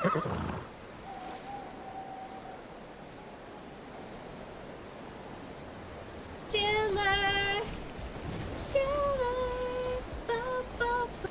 Chiller, chiller, ba, ba, ba.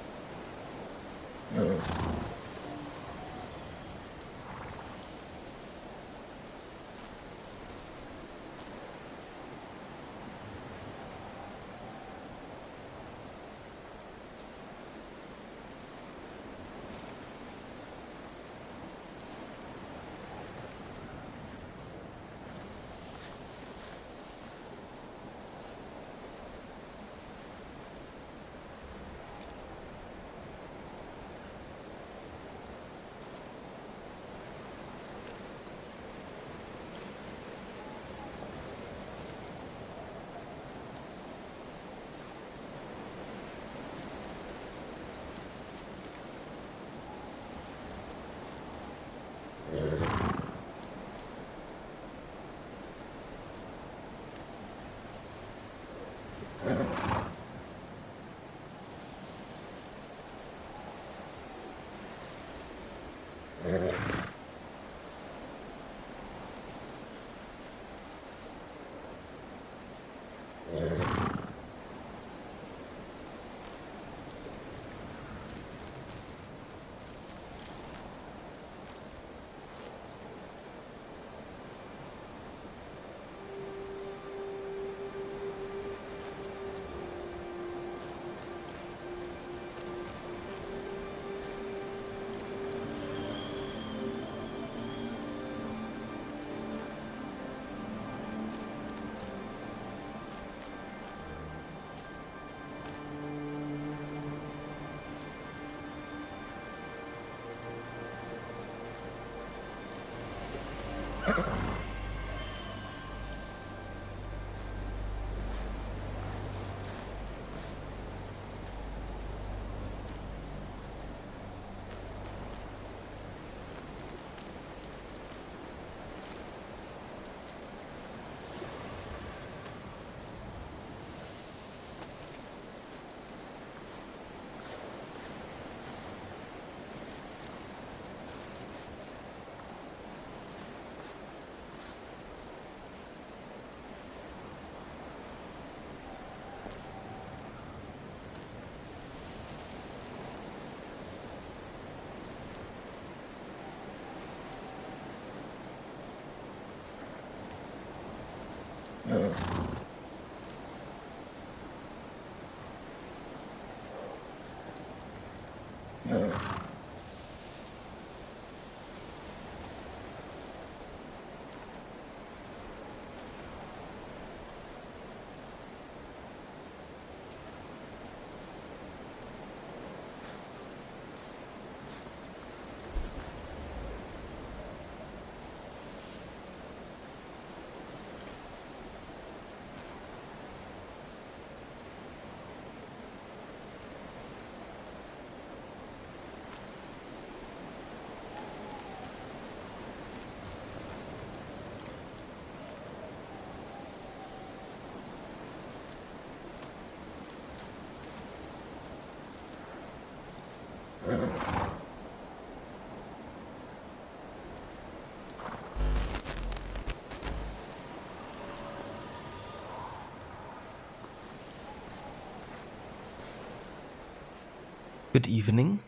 Good evening,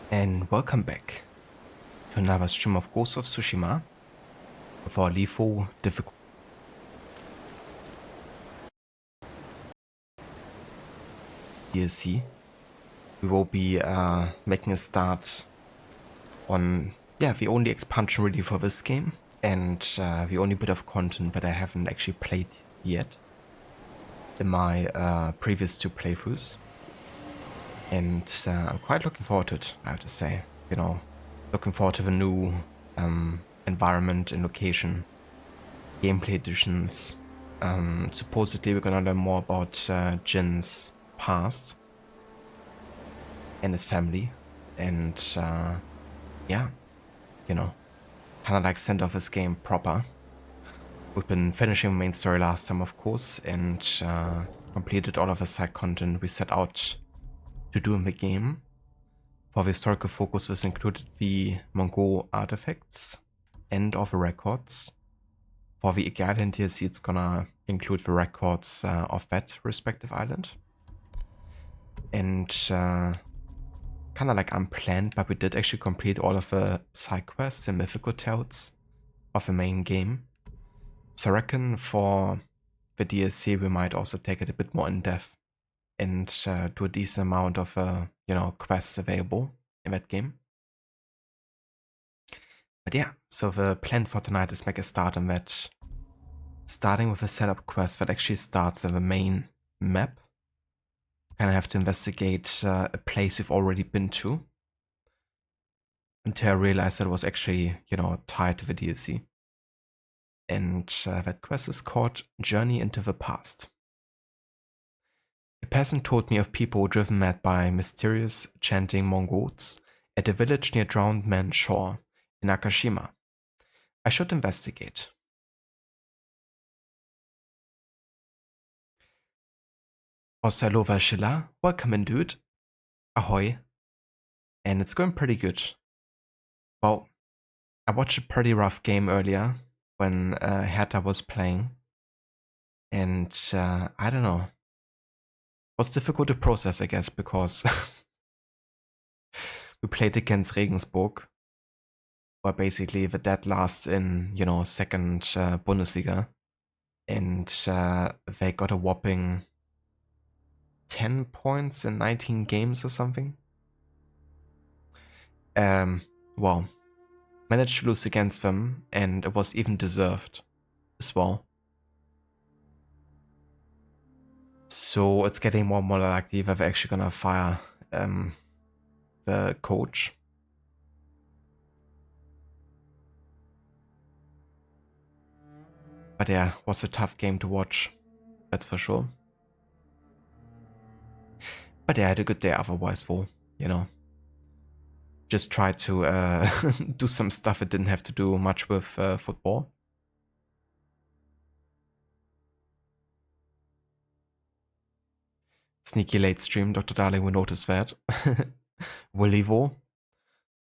and welcome back to another stream of Ghost of Tsushima with our LIFO difficulty. DLC. We will be making a start on, the only expansion really for this game, and the only bit of content that I haven't actually played yet in my previous two playthroughs. And I'm quite looking forward to it, I have to say. You know, looking forward to the new environment and location, gameplay additions. Supposedly we're gonna learn more about Jin's past and his family. And yeah, you know, kind of like send off this game proper. We've been finishing the main story last time, of course, and completed all of the side content we set out to do in the game For the historical focus, this included the Mongol artifacts and of the records. For the Egalian DLC, it's gonna include the records of that respective island. And kind of like unplanned, but we did actually complete all of the side quests and mythical tales of the main game. So I reckon for the DLC, we might also take it a bit more in depth and do a decent amount of, quests available in that game. But yeah, so the plan for tonight is make a start on that, starting with a setup quest that actually starts in the main map. Kind of have to investigate a place we've already been to until I realized that it was actually, tied to the DLC. And that quest is called Journey into the Past. A peasant told me of people driven mad by mysterious chanting Mongols at a village near Drowned Man Shore in Akashima. I should investigate. Osalova Shilla, welcome in, dude. Ahoy. And it's going pretty good. Well, I watched a pretty rough game earlier when Hertha was playing. And I don't know. It was difficult to process, I guess, because we played against Regensburg, where basically the dead last in, second Bundesliga. And they got a whopping 10 points in 19 games or something. Well, managed to lose against them, and it was even deserved as well. So it's getting more and more likely that they're actually gonna fire the coach. But yeah, was a tough game to watch, that's for sure. But yeah, I had a good day otherwise, though, Just tried to do some stuff it didn't have to do much with football. Sneaky late stream, Dr. Darling will notice that. Will Evo.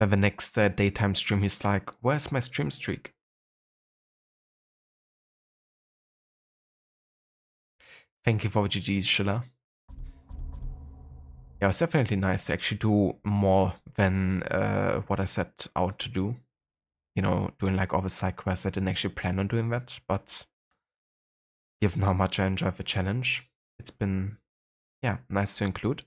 And the next daytime stream, he's like, where's my stream streak? Thank you for GG's, Schiller. Yeah, it's definitely nice to actually do more than what I set out to do. Doing like all the side quests. I didn't actually plan on doing that, but given how much I enjoy the challenge, it's been, yeah, nice to include.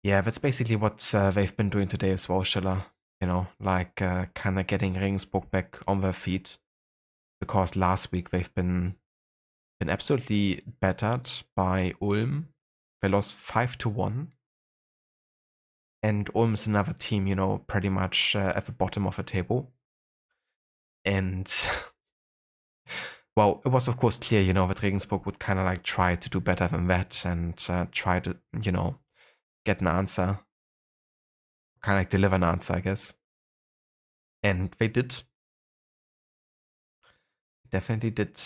Yeah, that's basically what they've been doing today as well, Schiller. Like kind of getting Regensburg back on their feet. Because last week they've been absolutely battered by Ulm. They lost 5-1. And Ulm is another team, pretty much at the bottom of the table. And, well, it was of course clear, that Regensburg would kind of like try to do better than that and try to, get an answer. Kind of like deliver an answer, I guess. And they did. Definitely did.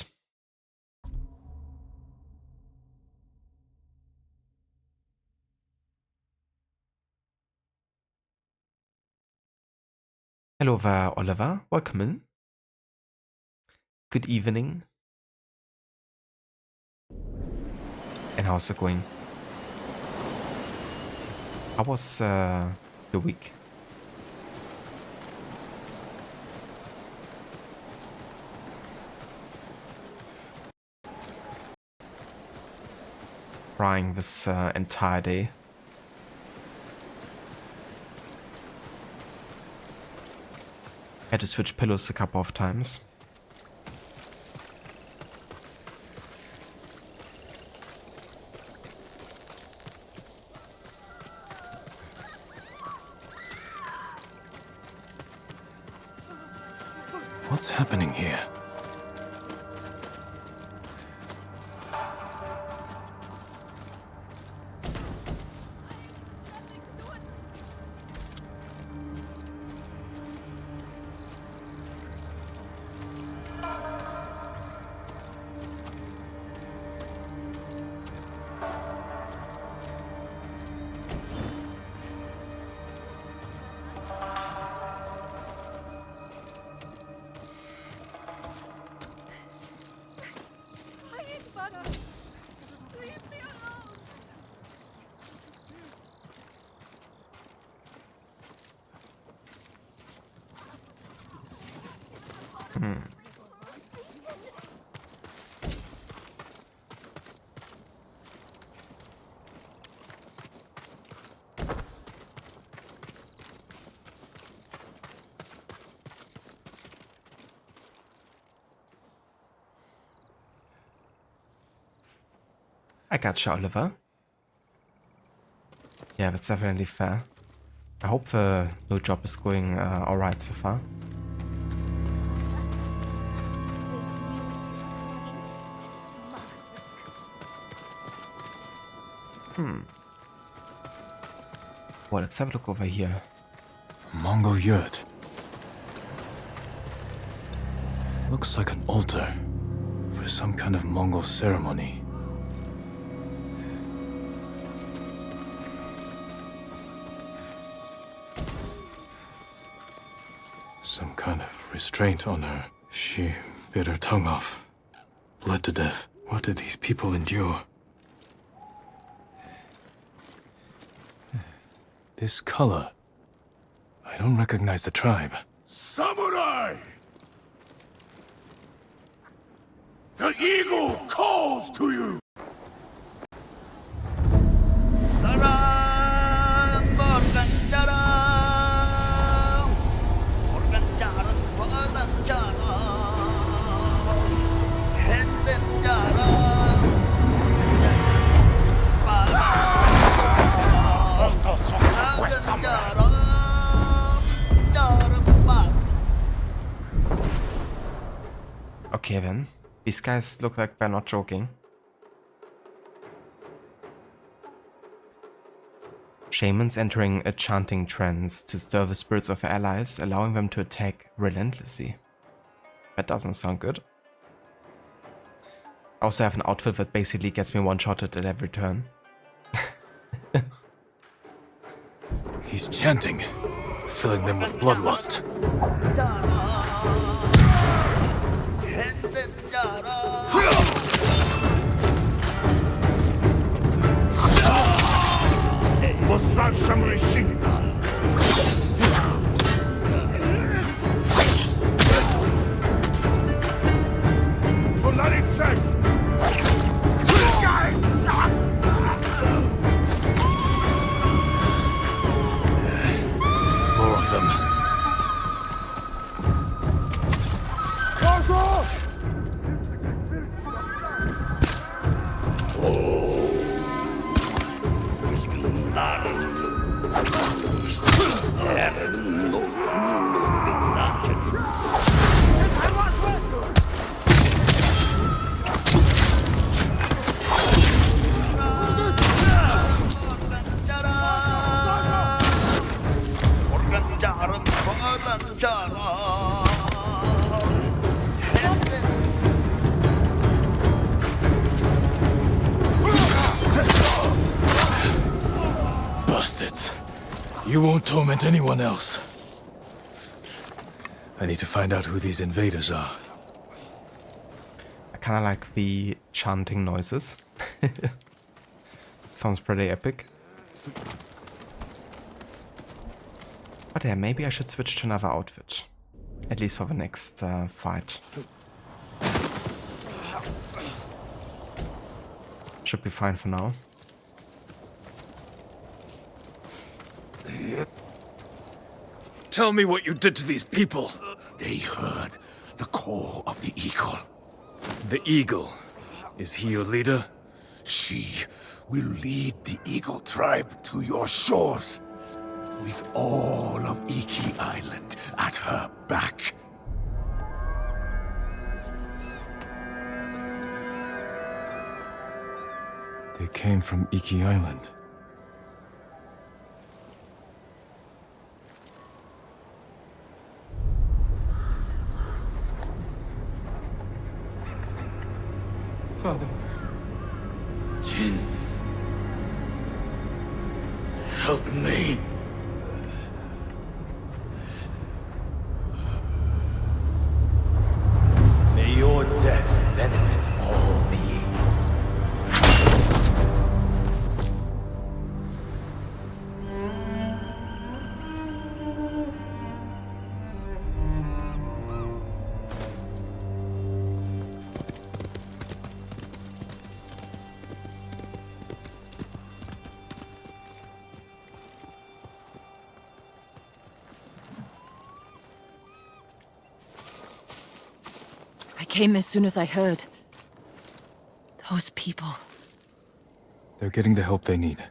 Hello there, Oliver. Welcome in. Good evening. And how's it going? How was the week? Crying this entire day. Had to switch pillows a couple of times. What's happening here? I gotcha, Oliver. Yeah, that's definitely fair. I hope the new job is going alright so far. Well, let's have a look over here. Mongol yurt. Looks like an altar for some kind of Mongol ceremony. Some kind of restraint on her. She bit her tongue off. Bled to death. What did these people endure? This color. I don't recognize the tribe. Samurai! The eagle calls to you! Okay then. These guys look like they're not joking. Shamans entering a chanting trance to stir the spirits of allies, allowing them to attack relentlessly. That doesn't sound good. I also have an outfit that basically gets me one-shotted at every turn. He's chanting, filling them with bloodlust. More of them. Bastards. You won't torment anyone else. I need to find out who these invaders are. I kinda like the chanting noises. Sounds pretty epic. But yeah, maybe I should switch to another outfit. At least for the next fight. Should be fine for now. Tell me what you did to these people. They heard the call of the eagle. The eagle. Is he your leader? She will lead the eagle tribe to your shores, with all of Iki Island at her back. They came from Iki Island. Father. Jin, help me. May your death benefit all beings. came as soon as I heard. Those people. They're getting the help they need.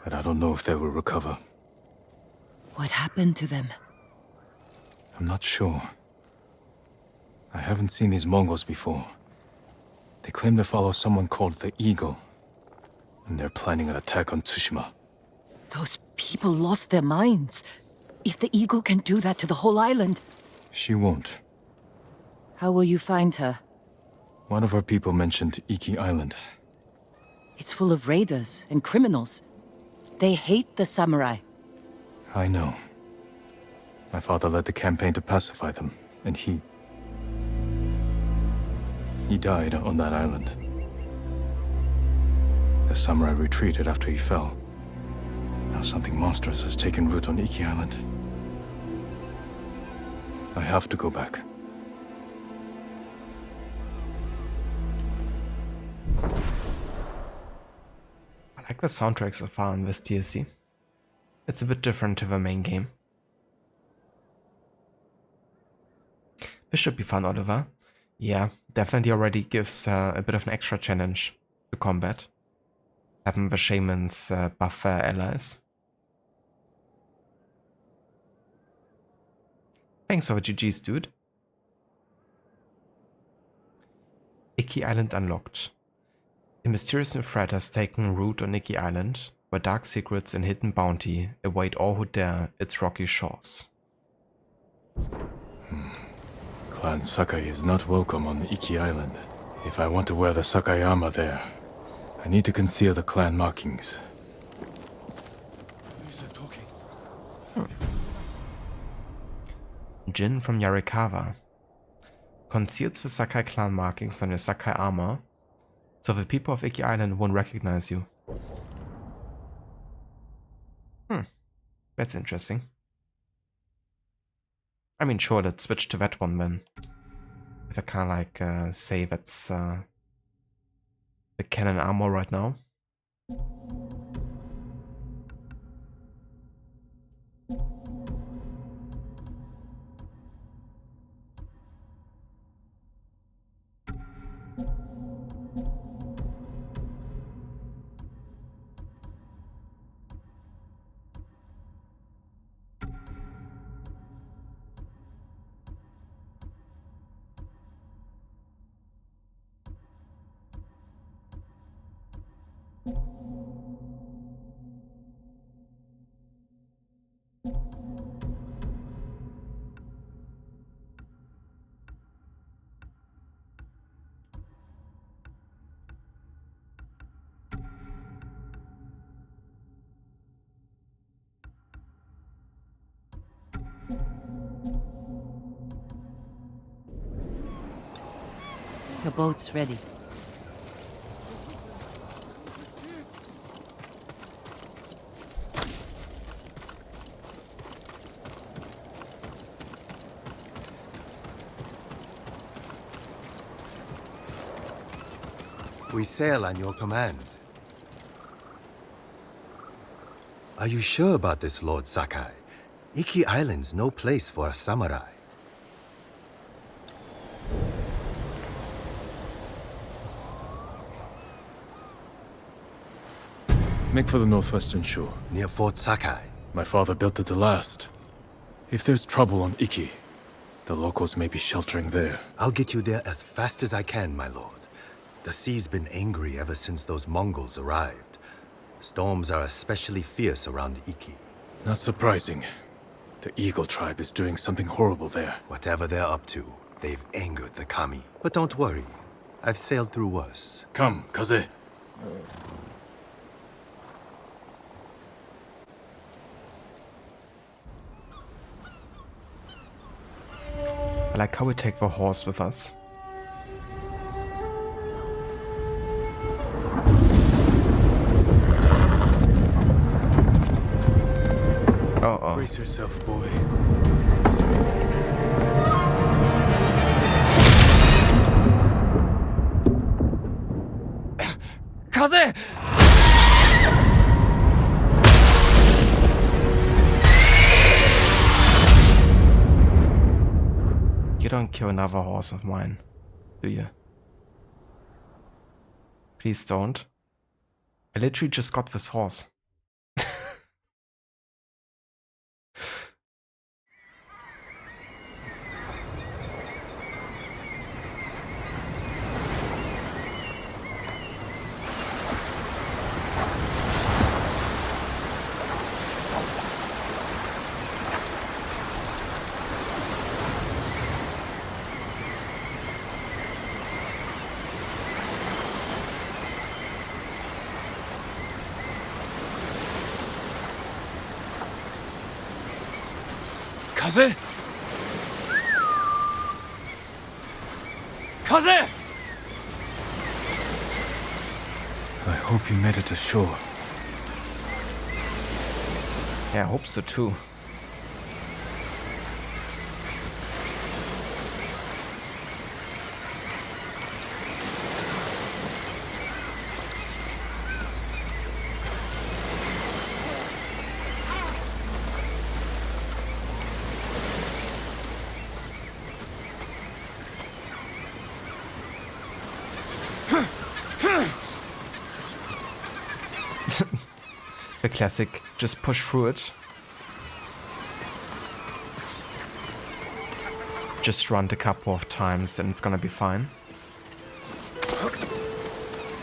But I don't know if they will recover. What happened to them? I'm not sure. I haven't seen these Mongols before. They claim to follow someone called the Eagle. And they're planning an attack on Tsushima. Those people lost their minds. If the Eagle can do that to the whole island... She won't. How will you find her? One of our people mentioned Iki Island. It's full of raiders and criminals. They hate the samurai. I know. My father led the campaign to pacify them, and he died on that island. The samurai retreated after he fell. Now something monstrous has taken root on Iki Island. I have to go back. I like the soundtrack so far in this DLC. It's a bit different to the main game. This should be fun, Oliver. Yeah, definitely already gives a bit of an extra challenge to combat. Having the shamans buff their allies. Thanks for the GG's, dude. Iki Island unlocked. A mysterious new threat has taken root on Iki Island, where dark secrets and hidden bounty await all who dare its rocky shores. Clan Sakai is not welcome on Iki Island. If I want to wear the Sakai armor there, I need to conceal the clan markings. Jin from Yarikawa conceals the Sakai clan markings on your Sakai armor, so the people of Iki Island won't recognize you. That's interesting. I mean, sure, let's switch to that one then. If I can't, like, say that's the canon armor right now. Your boat's ready. We sail on your command. Are you sure about this, Lord Sakai? Iki Island's no place for a samurai. Make for the northwestern shore. Near Fort Sakai. My father built it to last. If there's trouble on Iki, the locals may be sheltering there. I'll get you there as fast as I can, my lord. The sea's been angry ever since those Mongols arrived. Storms are especially fierce around Iki. Not surprising. The Eagle tribe is doing something horrible there. Whatever they're up to, they've angered the Kami. But don't worry. I've sailed through worse. Come, Kaze. I like how we take the horse with us. Uh-oh. Brace yourself, boy. Kaze! You're don't kill another horse of mine, do you? Please don't. I literally just got this horse. Kaze? Kaze! I hope you made it to shore. Yeah, I hope so too. The classic, just push through it. Just run a couple of times and it's gonna be fine.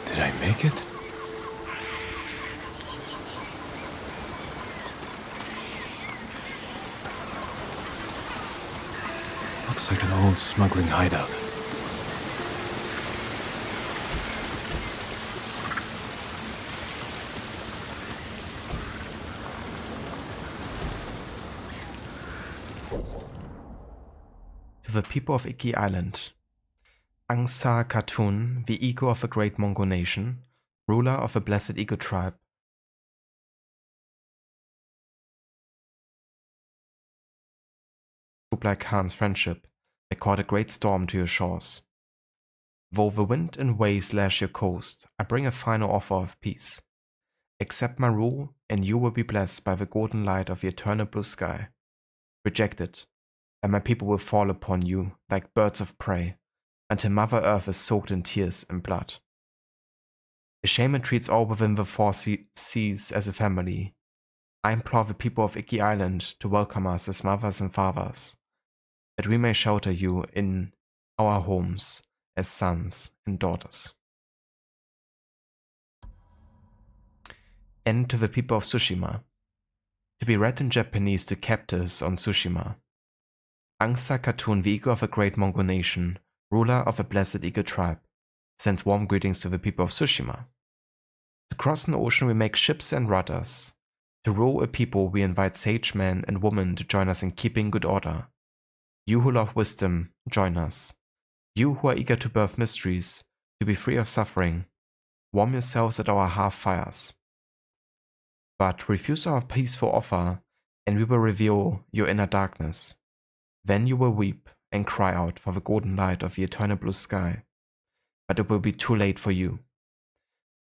Did I make it? Looks like an old smuggling hideout. To the people of Iki Island. Angsa Khatun, the ego of a great Mongol nation, ruler of a blessed eagle tribe. Kublai Khan's friendship, they caught a great storm to your shores. Though the wind and waves lash your coast, I bring a final offer of peace. Accept my rule, and you will be blessed by the golden light of the eternal blue sky. Reject it, and my people will fall upon you like birds of prey, until Mother Earth is soaked in tears and blood. A shaman treats all within the four seas as a family. I implore the people of Iki Island to welcome us as mothers and fathers, that we may shelter you in our homes as sons and daughters. And to the people of Tsushima, to be read in Japanese to captives on Tsushima. Angsa Khatun, the eagle of a great Mongol nation, ruler of a blessed eagle tribe, sends warm greetings to the people of Tsushima. To cross an ocean we make ships and rudders. To rule a people we invite sage men and women to join us in keeping good order. You who love wisdom, join us. You who are eager to birth mysteries, to be free of suffering, warm yourselves at our hearth fires. But refuse our peaceful offer, and we will reveal your inner darkness. Then you will weep and cry out for the golden light of the eternal blue sky. But it will be too late for you.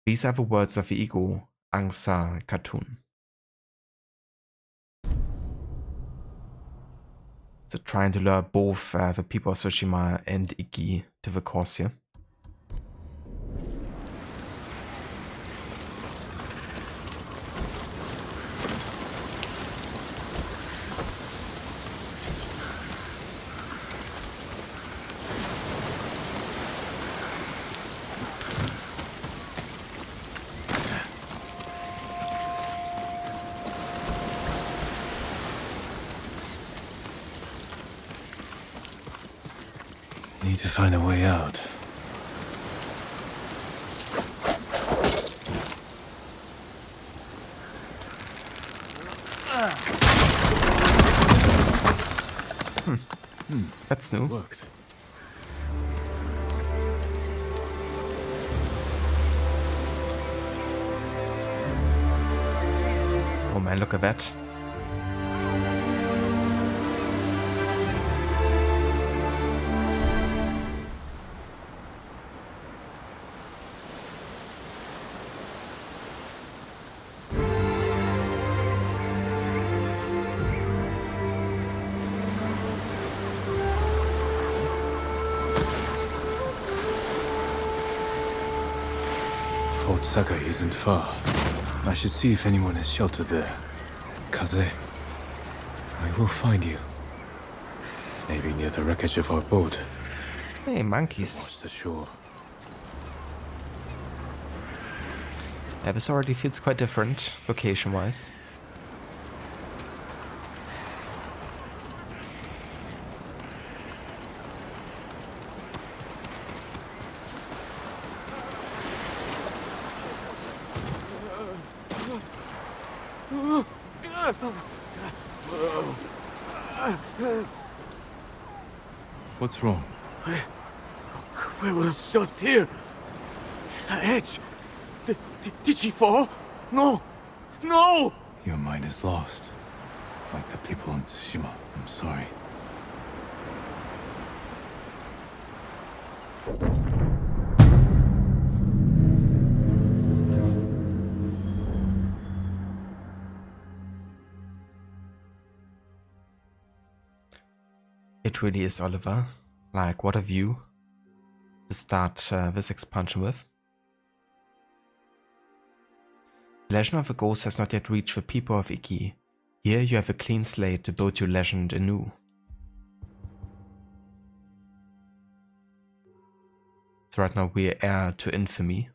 These are the words of the eagle, Angsa Khatun. So trying to lure both the people of Tsushima and Iki to the course here. Need to find a way out. That's new. Worked. Oh man, look at that. Fort Sakai isn't far. I should see if anyone is sheltered there. Kaze, I will find you. Maybe near the wreckage of our boat. Hey, monkeys. Watch the shore. Yeah, this already feels quite different, location-wise. What's wrong? We was just here. The edge. Did she fall? No! No! Your mind is lost. Like the people on Tsushima. I'm sorry. It really is, Oliver. Like, what a view to start this expansion with. The legend of the ghost has not yet reached the people of Iki. Here you have a clean slate to build your legend anew. So right now we are heir to infamy.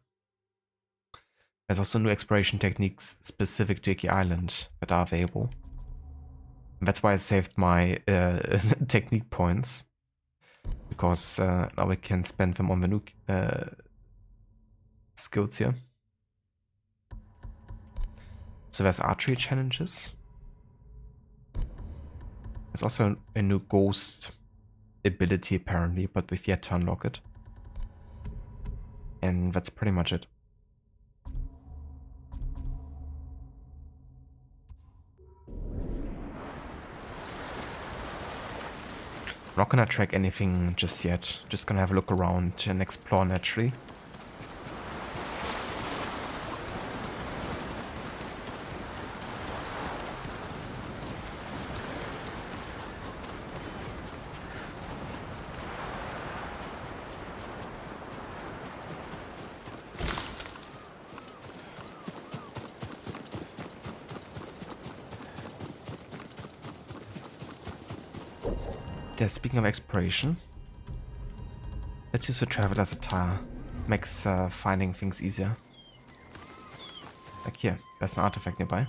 There's also new exploration techniques specific to Iki Island that are available. And that's why I saved my technique points. Because now we can spend them on the new skills here. So there's archery challenges. There's also a new ghost ability apparently, but we've yet to unlock it. And that's pretty much it. I'm not gonna track anything just yet, just gonna have a look around and explore naturally. Yeah, speaking of exploration, let's use the Traveler's Attire. Makes finding things easier. Like here, there's an artifact nearby.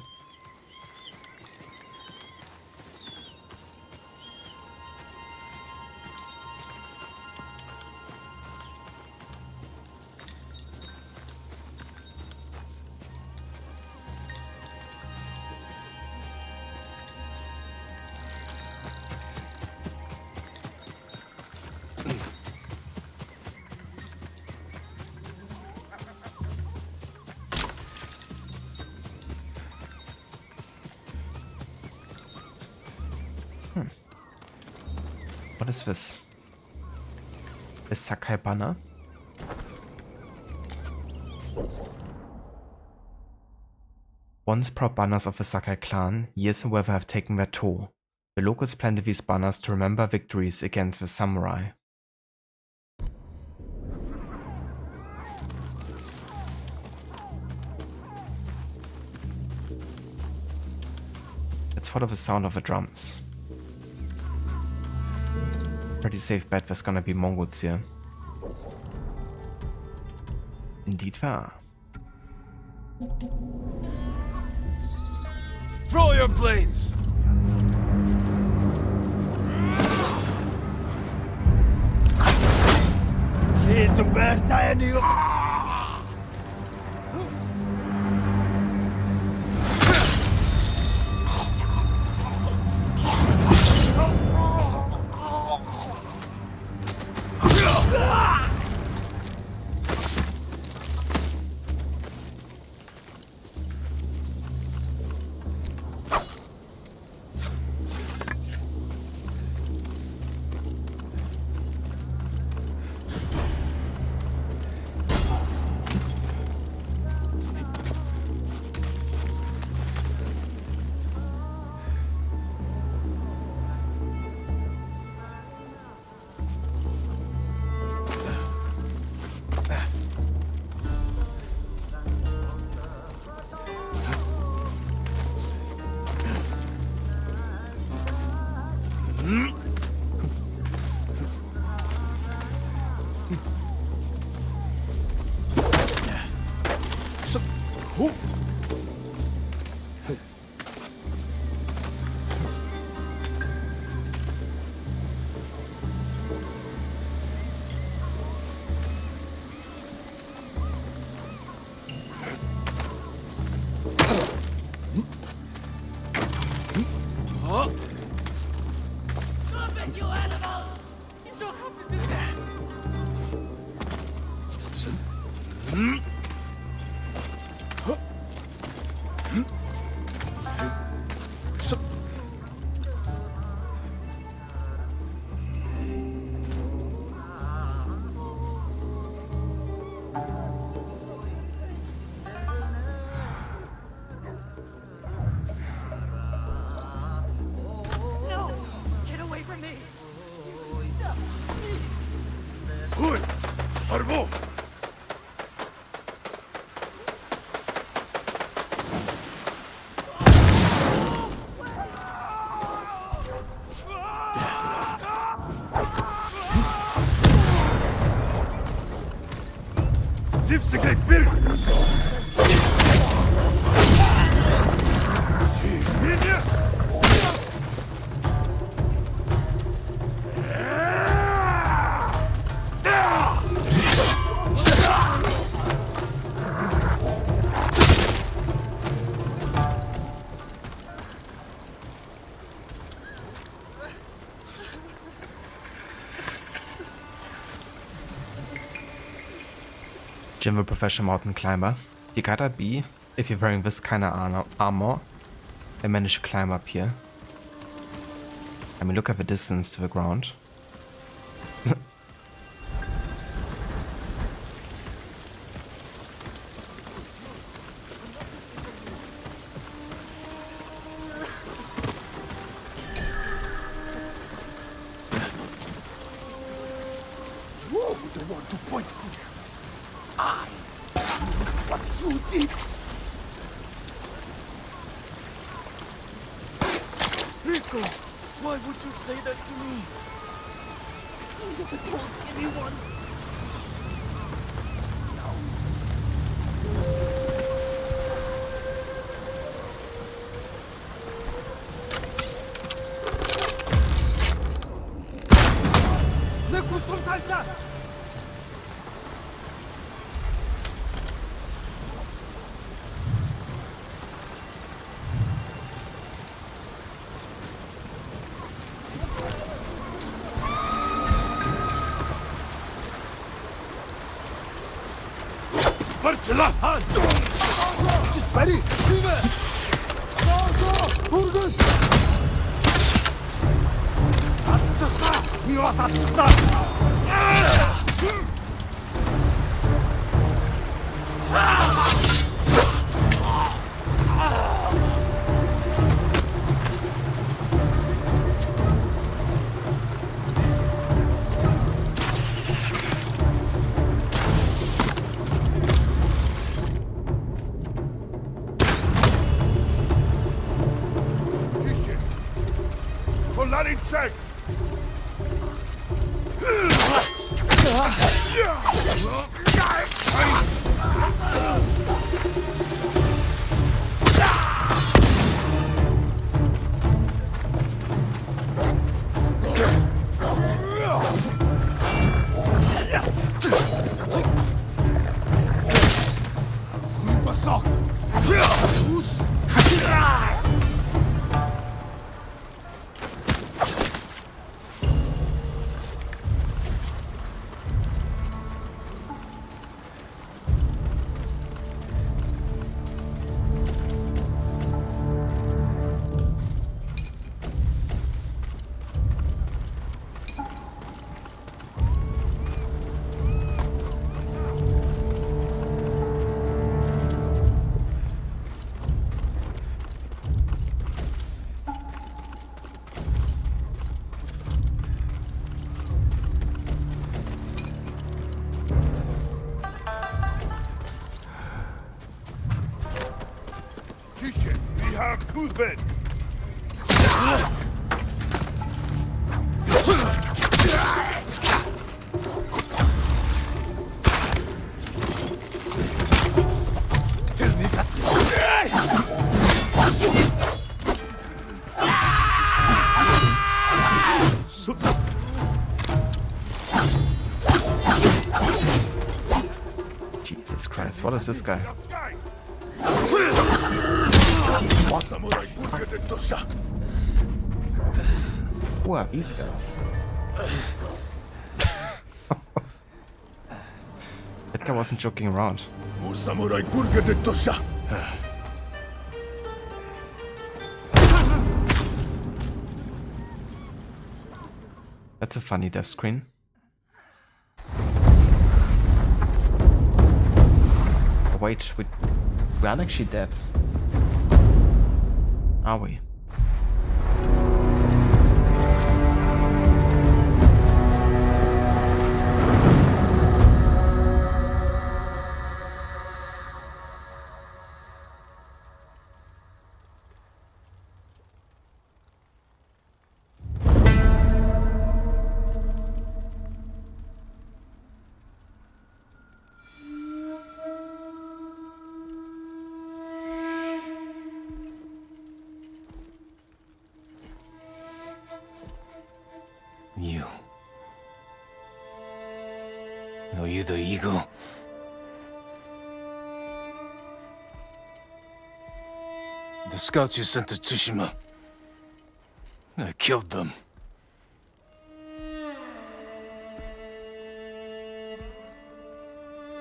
What is this? A Sakai banner? Once proud banners of the Sakai clan, years and weather have taken their toll. The locals planted these banners to remember victories against the samurai. Let's follow the sound of the drums. Pretty safe bet there's gonna be Mongols here. Indeed there are. Throw your blades! Jim, professional mountain climber. You gotta be, if you're wearing this kind of armor, and manage to climb up here. I mean, look at the distance to the ground. You don't want to point fingers. I do what you did. Rico, why would you say that to me? You never told anyone. check! Vi har kudben! Tell me that Jesus Christ, what is this guy? Samurai Burger de Tosha. Who are these guys? That guy wasn't joking around. Samurai Burger de Tosha. That's a funny death screen. Oh, wait, we aren't actually dead. Are we? You. Are you the eagle? The scouts you sent to Tsushima. I killed them.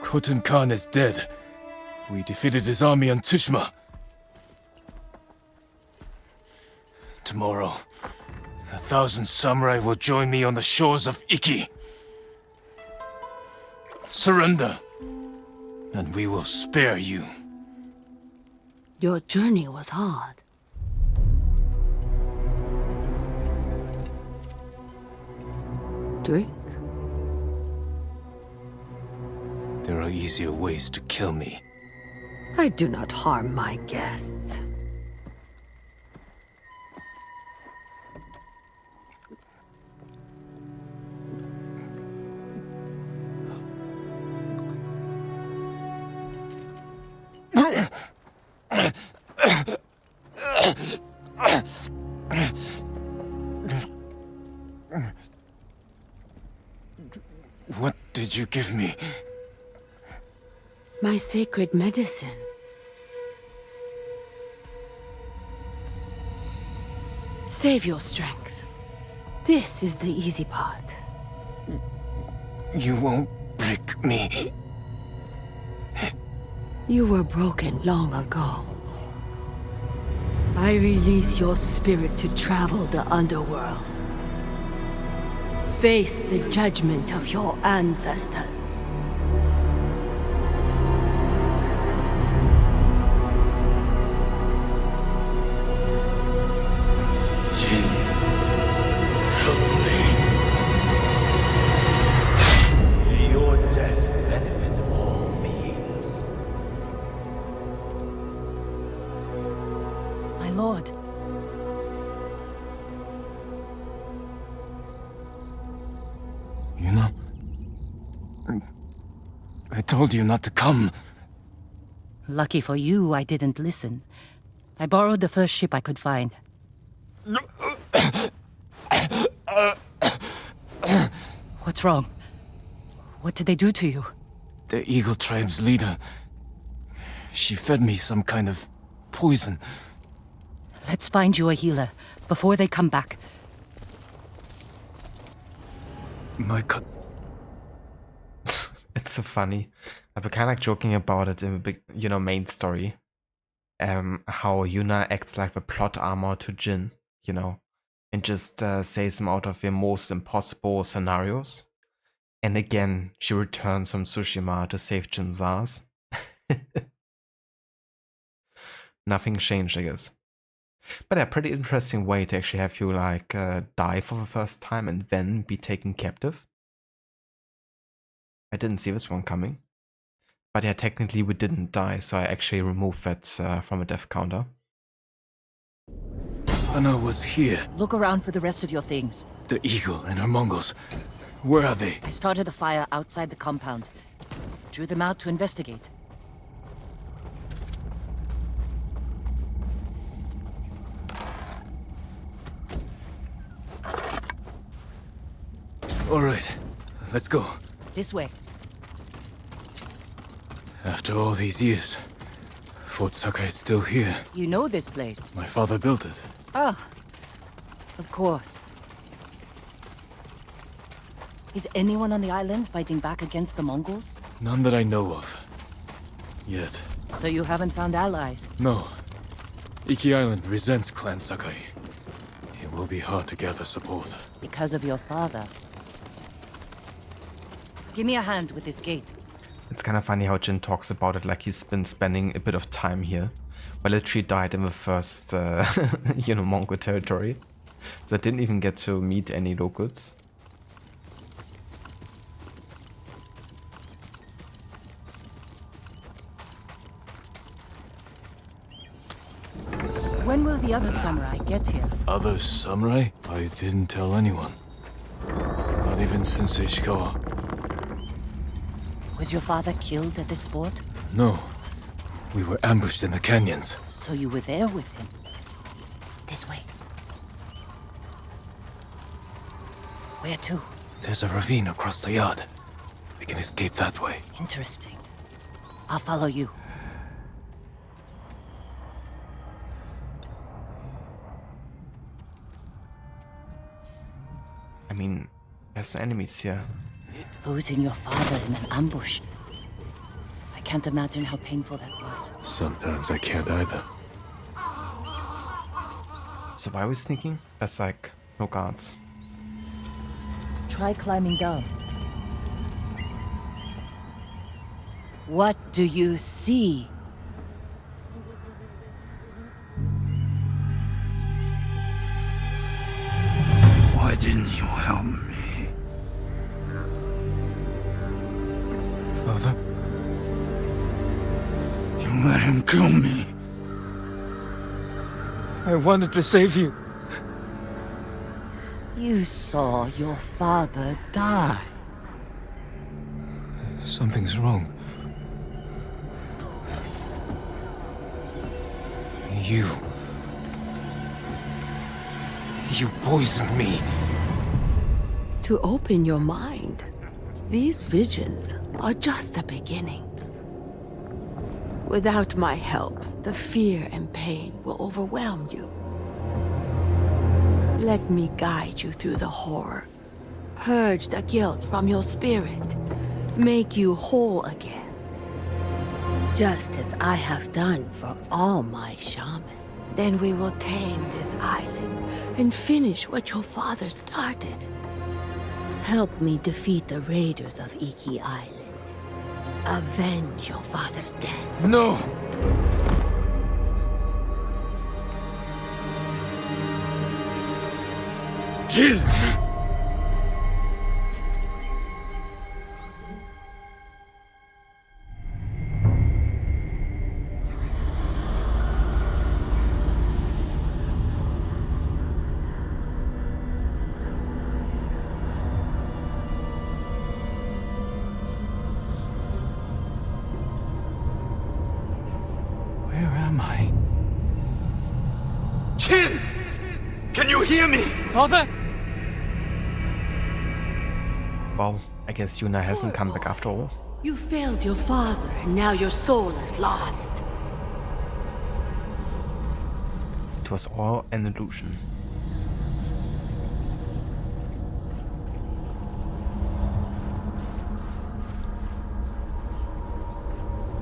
Khotun Khan is dead. We defeated his army on Tsushima. Tomorrow, 1,000 samurai will join me on the shores of Iki. Surrender, and we will spare you. Your journey was hard. Drink. There are easier ways to kill me. I do not harm my guests. What did you give me? My sacred medicine. Save your strength. This is the easy part. You won't break me. You were broken long ago. I release your spirit to travel the underworld. Face the judgment of your ancestors. Jin, help me. May your death benefit all beings. My lord. You know, I told you not to come. Lucky for you, I didn't listen. I borrowed the first ship I could find. What's wrong? What did they do to you? The Eagle Tribe's leader. She fed me some kind of poison. Let's find you a healer before they come back. My cut. It's so funny. I've been kind of like joking about it in the big, main story. How Yuna acts like the plot armor to Jin, and just saves him out of the most impossible scenarios. And again, she returns from Tsushima to save Jin's ass. Nothing changed, I guess. But a pretty interesting way to actually have you die for the first time and then be taken captive. I didn't see this one coming. But yeah, technically we didn't die, so I actually removed that from a death counter. Anna was here. Look around for the rest of your things. The Eagle and her Mongols. Where are they? I started a fire outside the compound. Drew them out to investigate. All right, let's go. This way. After all these years, Fort Sakai is still here. You know this place? My father built it. Ah, of course. Is anyone on the island fighting back against the Mongols? None that I know of. Yet. So you haven't found allies? No. Iki Island resents Clan Sakai. It will be hard to gather support. Because of your father. Give me a hand with this gate. It's kind of funny how Jin talks about it like he's been spending a bit of time here. Well, literally died in the first, Mongol territory. So I didn't even get to meet any locals. When will the other samurai get here? Other samurai? I didn't tell anyone. Not even Sensei Ishikawa. Was your father killed at this fort? No. We were ambushed in the canyons. So you were there with him? This way. Where to? There's a ravine across the yard. We can escape that way. Interesting. I'll follow you. I mean, there's no enemies here. Losing your father in an ambush. I can't imagine how painful that was. Sometimes I can't either. So why are we sneaking? There's like no guards. Try climbing down. What do you see? Why didn't you help me? Father? You let him kill me. I wanted to save you. You saw your father die. Something's wrong. You poisoned me. To open your mind, these visions are just the beginning. Without my help, the fear and pain will overwhelm you. Let me guide you through the horror. Purge the guilt from your spirit. Make you whole again. Just as I have done for all my shamans. Then we will tame this island and finish what your father started. Help me defeat the raiders of Iki Island. Avenge your father's death. No! Jill! Where am I? Jill! Can you hear me? Father? Well, I guess Yuna hasn't come back after all. You failed your father, and now your soul is lost. It was all an illusion.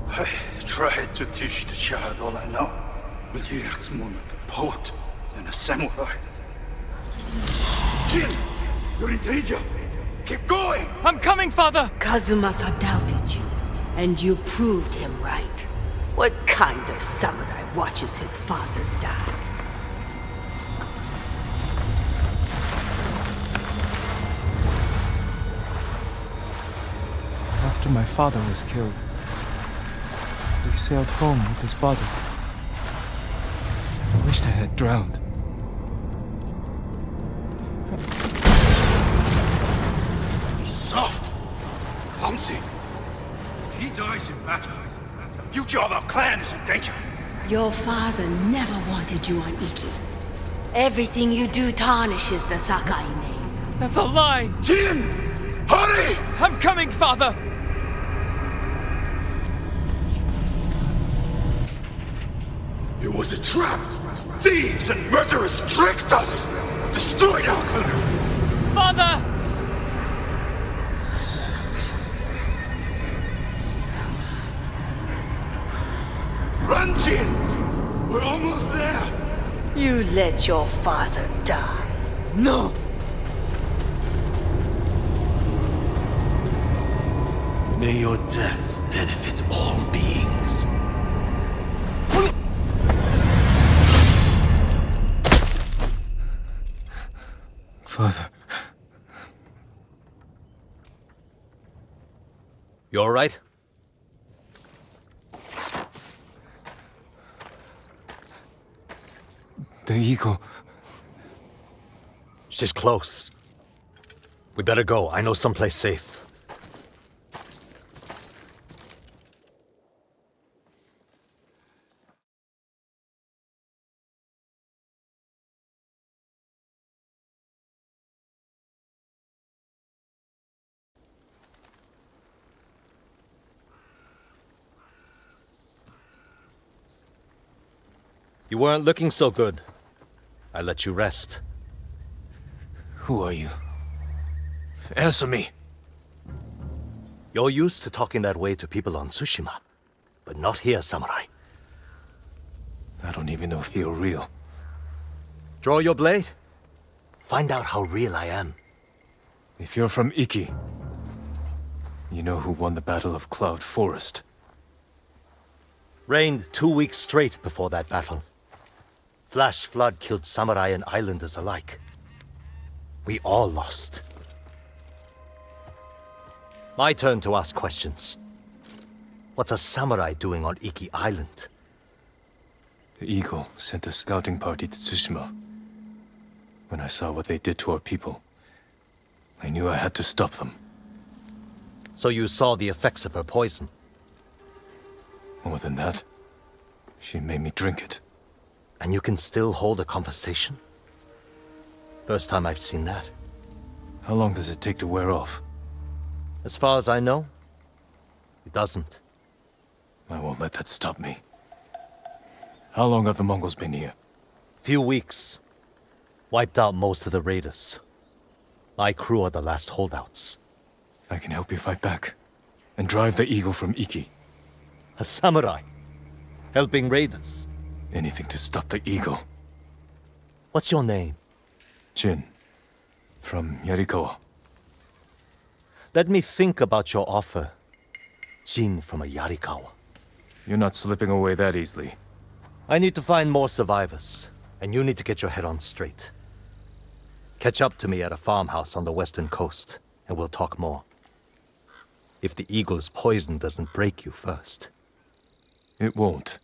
I tried to teach the child all I know, but he acts more like a poet than a samurai. Jill! You're in danger! Keep going! I'm coming, Father! Kazumasa doubted you, and you proved him right. What kind of samurai watches his father die? After my father was killed, we sailed home with his body. I wished I had drowned. He's soft, clumsy. He dies in battle. The future of our clan is in danger. Your father never wanted you on Iki. Everything you do tarnishes the Sakai name. That's a lie! Jin! Hurry! I'm coming, Father! It was a trap! Thieves and murderers tricked us! Destroyed our canoe! Father! Run, Jin! We're almost there! You let your father die. No! May your death benefit all beings. Father. You all right? The eagle. She's close. We better go. I know someplace safe. You weren't looking so good. I let you rest. Who are you? Answer me. You're used to talking that way to people on Tsushima, but not here, samurai. I don't even know if you're real. Draw your blade. Find out how real I am. If you're from Iki, you know who won the Battle of Cloud Forest. Rained 2 weeks straight before that battle. Flash flood killed samurai and islanders alike. We all lost. My turn to ask questions. What's a samurai doing on Iki Island? The Eagle sent a scouting party to Tsushima. When I saw what they did to our people, I knew I had to stop them. So you saw the effects of her poison? More than that, she made me drink it. And you can still hold a conversation? First time I've seen that. How long does it take to wear off? As far as I know, it doesn't. I won't let that stop me. How long have the Mongols been here? Few weeks. Wiped out most of the raiders. My crew are the last holdouts. I can help you fight back. And drive the Eagle from Iki. A samurai? Helping raiders? Anything to stop the Eagle. What's your name? Jin. From Yarikawa. Let me think about your offer. Jin from a Yarikawa. You're not slipping away that easily. I need to find more survivors, and you need to get your head on straight. Catch up to me at a farmhouse on the western coast, and we'll talk more. If the Eagle's poison doesn't break you first. It won't.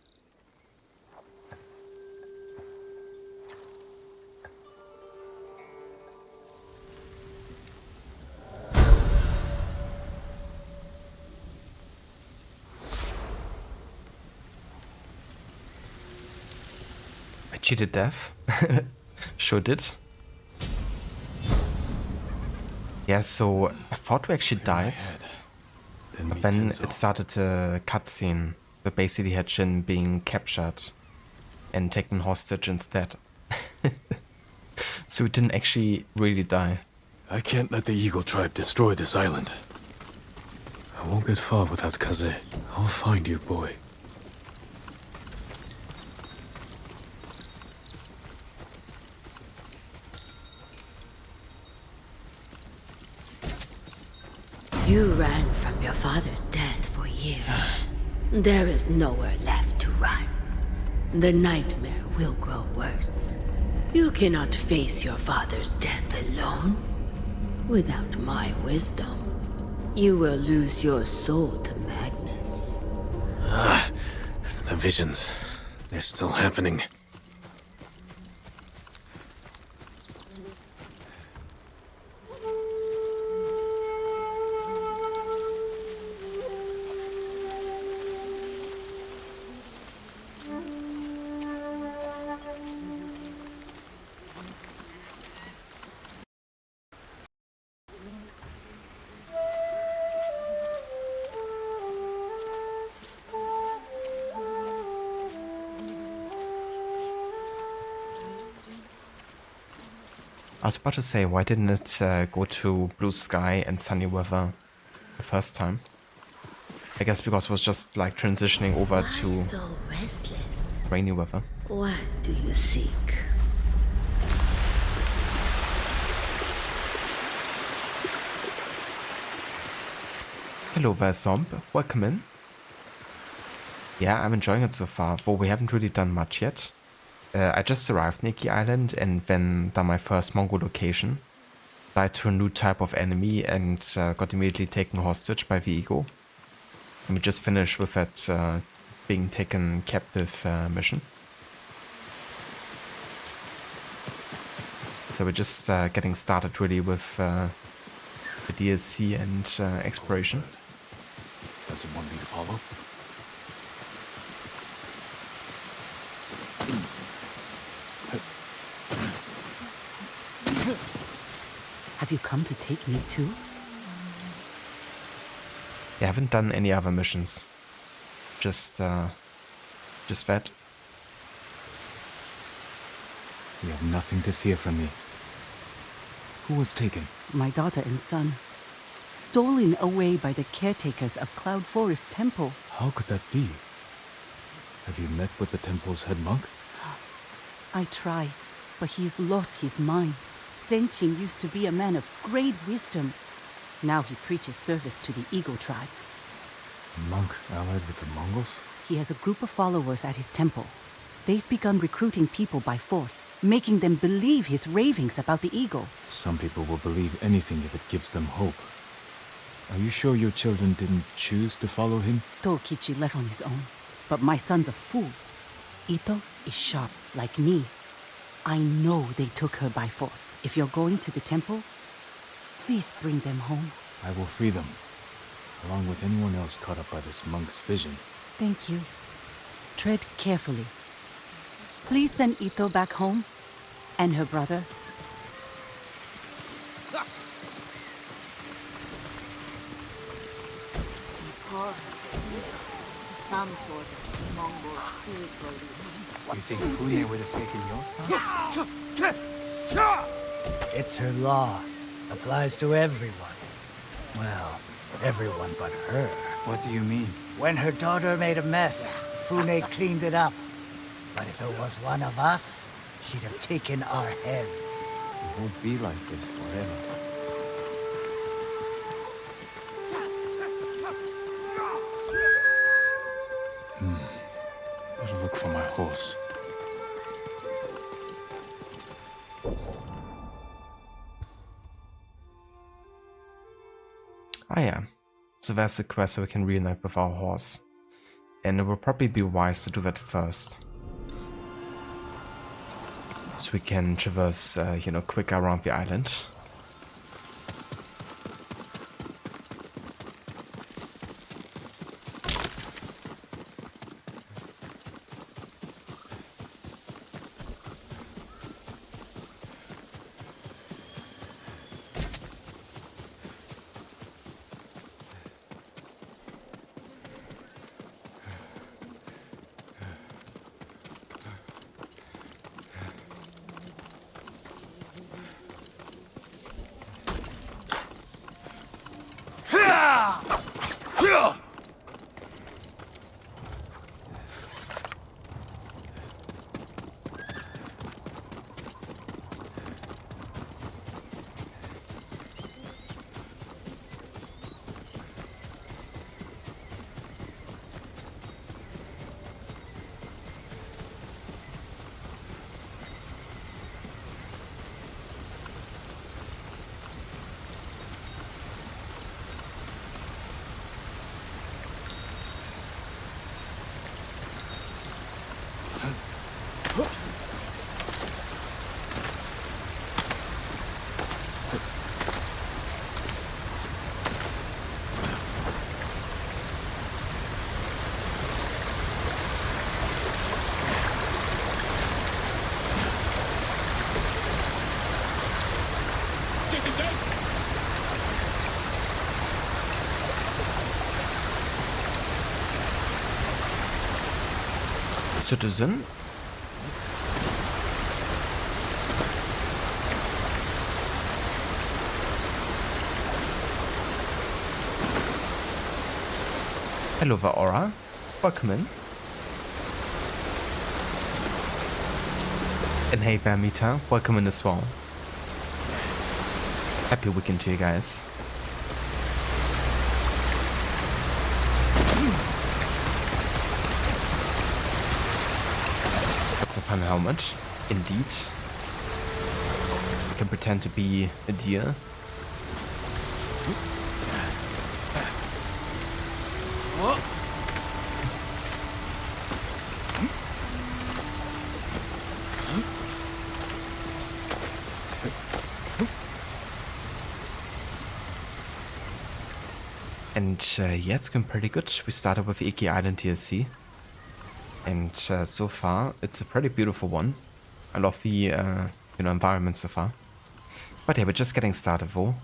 I cheated death. Sure did. Yeah, so I thought we actually died. But then it started a cutscene that basically had Jin being captured and taken hostage instead. So we didn't actually really die. I can't let the Eagle tribe destroy this island. I won't get far without Kaze. I'll find you, boy. You ran from your father's death for years. There is nowhere left to run. The nightmare will grow worse. You cannot face your father's death alone. Without my wisdom, you will lose your soul to madness. The visions. They're still happening. I was about to say, why didn't it go to blue sky and sunny weather the first time? I guess because it was just like transitioning over Why to so restless? rainy weather. What do you seek? Hello there, Zomb. Welcome in. Yeah, I'm enjoying it so far, though we haven't really done much yet. I just arrived in Iki Island and then done my first Mongol location. Died to a new type of enemy and got immediately taken hostage by the Ego. And we just finished with that being taken captive mission. So we're just getting started really with the DLC and exploration. Does it want me to follow? Have you come to take me too? I haven't done any other missions. Just that. You have nothing to fear from me. Who was taken? My daughter and son. Stolen away by the caretakers of Cloud Forest Temple. How could that be? Have you met with the temple's head monk? I tried, but he's lost his mind. Zenqing used to be a man of great wisdom. Now he preaches service to the Eagle tribe. A monk allied with the Mongols? He has a group of followers at his temple. They've begun recruiting people by force, making them believe his ravings about the Eagle. Some people will believe anything if it gives them hope. Are you sure your children didn't choose to follow him? Tokichi left on his own, but my son's a fool. Ito is sharp, like me. I know they took her by force. If you're going to the temple, please bring them home. I will free them, along with anyone else caught up by this monk's vision. Thank you. Tread carefully. Please send Ito back home, and her brother. Some sort of Mongol spiritual leader. You think Fune would have taken your son? It's her law. Applies to everyone. Well, everyone but her. What do you mean? When her daughter made a mess, Fune cleaned it up. But if it was one of us, she'd have taken our heads. It won't be like this forever. Better look for my horse. Ah yeah, so there's a quest where we can reunite with our horse. And it will probably be wise to do that first. So we can traverse, quicker around the island. Citizen, Hello, Vaora. Welcome in. And hey, Vermita. Welcome in as well. Happy weekend to you guys. That's a fun helmet, indeed. You can pretend to be a deer. And yeah, it's going pretty good. We started with Iki Island DLC. And so far, it's a pretty beautiful one. I love the environment so far. But yeah, we're just getting started though.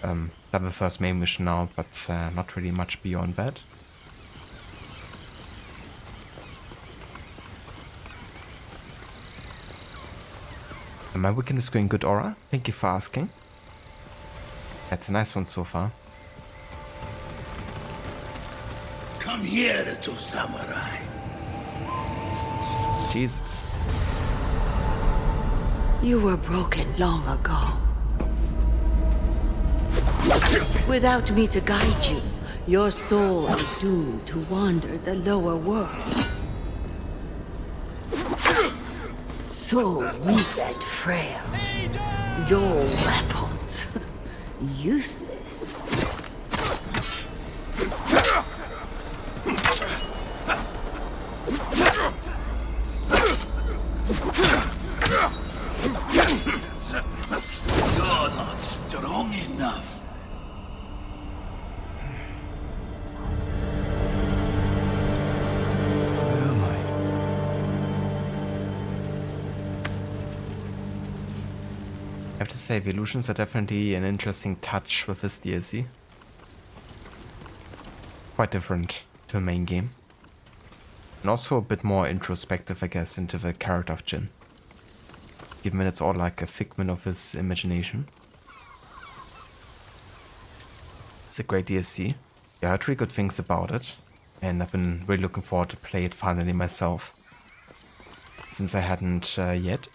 Done the first main mission now, but not really much beyond that. And my weekend is going good, Aura. Thank you for asking. That's a nice one so far. Come here, little samurai. Jesus. You were broken long ago. Without me to guide you, your soul is doomed to wander the lower world. So weak and frail. Your weapons, useless. You're not strong enough. Where am I? I have to say, the illusions are definitely an interesting touch with this DLC. Quite different to the main game. And also a bit more introspective, I guess, into the character of Jin. Given that it's all like a figment of his imagination. It's a great DLC. Yeah, I heard really good things about it. And I've been really looking forward to play it finally myself. Since I hadn't yet.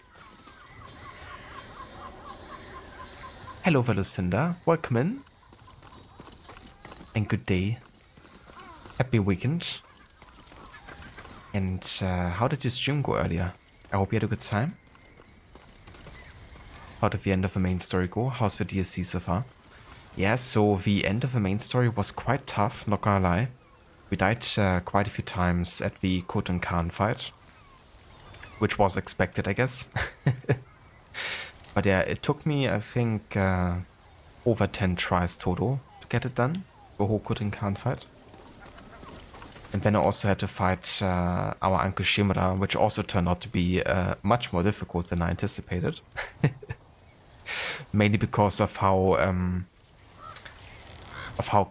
Hello, Lucinda. Welcome in. And good day. Happy weekend. And how did your stream go earlier? I hope you had a good time. How did the end of the main story go? How's the DLC so far? Yeah, so the end of the main story was quite tough, not gonna lie. We died quite a few times at the Khotun Khan fight. Which was expected, I guess. But yeah, it took me, I think, over 10 tries total to get it done. The whole Khotun Khan fight. And then I also had to fight our Uncle Shimura, which also turned out to be much more difficult than I anticipated. Mainly because of how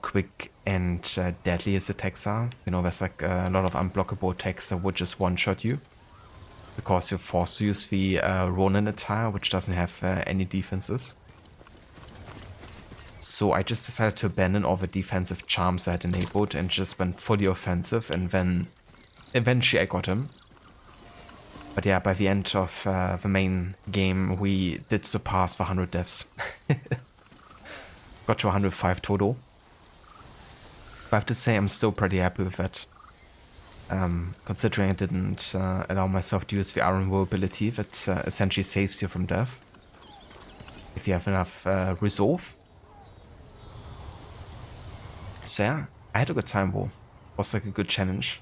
quick and deadly his attacks are. You know, there's like a lot of unblockable attacks that would just one-shot you. Because you're forced to use the Ronin attire, which doesn't have any defenses. So I just decided to abandon all the defensive charms I had enabled and just went fully offensive, and then eventually I got him. But yeah, by the end of the main game, we did surpass the 100 deaths. Got to 105 total. But I have to say I'm still pretty happy with that. Considering I didn't allow myself to use the Iron Will ability that essentially saves you from death. If you have enough resolve. So yeah, I had a good time though. It was like a good challenge.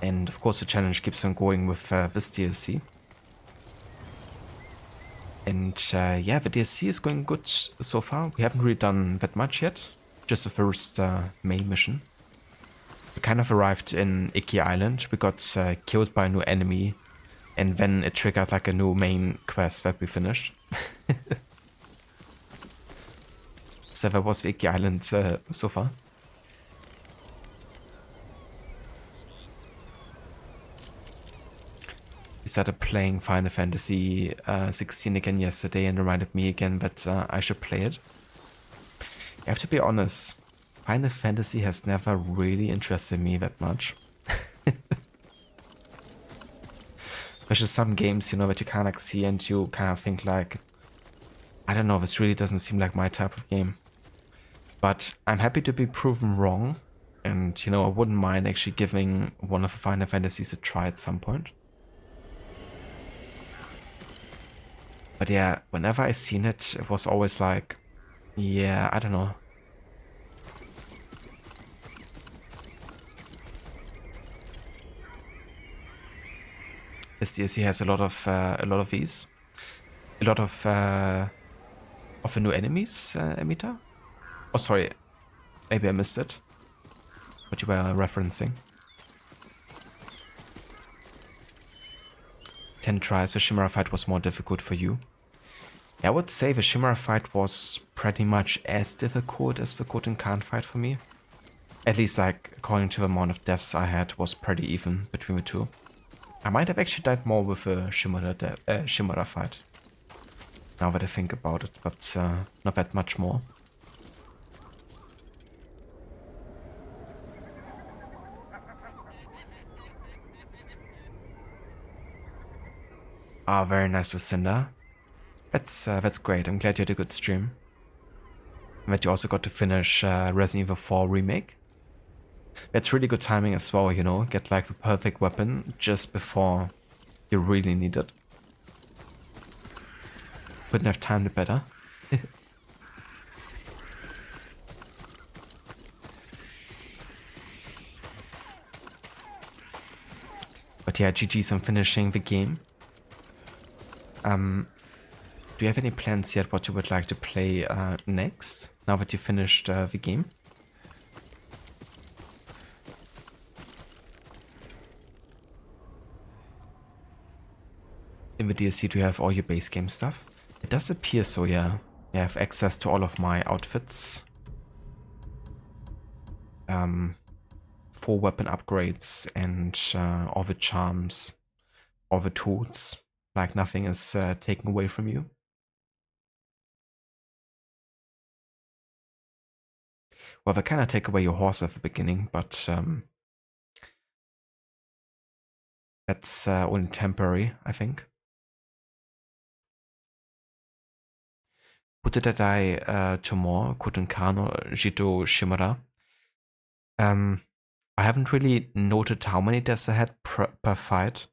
And of course the challenge keeps on going with this DLC. And yeah, the DLC is going good so far. We haven't really done that much yet. Just the first main mission. We kind of arrived in Iki Island. We got killed by a new enemy. And then it triggered like a new main quest that we finished. So that was the Iki Island so far. We started playing Final Fantasy 16 again yesterday and reminded me again that I should play it. I have to be honest, Final Fantasy has never really interested me that much. There's just some games, you know, that you kind of see and you kind of think like, I don't know, this really doesn't seem like my type of game. But I'm happy to be proven wrong. And, you know, I wouldn't mind actually giving one of the Final Fantasies a try at some point. But yeah, whenever I seen it, it was always like, yeah, I don't know. This DLC has a lot of these. A lot of the new enemies, Amita? Oh, sorry. Maybe I missed it. What you were referencing. 10 tries, the Chimera fight was more difficult for you. I would say the Chimera fight was pretty much as difficult as the Koten Khan fight for me. At least, like, according to the amount of deaths I had, was pretty even between the two. I might have actually died more with the Chimera fight. Now that I think about it, but not that much more. Ah, very nice, Lucinda. That's great. I'm glad you had a good stream. And that you also got to finish Resident Evil 4 Remake. That's really good timing as well, you know. Get like the perfect weapon just before you really need it. Couldn't have timed it better. But yeah, GG's on finishing the game. Do you have any plans yet what you would like to play next, now that you finished the game? In the DLC, do you have all your base game stuff? It does appear so, yeah. I have access to all of my outfits. 4 weapon upgrades and all the charms, all the tools. Like nothing is taken away from you. Well, they kind of take away your horse at the beginning, but that's only temporary, I think. Who did I die to more? Koten Khan or Jito Shimura? I haven't really noted how many deaths I had per fight,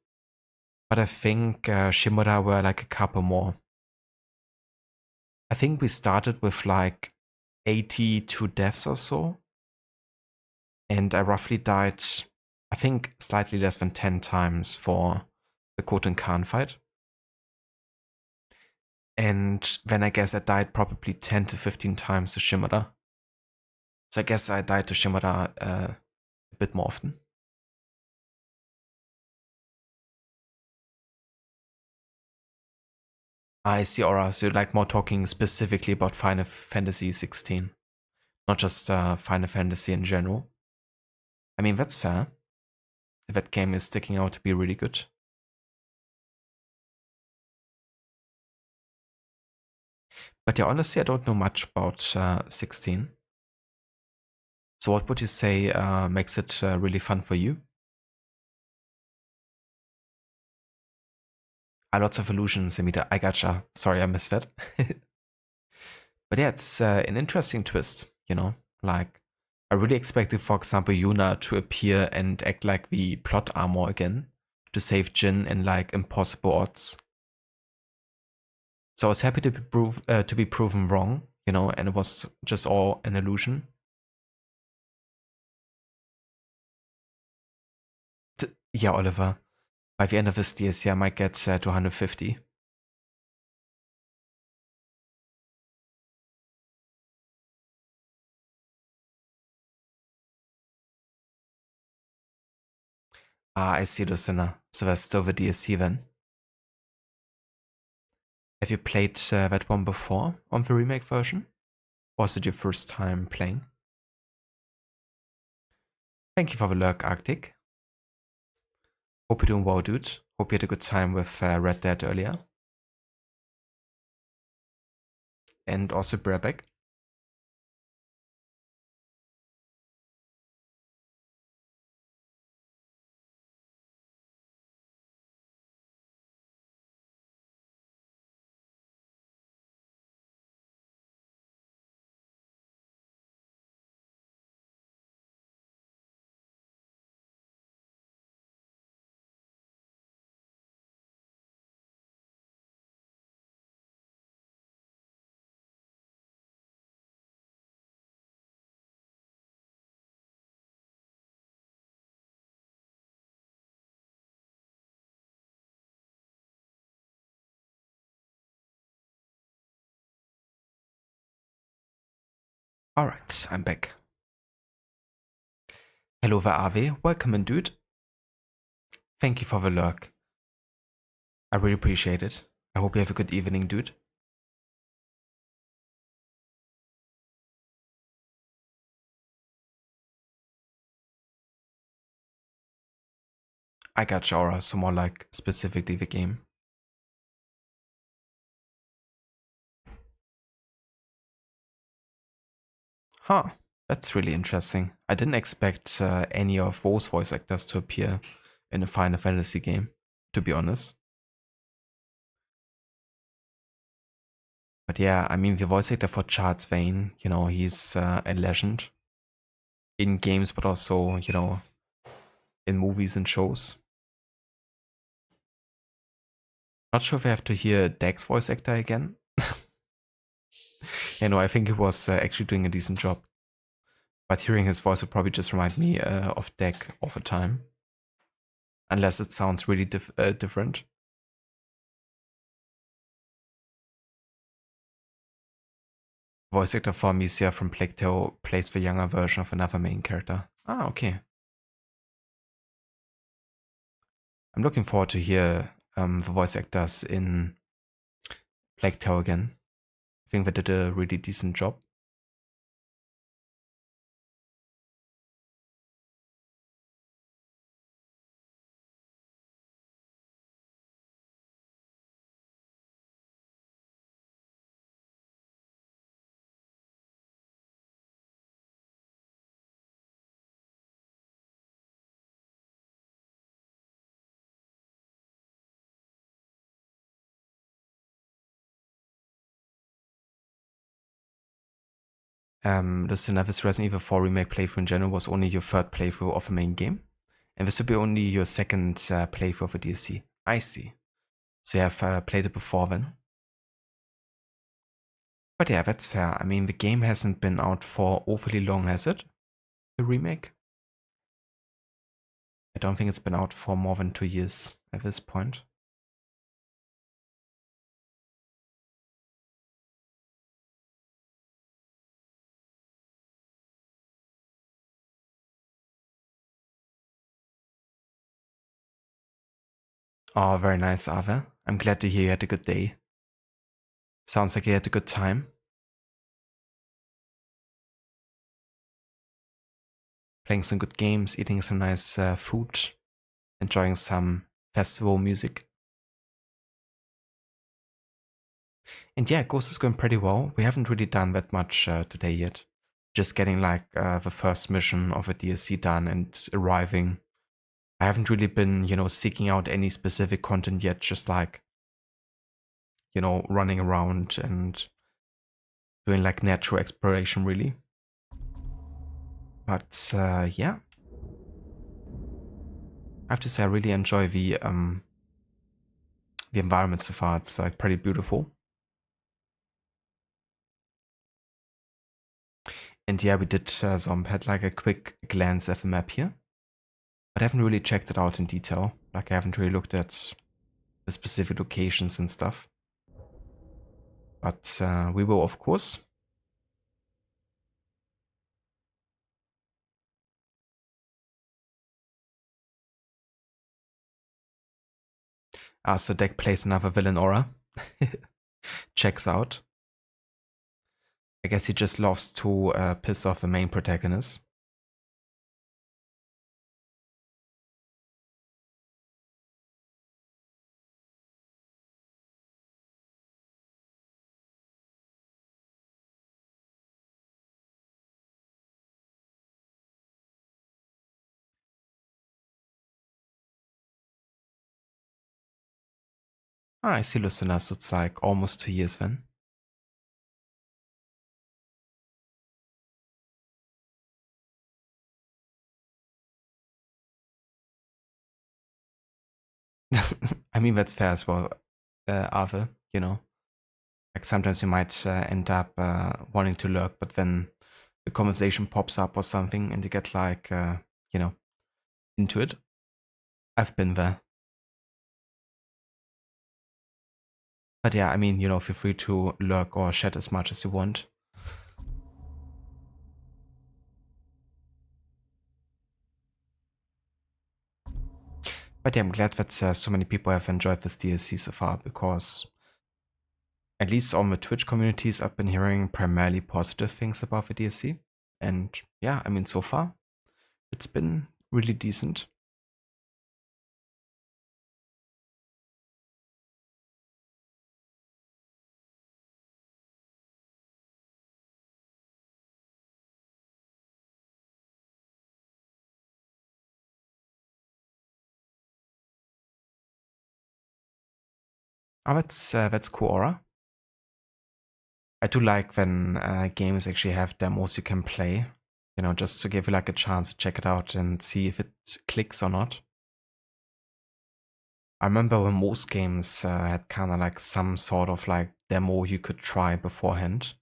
but I think Shimura were like a couple more. I think we started with like 82 deaths or so, and I roughly died, I think, slightly less than 10 times for the Koten Khan fight. And then I guess I died probably 10 to 15 times to Shimura. So I guess I died to Shimura a bit more often. I see, Aura. So you're like more talking specifically about Final Fantasy 16, not just Final Fantasy in general. I mean, that's fair. That game is sticking out to be really good. But yeah, honestly, I don't know much about 16. So what would you say makes it really fun for you? Lots of illusions, Amita. I gotcha. Sorry, I missed that. But yeah, it's an interesting twist, you know? Like, I really expected, for example, Yuna to appear and act like the plot armor again to save Jin in like impossible odds. So I was happy to be proven wrong, you know, and it was just all an illusion. Yeah, Oliver. By the end of this DLC, I might get to 150. Ah, I see, Lucina. So that's still the DLC then. Have you played that one before on the remake version? Or was it your first time playing? Thank you for the lurk, Arctic. Hope you're doing well, dude. Hope you had a good time with Red Dead earlier. And also Brabeck. Alright, I'm back. Hello Ave, welcome in dude. Thank you for the lurk. I really appreciate it. I hope you have a good evening, dude. I got Aura, so more like specifically the game. Huh, that's really interesting. I didn't expect any of those voice actors to appear in a Final Fantasy game, to be honest. But yeah, I mean, the voice actor for Charles Vane, you know, he's a legend in games, but also, you know, in movies and shows. Not sure if I have to hear Deck's voice actor again. You know, I think he was actually doing a decent job. But hearing his voice would probably just remind me of Deck all the time. Unless it sounds really different. Voice actor for Amicia from Plague Tale plays the younger version of another main character. Ah, okay. I'm looking forward to hear the voice actors in Plague Tale again. I think they did a really decent job. Lucinda, this Resident Evil 4 remake playthrough in general was only your third playthrough of a main game, and this will be only your second playthrough of a DLC. I see. So you have played it before then? But yeah, that's fair. I mean, the game hasn't been out for awfully long, has it? The remake? I don't think it's been out for more than 2 years at this point. Oh, very nice, Ava. I'm glad to hear you had a good day. Sounds like you had a good time. Playing some good games, eating some nice food, enjoying some festival music. And yeah, Ghost is going pretty well. We haven't really done that much today yet. Just getting like the first mission of a DLC done and arriving. I haven't really been, you know, seeking out any specific content yet, just like, you know, running around and doing like natural exploration really. But yeah. I have to say I really enjoy the environment so far. It's like pretty beautiful. And yeah, we did had like a quick glance at the map here. But I haven't really checked it out in detail. Like I haven't really looked at the specific locations and stuff. But we will, of course. So Deck plays another villain aura. Checks out. I guess he just loves to piss off the main protagonist. Ah, I see Lucina, so it's like almost 2 years then. I mean, that's fair as well, Arthur, you know. Like sometimes you might end up wanting to lurk, but then the conversation pops up or something and you get like, you know, into it. I've been there. But yeah, I mean, you know, feel free to lurk or chat as much as you want. But yeah, I'm glad that so many people have enjoyed this DLC so far, because at least on the Twitch communities, I've been hearing primarily positive things about the DLC. And yeah, I mean, so far, it's been really decent. Oh, that's cool, Aura. I do like when games actually have demos you can play, you know, just to give you like a chance to check it out and see if it clicks or not. I remember when most games had kind of like some sort of like demo you could try beforehand.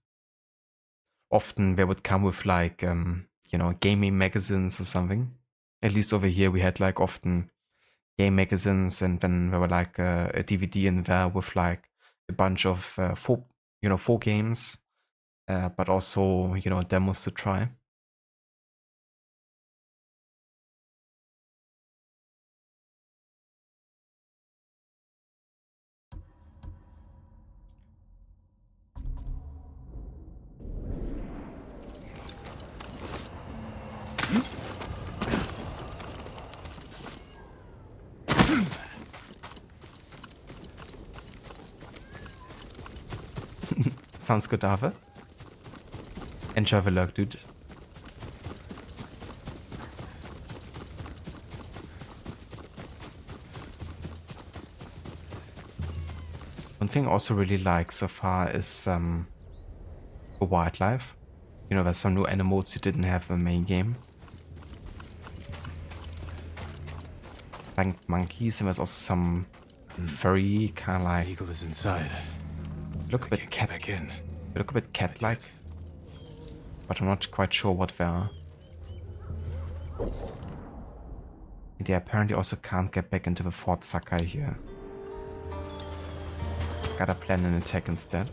Often they would come with like, you know, gaming magazines or something. At least over here we had like often game magazines, and then there were like a DVD in there with like a bunch of full games, but also, you know, demos to try. Sounds good, Ave. Enjoy the lurk, dude. One thing I also really like so far is the wildlife. You know, there's some new animals you didn't have in the main game. Like monkeys, and there's also some furry kind of like. Eagle is inside. Look a bit cat. Back in. Look a bit cat-like, but I'm not quite sure what they are. And they apparently also can't get back into the Fort Sakai here. Gotta plan an attack instead.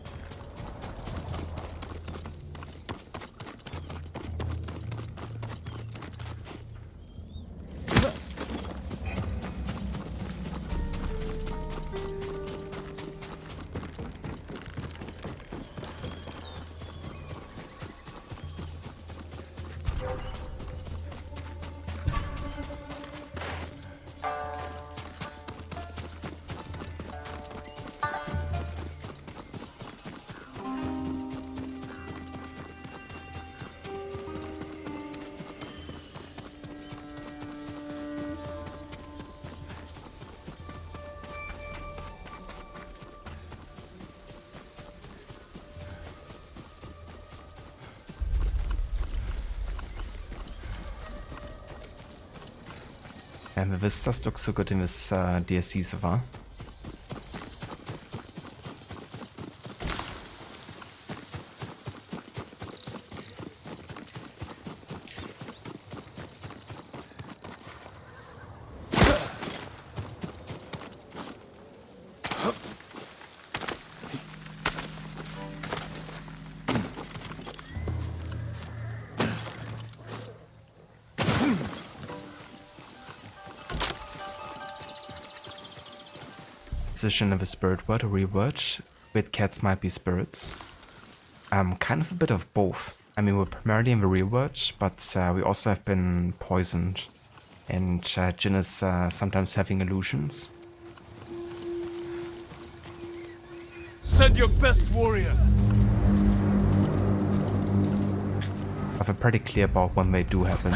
And the vistas look so good in this DLC so far. Position of a spirit word or real word. With cats might be spirits. Kind of a bit of both. I mean, we're primarily in the real world, but we also have been poisoned. And Jin is sometimes having illusions. Send your best warrior. But we're pretty clear about when they do happen.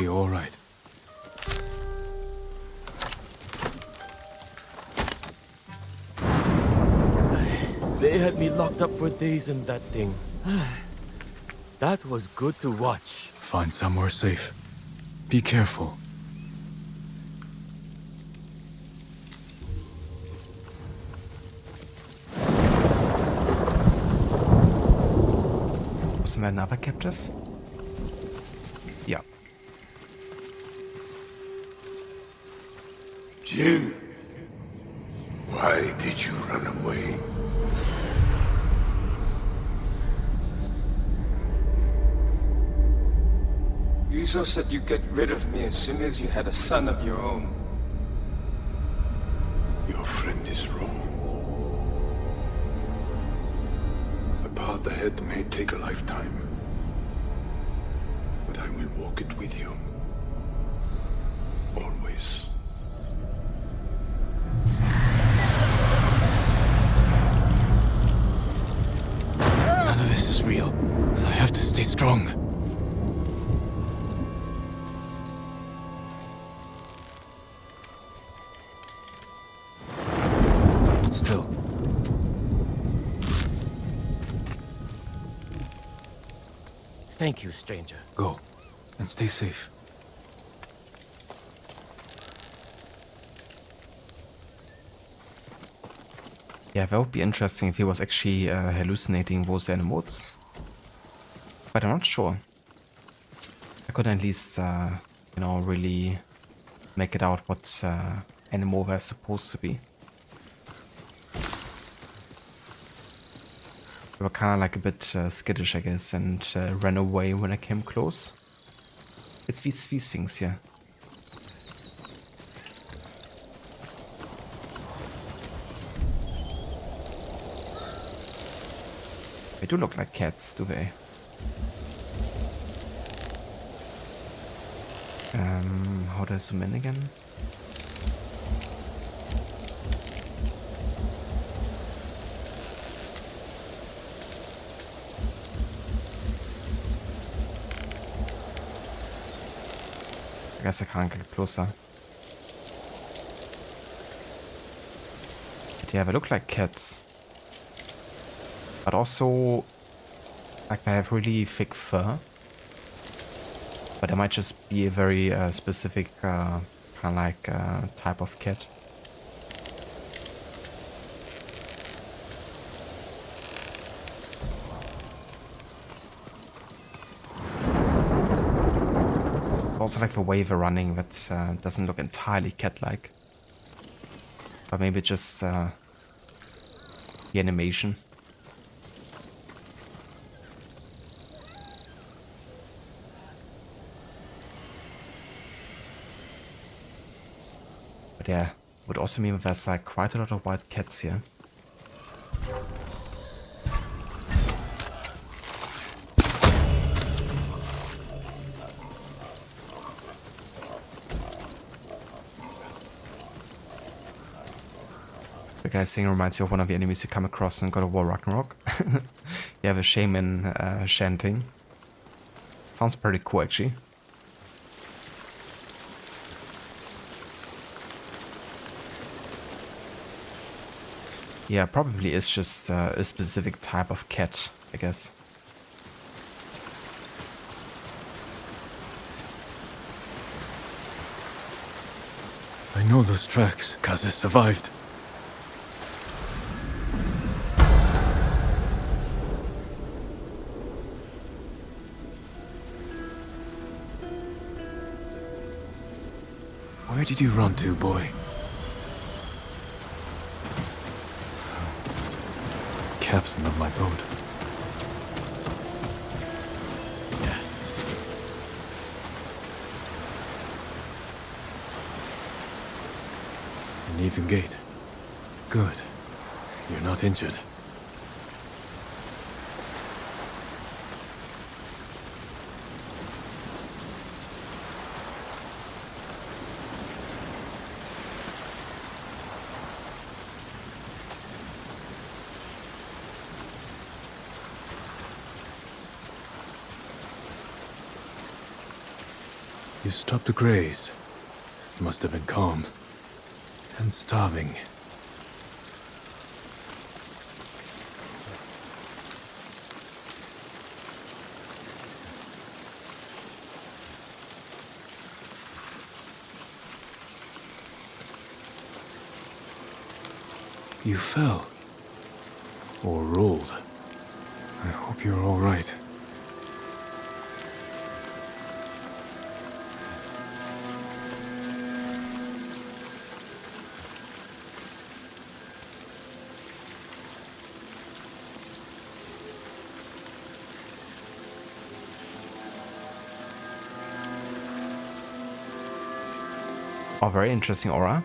be all right. They had me locked up for days in that thing. That was good to watch. Find somewhere safe. Be careful. Wasn't there another captive? Yeah. Jin, why did you run away? Yuzo said you'd get rid of me as soon as you had a son of your own. Your friend is wrong. The path ahead may take a lifetime, but I will walk it with you. Always. None of this is real. I have to stay strong. Still. Thank you, stranger. Go. And stay safe. Yeah, that would be interesting if he was actually hallucinating those animals. But I'm not sure. I couldn't at least, you know, really make it out what animal they're supposed to be. They were kind of like a bit skittish, I guess, and ran away when I came close. It's these things here. They do look like cats, do they? How do I zoom in again? I guess I can't get closer. But yeah, they look like cats. But also, like, they have really thick fur. But it might just be a very specific kind of like type of cat. Also like the way they're running, that doesn't look entirely cat-like. But maybe just the animation. But yeah, would also mean there's like quite a lot of wild cats here. The guy's saying reminds you of one of the enemies you come across in God of War Ragnarok. Yeah, the shaman chanting. Sounds pretty cool, actually. Yeah, probably is just a specific type of cat, I guess. I know those tracks. Kaze survived. Where did you run to, boy? Captain of my boat. Yeah. Nathan Gate. Good. You're not injured. You stopped to graze. Must have been calm. And starving. You fell. Or rolled. I hope you're all right. Oh, very interesting aura.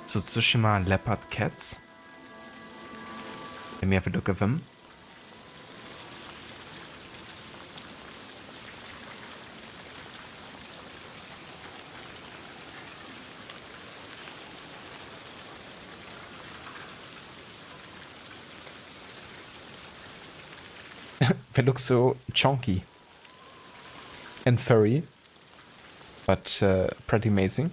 So Tsushima leopard cats. Let me have a look at them. They look so chunky and furry, but pretty amazing.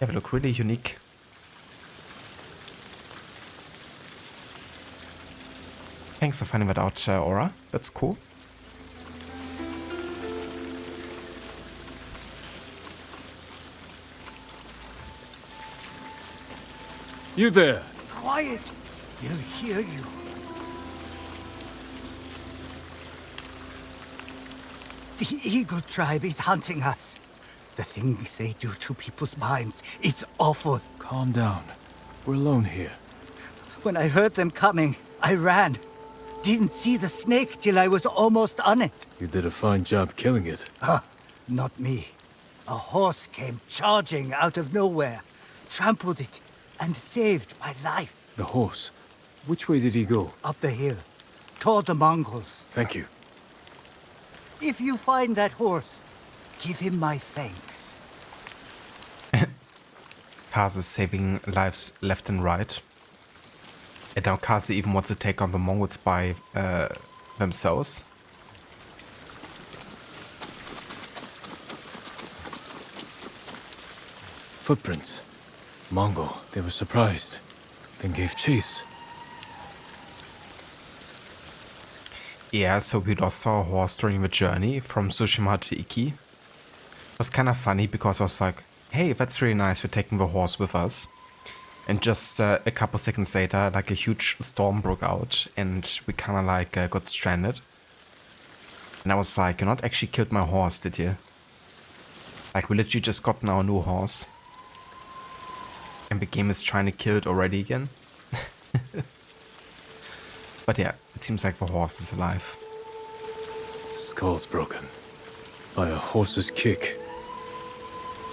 They look really unique. Thanks for finding that out, Aura. That's cool. You there! Quiet! They'll hear you. The Eagle Tribe is hunting us. The things they do to people's minds, it's awful. Calm down. We're alone here. When I heard them coming, I ran. Didn't see the snake till I was almost on it. You did a fine job killing it. Not me. A horse came charging out of nowhere, trampled it, and saved my life. The horse? Which way did he go? Up the hill, toward the Mongols. Thank you. If you find that horse, give him my thanks. Kaz is saving lives left and right. And now Kaz even wants to take on the Mongols by themselves. Footprints. Mongol. They were surprised. Then gave chase. Yeah, so we lost our horse during the journey from Tsushima to Iki. It was kind of funny because I was like, hey, that's really nice, we're taking the horse with us. And just a couple seconds later, like a huge storm broke out and we kind of like got stranded. And I was like, you not actually killed my horse, did you? Like, we literally just got our new horse. And the game is trying to kill it already again. But yeah, it seems like the horse is alive. Skull's broken. By a horse's kick.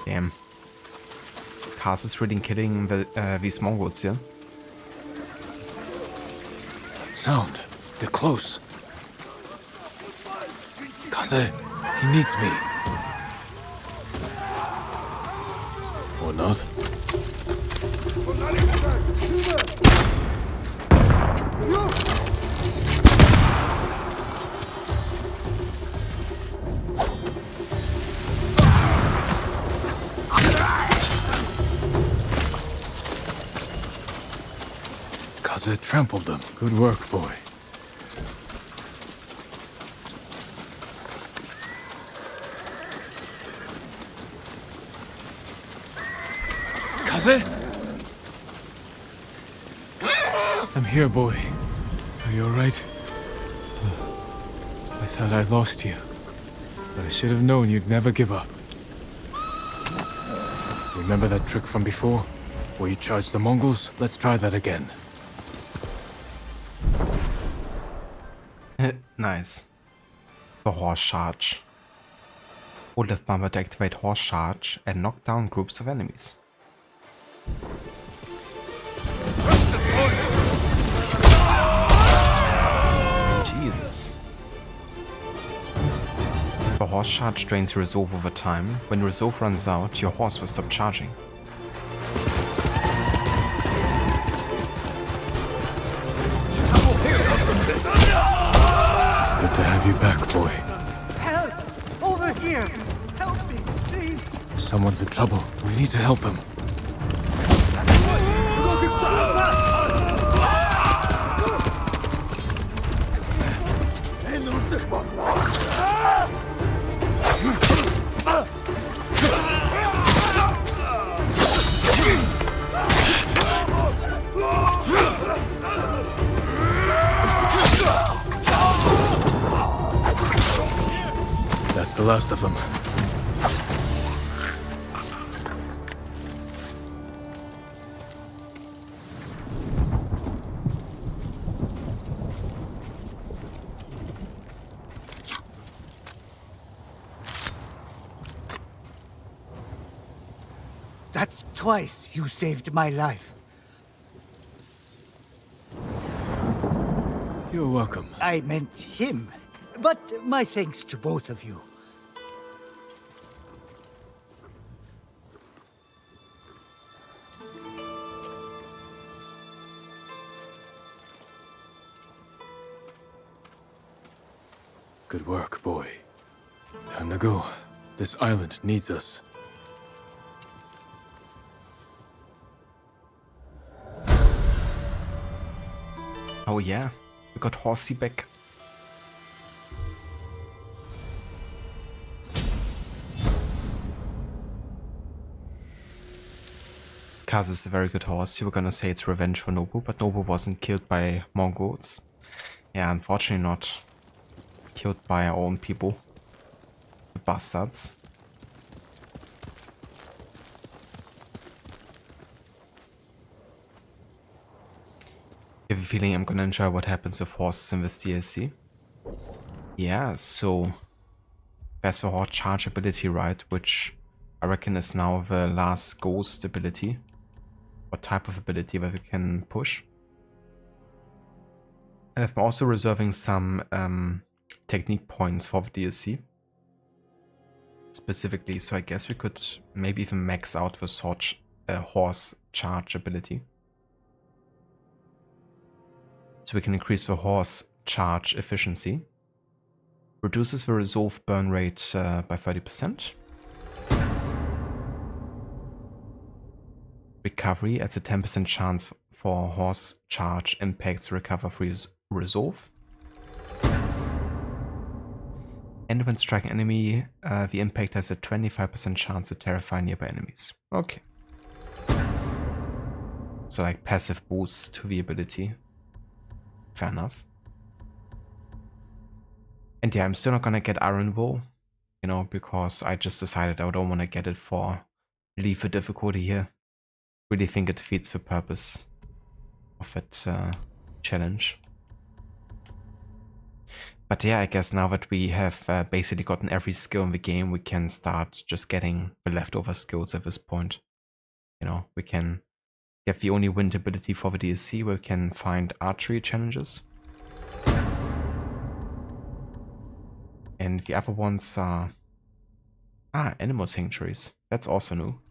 Damn. Kaz is really killing these Mongols here. That sound. They're close. Kaze, he needs me. Or not. Kaze trampled them. Good work, boy. Kaze? I'm here, boy. Are you alright? I thought I lost you. But I should have known you'd never give up. Remember that trick from before? Where you charged the Mongols? Let's try that again. Nice. The horse charge. Hold left bumper to activate horse charge and knock down groups of enemies. Jesus. The horse charge drains your resolve over time. When your resolve runs out, your horse will stop charging. It's good to have you back, boy. Help! Over here! Help me, please! Someone's in trouble. We need to help him. That's the last of them. That's twice you saved my life. You're welcome. I meant him. But my thanks to both of you. Good work, boy. Time to go. This island needs us. Oh yeah, we got Horsey back. Kaz is a very good horse. You were gonna say it's revenge for Nobu, but Nobu wasn't killed by Mongols. Yeah, unfortunately not. Killed by our own people. The bastards. I have a feeling I'm gonna enjoy what happens with horses in this DLC. Yeah, so there's the horse charge ability, right? Which I reckon is now the last ghost ability. What type of ability that we can push. And I'm also reserving some technique points for the DLC. Specifically, so I guess we could maybe even max out the horse charge ability. So we can increase the horse charge efficiency. Reduces the resolve burn rate by 30%. Recovery adds a 10% chance for horse charge impacts recover free resolve. And when striking enemy, the impact has a 25% chance to terrify nearby enemies. Okay. So like passive boost to the ability. Fair enough. And yeah, I'm still not gonna get Iron Wool, you know, because I just decided I don't want to get it for lethal difficulty here. Really think it defeats the purpose of that challenge. But yeah, I guess now that we have basically gotten every skill in the game, we can start just getting the leftover skills at this point. You know, we can get the only wind ability for the DLC where we can find archery challenges. And the other ones are... animal sanctuaries. That's also new.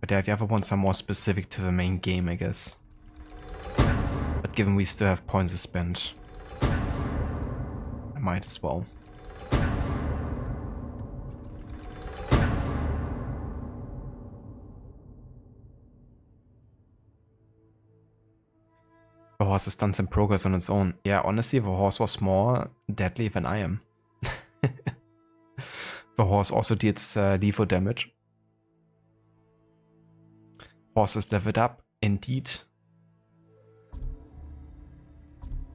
But yeah, the other ones are more specific to the main game, I guess. But given we still have points to spend, I might as well. The horse has done some progress on its own. Yeah, honestly, the horse was more deadly than I am. The horse also deals lethal damage. Horse is leveled up, indeed.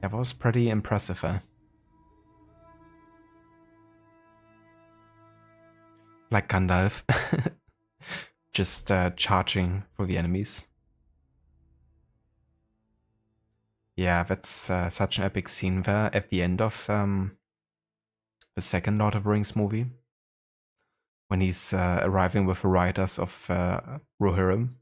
That was pretty impressive, eh? Like Gandalf. Just charging for the enemies. Yeah, that's such an epic scene there at the end of the second Lord of the Rings movie. When he's arriving with the riders of Rohirrim.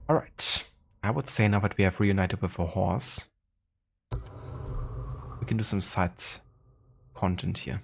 Alright. I would say now that we have reunited with a horse, we can do some side content here.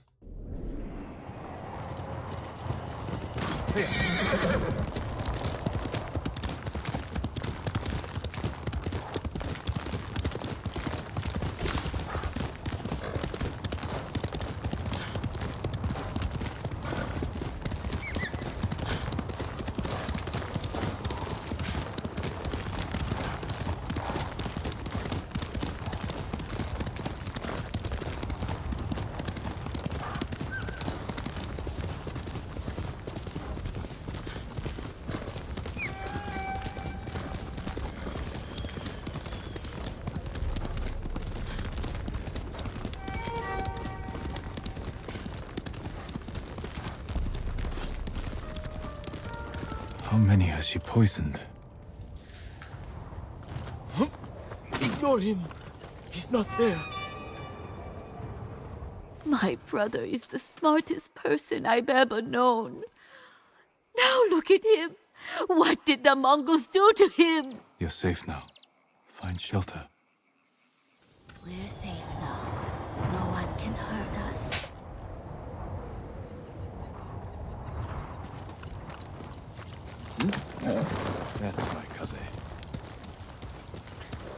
How many has she poisoned? Ignore him. He's not there. My brother is the smartest person I've ever known. Now look at him. What did the Mongols do to him? You're safe now. Find shelter. We're safe now. No one can hurt us. That's my cousin.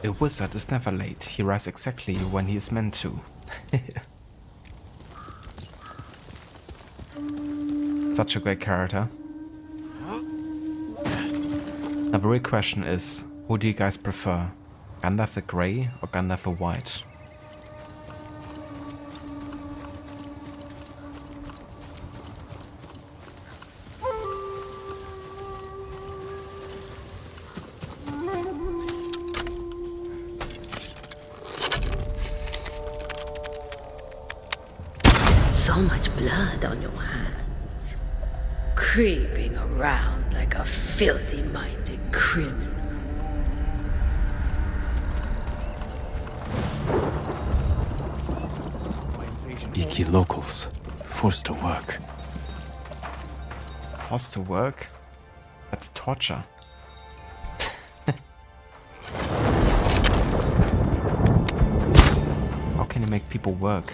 A wizard is never late. He arrives exactly when he is meant to. Such a great character. Now the real question is, who do you guys prefer? Gandalf the Grey or Gandalf the White? So much blood on your hands. Creeping around like a filthy-minded criminal. Iki locals, forced to work. Forced to work? That's torture. How can you make people work?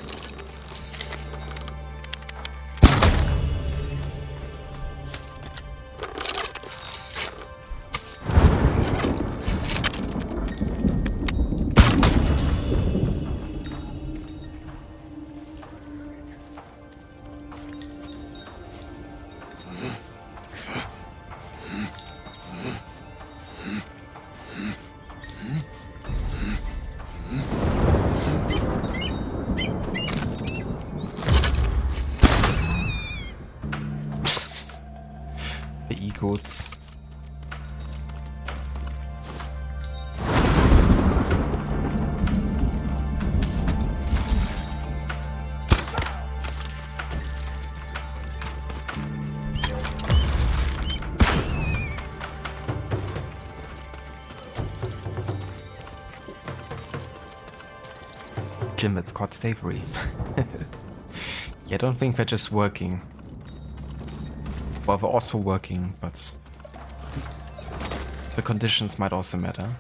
The e-goats. Jim, it's called slavery. Yeah, I don't think they're just working. Well, they're also working, but the conditions might also matter.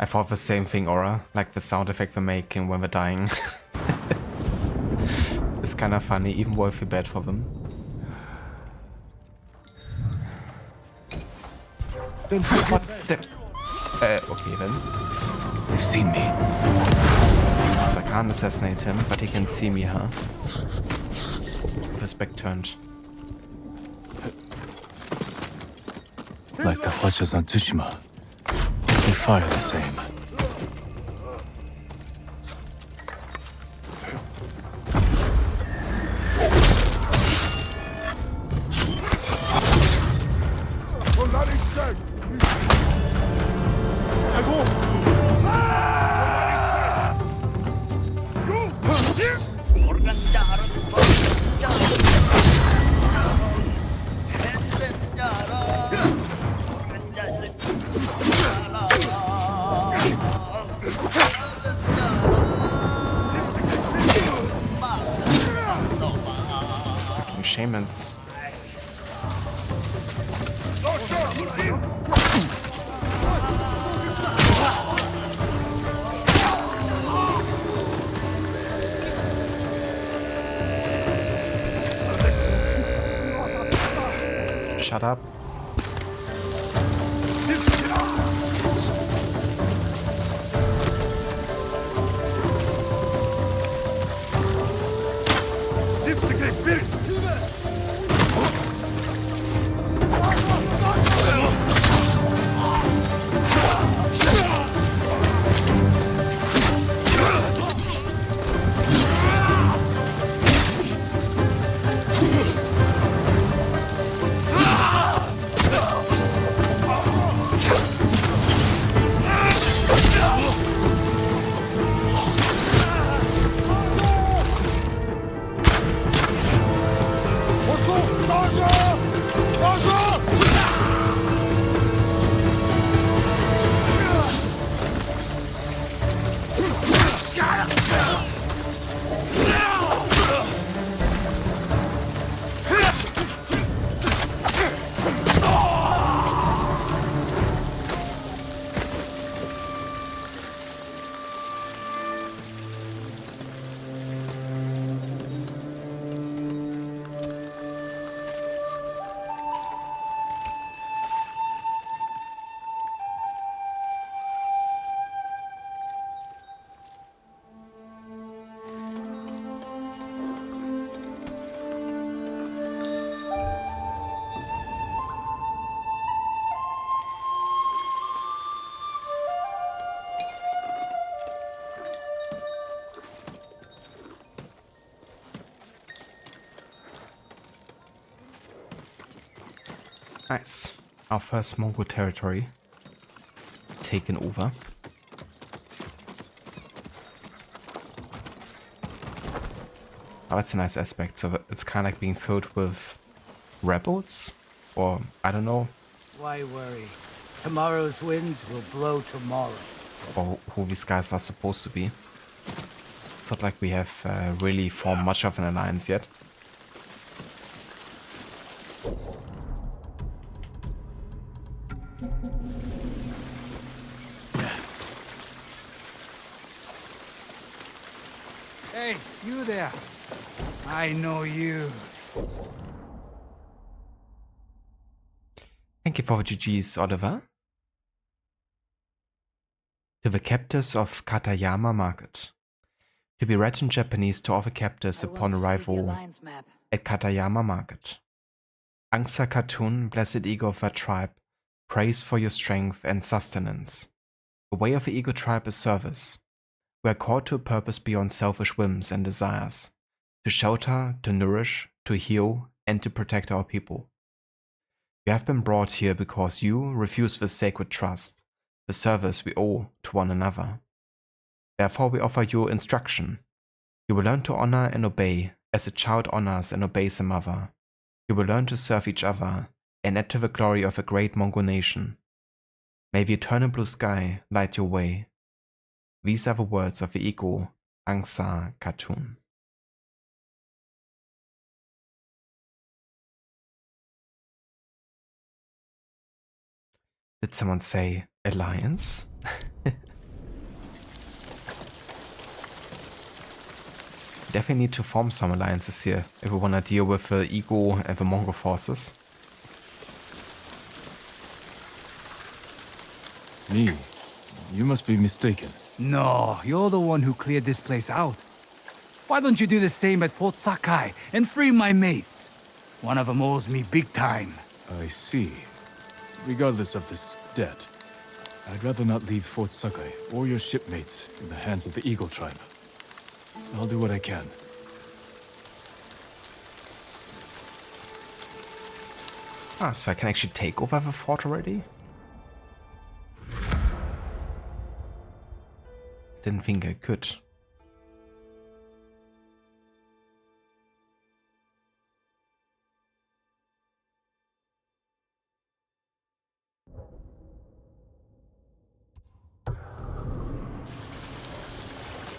I thought the same thing, Aura, like the sound effect they're making when they're dying. It's kind of funny, even though I feel bad for them. Okay then. They've seen me. So I can't assassinate him, but he can see me, huh? With his back turned. Like the watchers on Tsushima. They fire the same. agreements. Shut up. Nice. Our first Mongol territory taken over. Oh, that's a nice aspect. So it's kind of like being filled with rebels, or I don't know. Why worry? Tomorrow's winds will blow tomorrow. Or who these guys are supposed to be. It's not like we have really formed much of an alliance yet. Hey, you there. I know you. Thank you for the GG's, Oliver. To the captors of Katayama Market. To be read in Japanese to all the captors upon arrival at Katayama Market. Angsa Khatun, blessed ego of our tribe, praise for your strength and sustenance. The way of the ego tribe is service. We are called to a purpose beyond selfish whims and desires, to shelter, to nourish, to heal, and to protect our people. We have been brought here because you refuse the sacred trust, the service we owe to one another. Therefore we offer you instruction. You will learn to honor and obey as a child honors and obeys a mother. You will learn to serve each other and add to the glory of a great Mongol nation. May the eternal blue sky light your way. These are the words of the ego, Angsa Khatun. Did someone say alliance? Definitely need to form some alliances here if we want to deal with the ego and the Mongol forces. Me? You must be mistaken. No, you're the one who cleared this place out. Why don't you do the same at Fort Sakai and free my mates? One of them owes me big time. I see. Regardless of this debt, I'd rather not leave Fort Sakai or your shipmates in the hands of the Eagle tribe. I'll do what I can. Ah, so I can actually take over the fort already? Didn't think I could.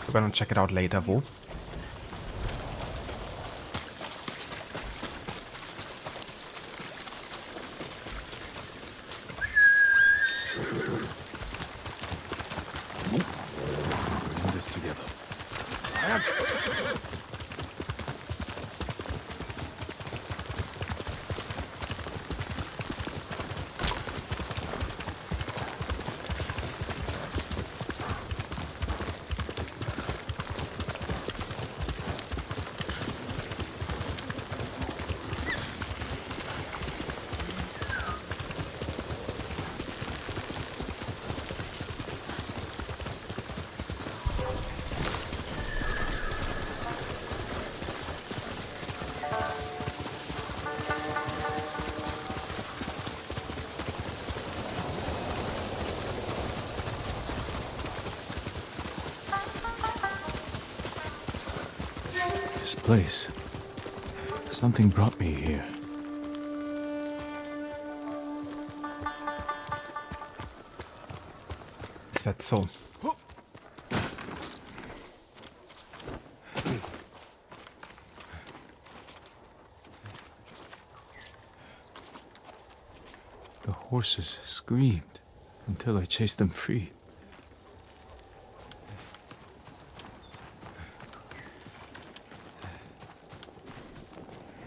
We're gonna check it out later, though. This place. Something brought me here. Is that so? The horses screamed until I chased them free.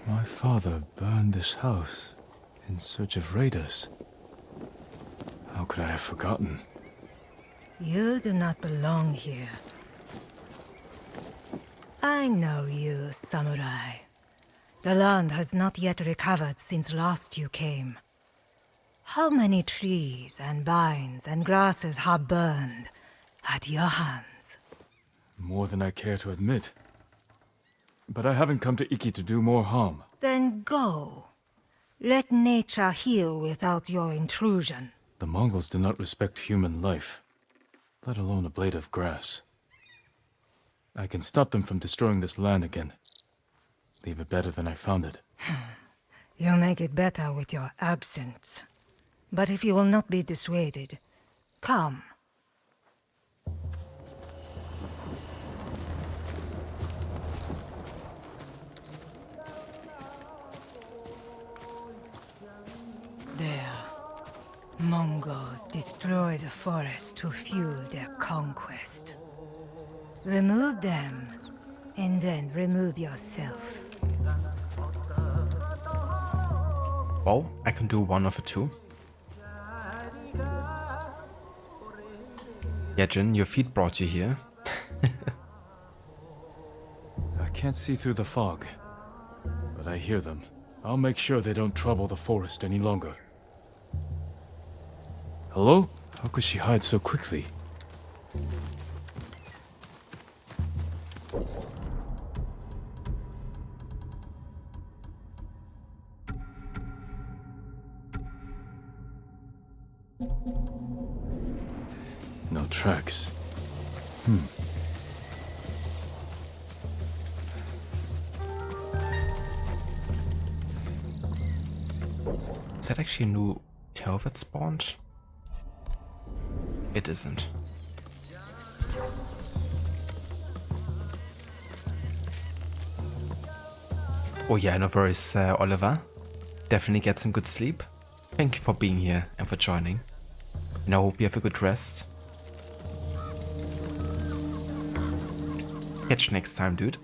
My father burned this house in search of raiders. How could I have forgotten? You do not belong here. I know you, samurai. The land has not yet recovered since last you came. How many trees and vines and grasses have burned at your hands? More than I care to admit. But I haven't come to Iki to do more harm. Then go. Let nature heal without your intrusion. The Mongols do not respect human life, let alone a blade of grass. I can stop them from destroying this land again. Leave it better than I found it. You make it better with your absence. But if you will not be dissuaded, come. There. Mongols destroy the forest to fuel their conquest. Remove them, and then remove yourself. Well, I can do one of the two. Yeah, Jin, your feet brought you here. I can't see through the fog, but I hear them. I'll make sure they don't trouble the forest any longer. Hello? How could she hide so quickly? No tracks. Is that actually a new tail that spawned? It isn't. Oh yeah, no worries, Oliver. Definitely get some good sleep. Thank you for being here and for joining. And I hope you have a good rest. Catch you next time, dude.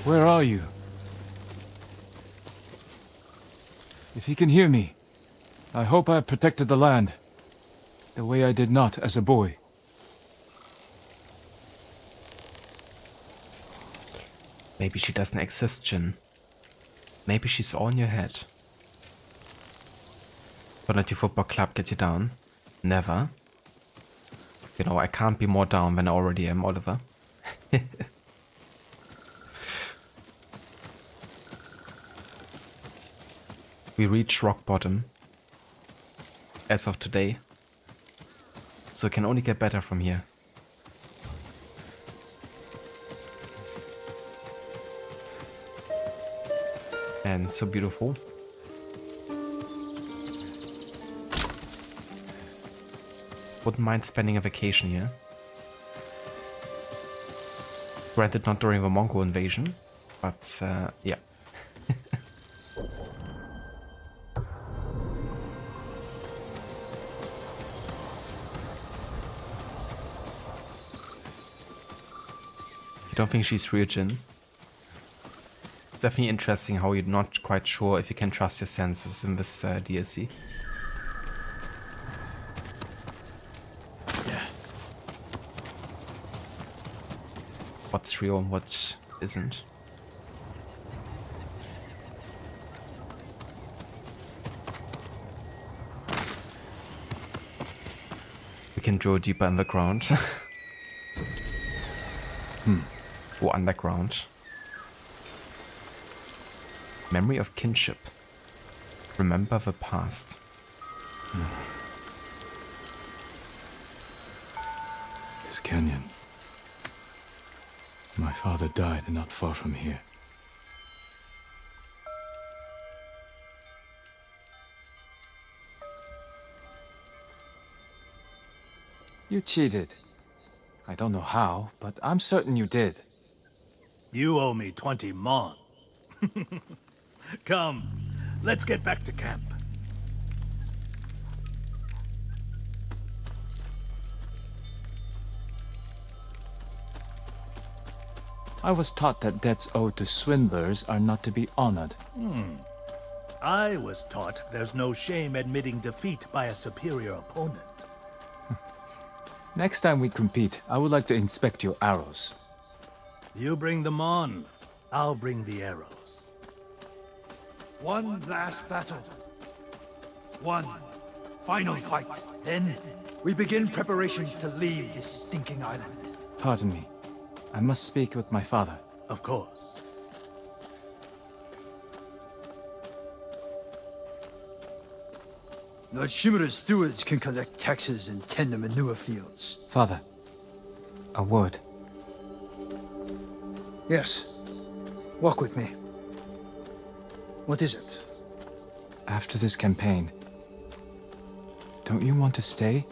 Where are you? If he can hear me, I hope I have protected the land, the way I did not as a boy. Maybe she doesn't exist, Jin. Maybe she's all in your head. Don't let your football club get you down. Never. You know, I can't be more down than I already am, Oliver. We reached rock bottom as of today, so it can only get better from here. And so beautiful. Wouldn't mind spending a vacation here. Granted, not during the Mongol invasion, but yeah. You don't think she's Ryujin? Definitely interesting how you're not quite sure if you can trust your senses in this DLC. Yeah. What's real and what isn't. We can draw deeper in the ground. Or underground. Memory of kinship. Remember the past. This canyon. My father died not far from here. You cheated. I don't know how, but I'm certain you did. You owe me 20 mon. Come, let's get back to camp. I was taught that debts owed to swindlers are not to be honored. I was taught there's no shame admitting defeat by a superior opponent. Next time we compete, I would like to inspect your arrows. You bring them on, I'll bring the arrows. One last battle. One final fight. Then we begin preparations to leave this stinking island. Pardon me. I must speak with my father. Of course. Lord Shimura's stewards can collect taxes and tend the manure fields. Father, a word. Yes. Walk with me. What is it? After this campaign, don't you want to stay?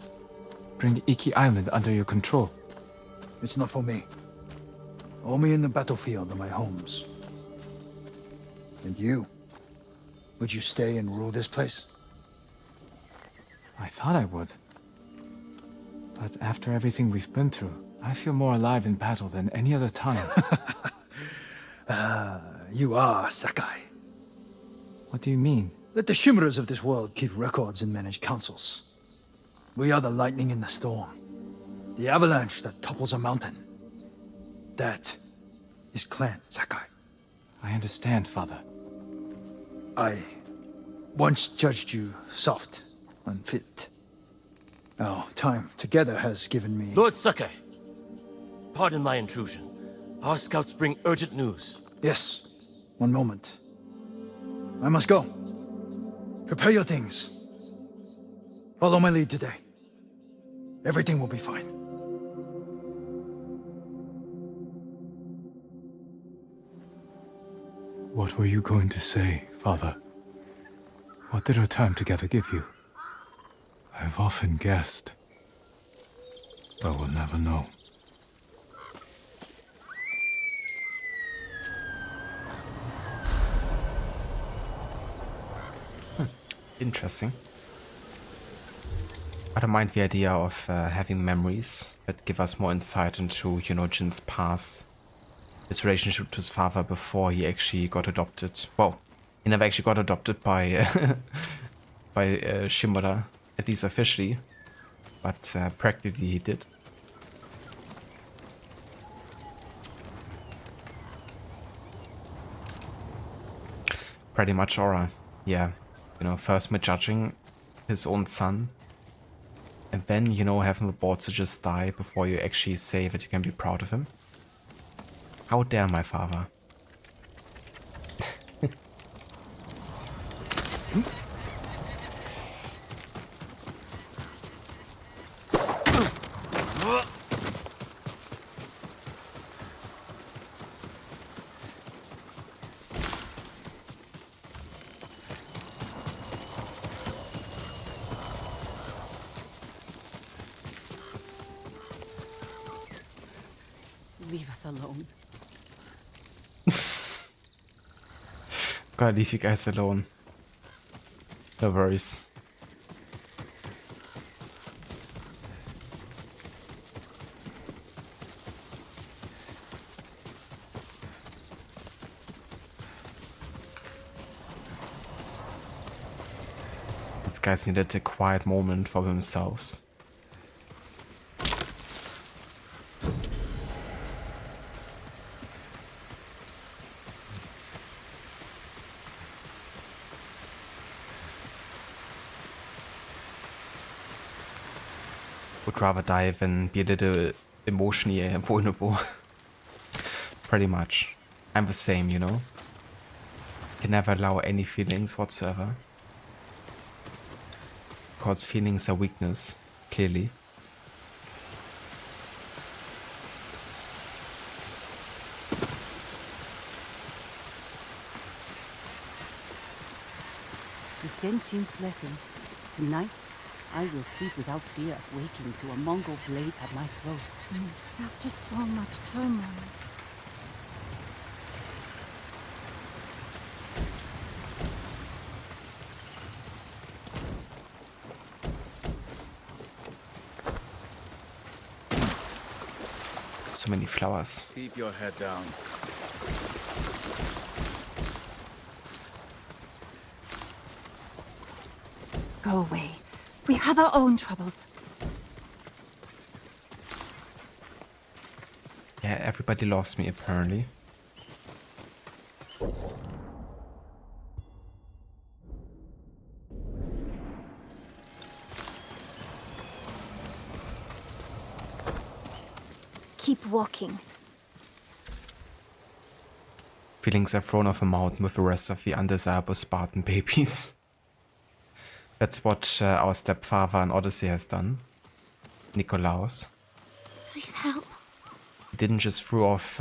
Bring Iki Island under your control. It's not for me. Only in the battlefield are my homes. And you? Would you stay and rule this place? I thought I would. But after everything we've been through, I feel more alive in battle than any other time. You are Sakai. What do you mean? Let the Shimuras of this world keep records and manage councils. We are the lightning in the storm. The avalanche that topples a mountain. That is Clan Sakai. I understand, Father. I once judged you soft, unfit. Our time together has given me... Lord Sakai, pardon my intrusion. Our scouts bring urgent news. Yes, one moment. I must go. Prepare your things. Follow my lead today. Everything will be fine. What were you going to say, Father? What did our time together give you? I've often guessed, but will never know. Interesting. I don't mind the idea of having memories that give us more insight into, you know, Jin's past, his relationship to his father before he actually got adopted. Well, he never actually got adopted by by Shimura, at least officially, but practically he did. Pretty much Aura, yeah. You know, first misjudging his own son, and then, you know, having the balls to just die before you actually say that you can be proud of him. How dare my father? Leave us alone. Gotta leave you guys alone. No worries. These guys needed a quiet moment for themselves. Would rather die than be a little emotionally vulnerable. Pretty much. I'm the same, you know? Can never allow any feelings whatsoever. Because feelings are weakness, clearly. With Zenshin's blessing, tonight I will sleep without fear of waking to a Mongol blade at my throat. After so much turmoil. So many flowers. Keep your head down. Go away. We have our own troubles. Yeah, everybody loves me apparently. Keep walking. Feelings are thrown off a mountain with the rest of the undesirable Spartan babies. That's what our stepfather in Odyssey has done. Nikolaus. Please help. He didn't just throw off,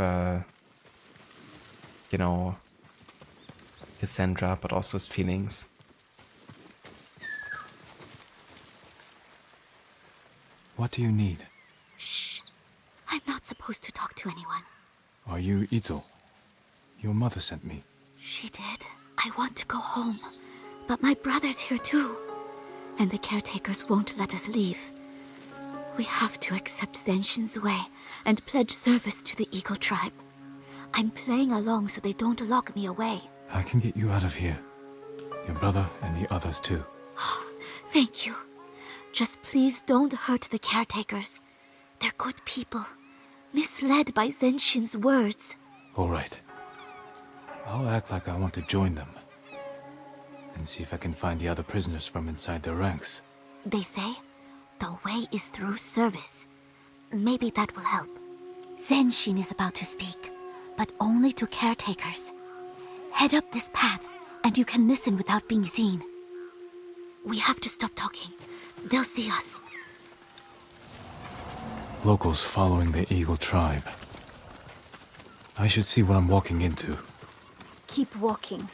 you know, Cassandra, but also his feelings. What do you need? Shh. I'm not supposed to talk to anyone. Are you Ito? Your mother sent me. She did. I want to go home. But my brother's here too. And the caretakers won't let us leave. We have to accept Zenshin's way and pledge service to the Eagle tribe. I'm playing along so they don't lock me away. I can get you out of here. Your brother and the others too. Thank you. Just please don't hurt the caretakers. They're good people, misled by Zenshin's words. All right. I'll act like I want to join them. And see if I can find the other prisoners from inside their ranks. They say the way is through service. Maybe that will help. Zenshin is about to speak, but only to caretakers. Head up this path, and you can listen without being seen. We have to stop talking. They'll see us. Locals following the Eagle tribe. I should see what I'm walking into. Keep walking.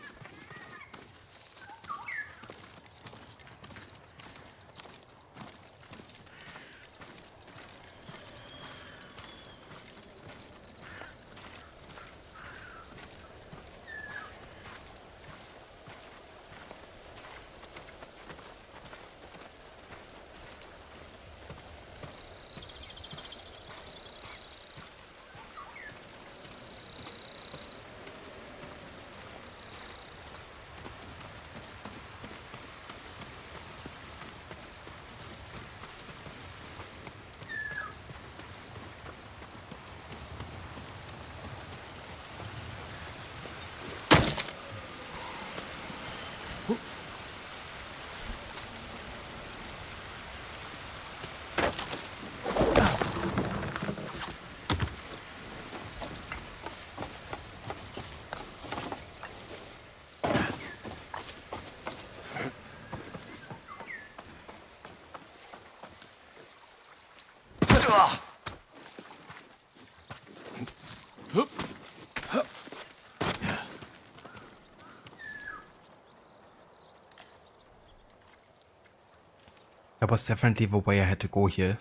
That was definitely the way I had to go here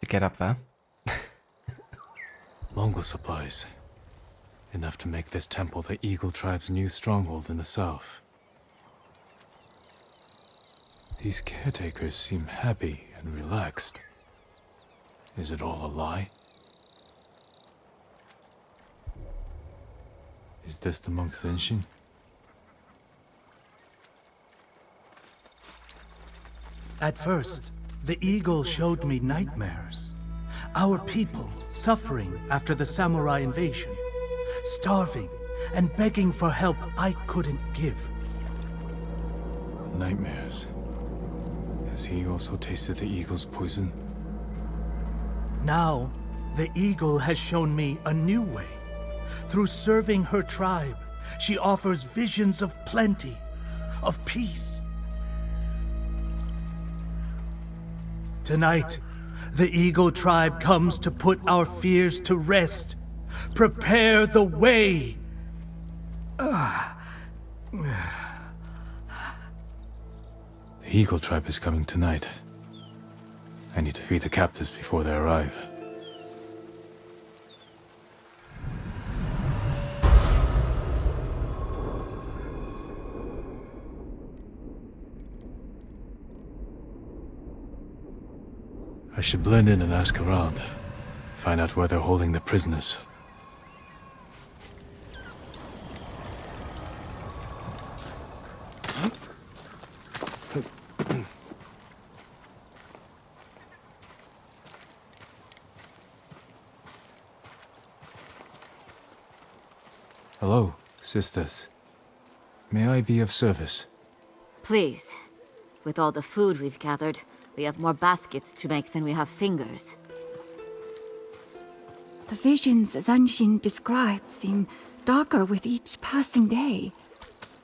to get up there. Mongol supplies. Enough to make this temple the Eagle tribe's new stronghold in the south. These caretakers seem happy and relaxed. Is it all a lie? Is this the monk Zenshin? At first, the eagle showed me nightmares. Our people suffering after the samurai invasion, starving and begging for help I couldn't give. Nightmares. Has he also tasted the eagle's poison? Now, the eagle has shown me a new way. Through serving her tribe, she offers visions of plenty, of peace. Tonight, the Eagle Tribe comes to put our fears to rest. Prepare the way! The Eagle Tribe is coming tonight. I need to feed the captives before they arrive. I should blend in and ask around. Find out where they're holding the prisoners. Hello, sisters. May I be of service? Please. With all the food we've gathered, we have more baskets to make than we have fingers. The visions Zanshin described seem darker with each passing day.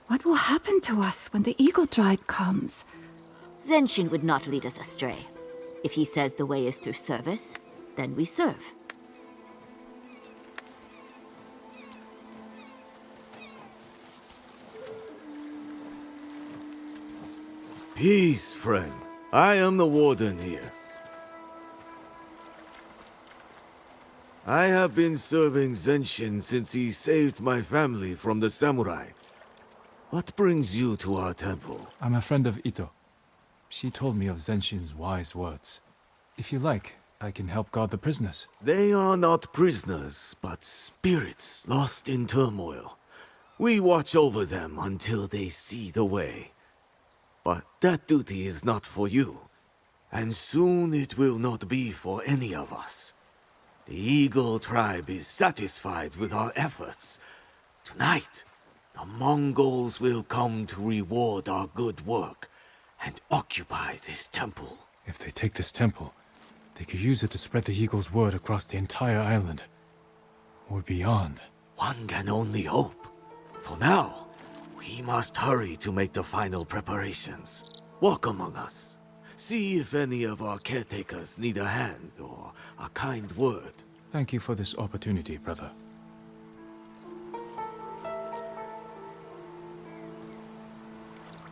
What will happen to us when the Eagle Tribe comes? Zenshin would not lead us astray. If he says the way is through service, then we serve. Peace, friend. I am the warden here. I have been serving Zenshin since he saved my family from the samurai. What brings you to our temple? I'm a friend of Ito. She told me of Zenshin's wise words. If you like, I can help guard the prisoners. They are not prisoners, but spirits lost in turmoil. We watch over them until they see the way. But that duty is not for you, and soon it will not be for any of us. The Eagle Tribe is satisfied with our efforts. Tonight, the Mongols will come to reward our good work and occupy this temple. If they take this temple, they could use it to spread the Eagle's word across the entire island. Or beyond. One can only hope. For now, we must hurry to make the final preparations. Walk among us. See if any of our caretakers need a hand or a kind word. Thank you for this opportunity, brother.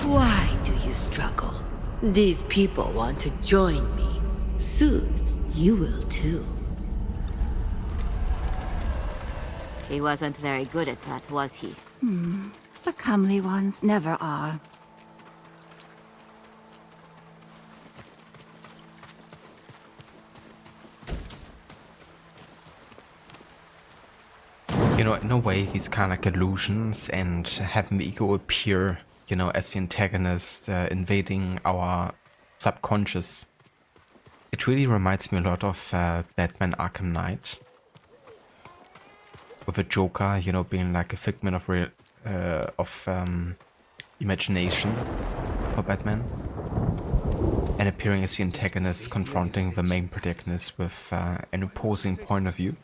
Why do you struggle? These people want to join me. Soon, you will too. He wasn't very good at that, was he? The comely ones never are. You know, in a way, these kind of like illusions and having the ego appear, you know, as the antagonist invading our subconscious. It really reminds me a lot of Batman Arkham Knight. With a Joker, you know, being like a figment of imagination for Batman. And appearing as the antagonist, confronting the main protagonist with an opposing point of view.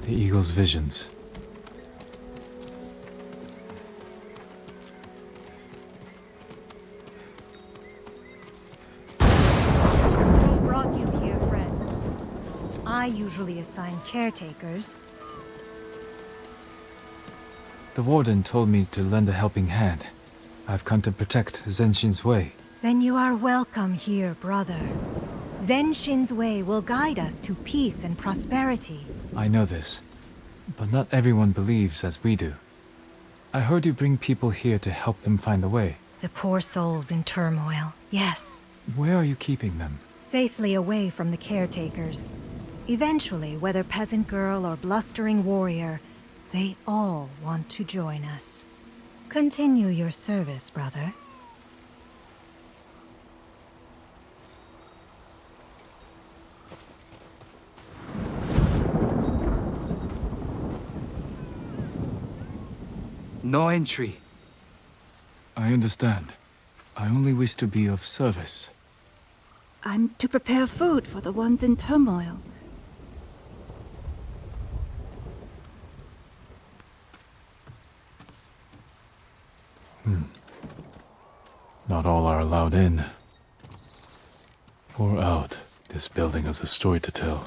The Eagle's visions. Who brought you here, friend? I usually assign caretakers. The warden told me to lend a helping hand. I've come to protect Zenshin's way. Then you are welcome here, brother. Zenshin's way will guide us to peace and prosperity. I know this, but not everyone believes as we do. I heard you bring people here to help them find the way. The poor souls in turmoil, yes. Where are you keeping them? Safely away from the caretakers. Eventually, whether peasant girl or blustering warrior, They all want to join us. Continue your service, brother. No entry. I understand. I only wish to be of service. I'm to prepare food for the ones in turmoil. Not all are allowed in. Or out. This building has a story to tell.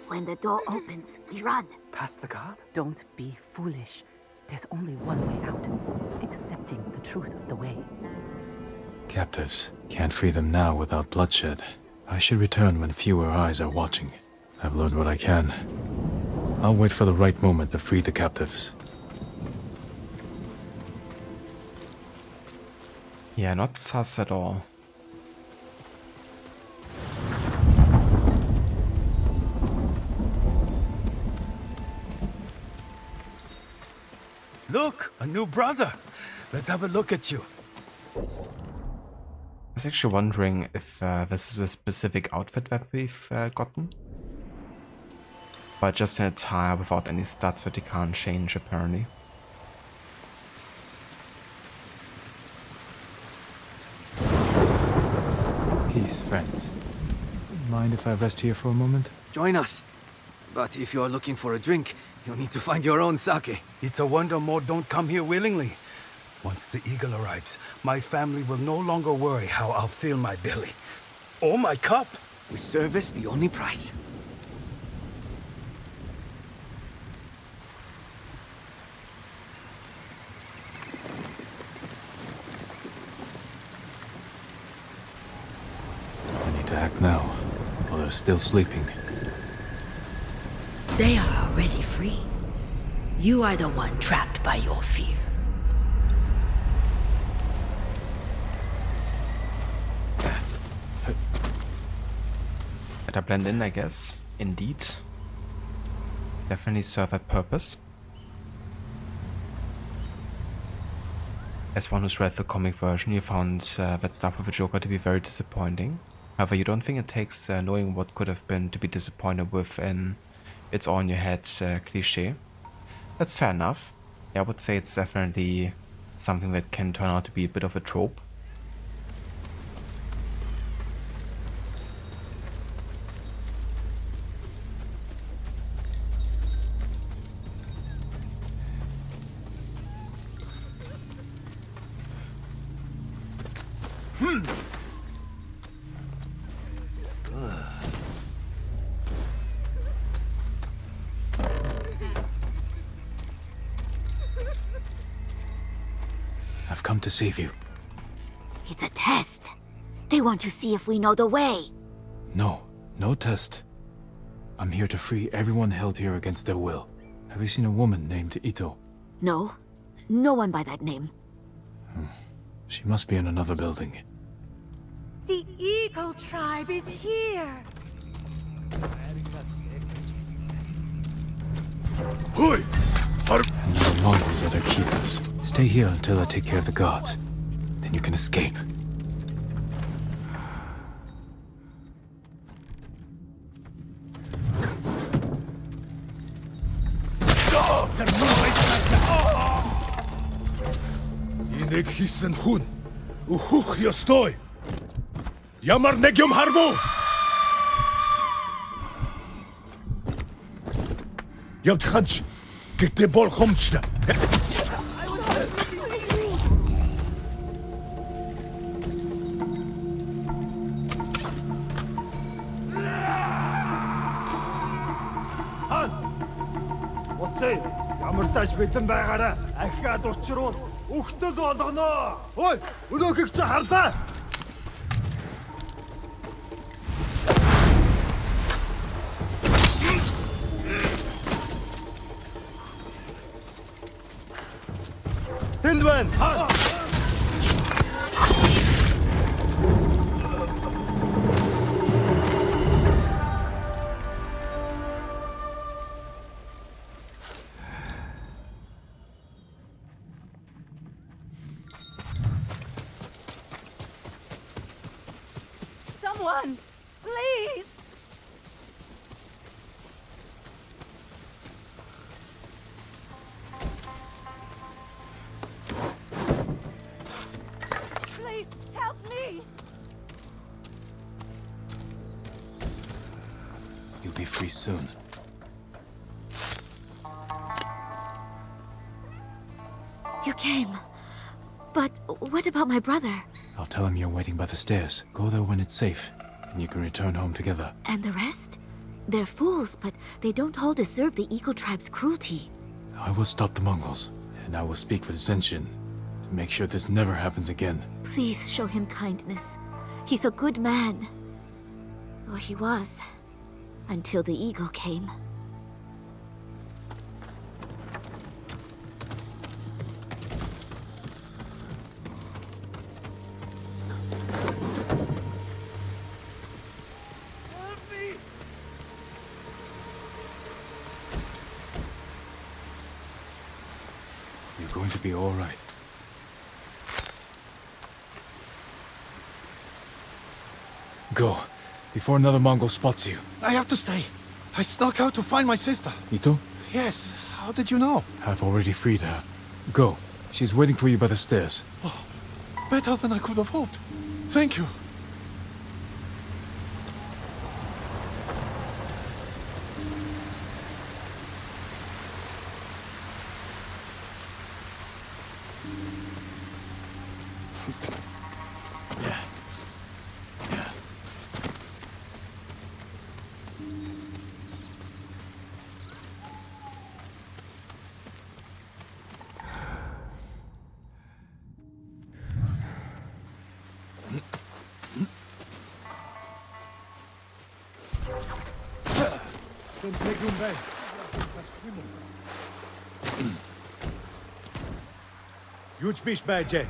When the door opens, we run. Past the guard? Don't be foolish. There's only one way out. Accepting the truth of the way. Captives. Can't free them now without bloodshed. I should return when fewer eyes are watching. I've learned what I can. I'll wait for the right moment to free the captives. Yeah, not sus at all. Look, a new brother. Let's have a look at you. I was actually wondering if this is a specific outfit that we've gotten. But just an attire without any stats that you can't change, apparently. Peace, friends. Mind if I rest here for a moment? Join us. But if you're looking for a drink, you'll need to find your own sake. It's a wonder more don't come here willingly. Once the eagle arrives, my family will no longer worry how I'll fill my belly. Or my cup. With service, the only price. I need to act now, while they're still sleeping. They are already free. You are the one trapped by your fear. Better blend in, I guess. Indeed. Definitely serve a purpose. As one who's read the comic version, you found that stuff with the Joker to be very disappointing. However, you don't think it takes knowing what could have been to be disappointed with an it's all in your head cliche. That's fair enough. Yeah, I would say it's definitely something that can turn out to be a bit of a trope. I've come to save you. It's a test. They want to see if we know the way. No test. I'm here to free everyone held here against their will. Have you seen a woman named Ito? No. No one by that name. She must be in another building. The Eagle Tribe is here! And the Mongols are their keepers. Stay here until I take care of the guards. Then you can escape. Inek hissen hun. Uhuch jo stoj. Jamar negjom harvo. Javt khadj. Gitte bol khomchna. Уцээ ямар тааш бэлэн байгаараа ахиад учруул үхтэл болгоно. Ой, өнөөхийг чи хардаа. Тэнд байна. someone! Please! Please, help me! You'll be free soon. You came. But what about my brother? I'll tell him you're waiting by the stairs. Go there when it's safe, and you can return home together. And the rest? They're fools, but they don't all deserve the Eagle Tribe's cruelty. I will stop the Mongols, and I will speak with Zenshin to make sure this never happens again. Please show him kindness. He's a good man. Or he was. Until the Eagle came. You're going to be all right. Go, before another Mongol spots you. I have to stay. I snuck out to find my sister. Ito? Yes, how did you know? I've already freed her. Go. She's waiting for you by the stairs. Oh, better than I could have hoped. Thank you. Huge beast badge.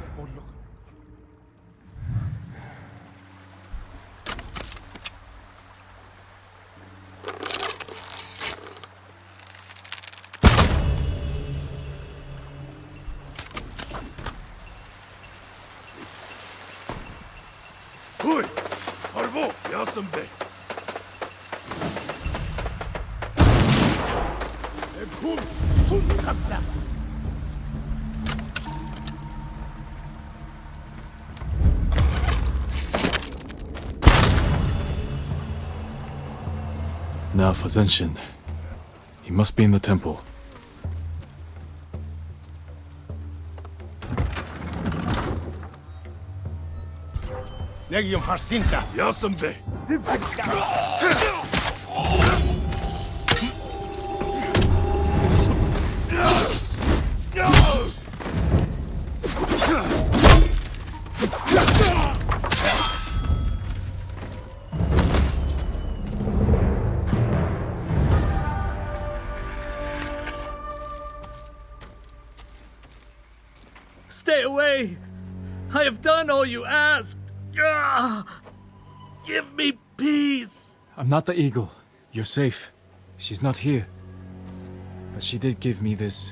Hui! Arvo! Yasım Bey! Ebhum! Sun kapla! Now for Zenshin. He must be in the temple. Negium Harsinta! Yasım Bey! Stay away! I have done all you asked! Give me peace! I'm not the eagle. You're safe. She's not here. But she did give me this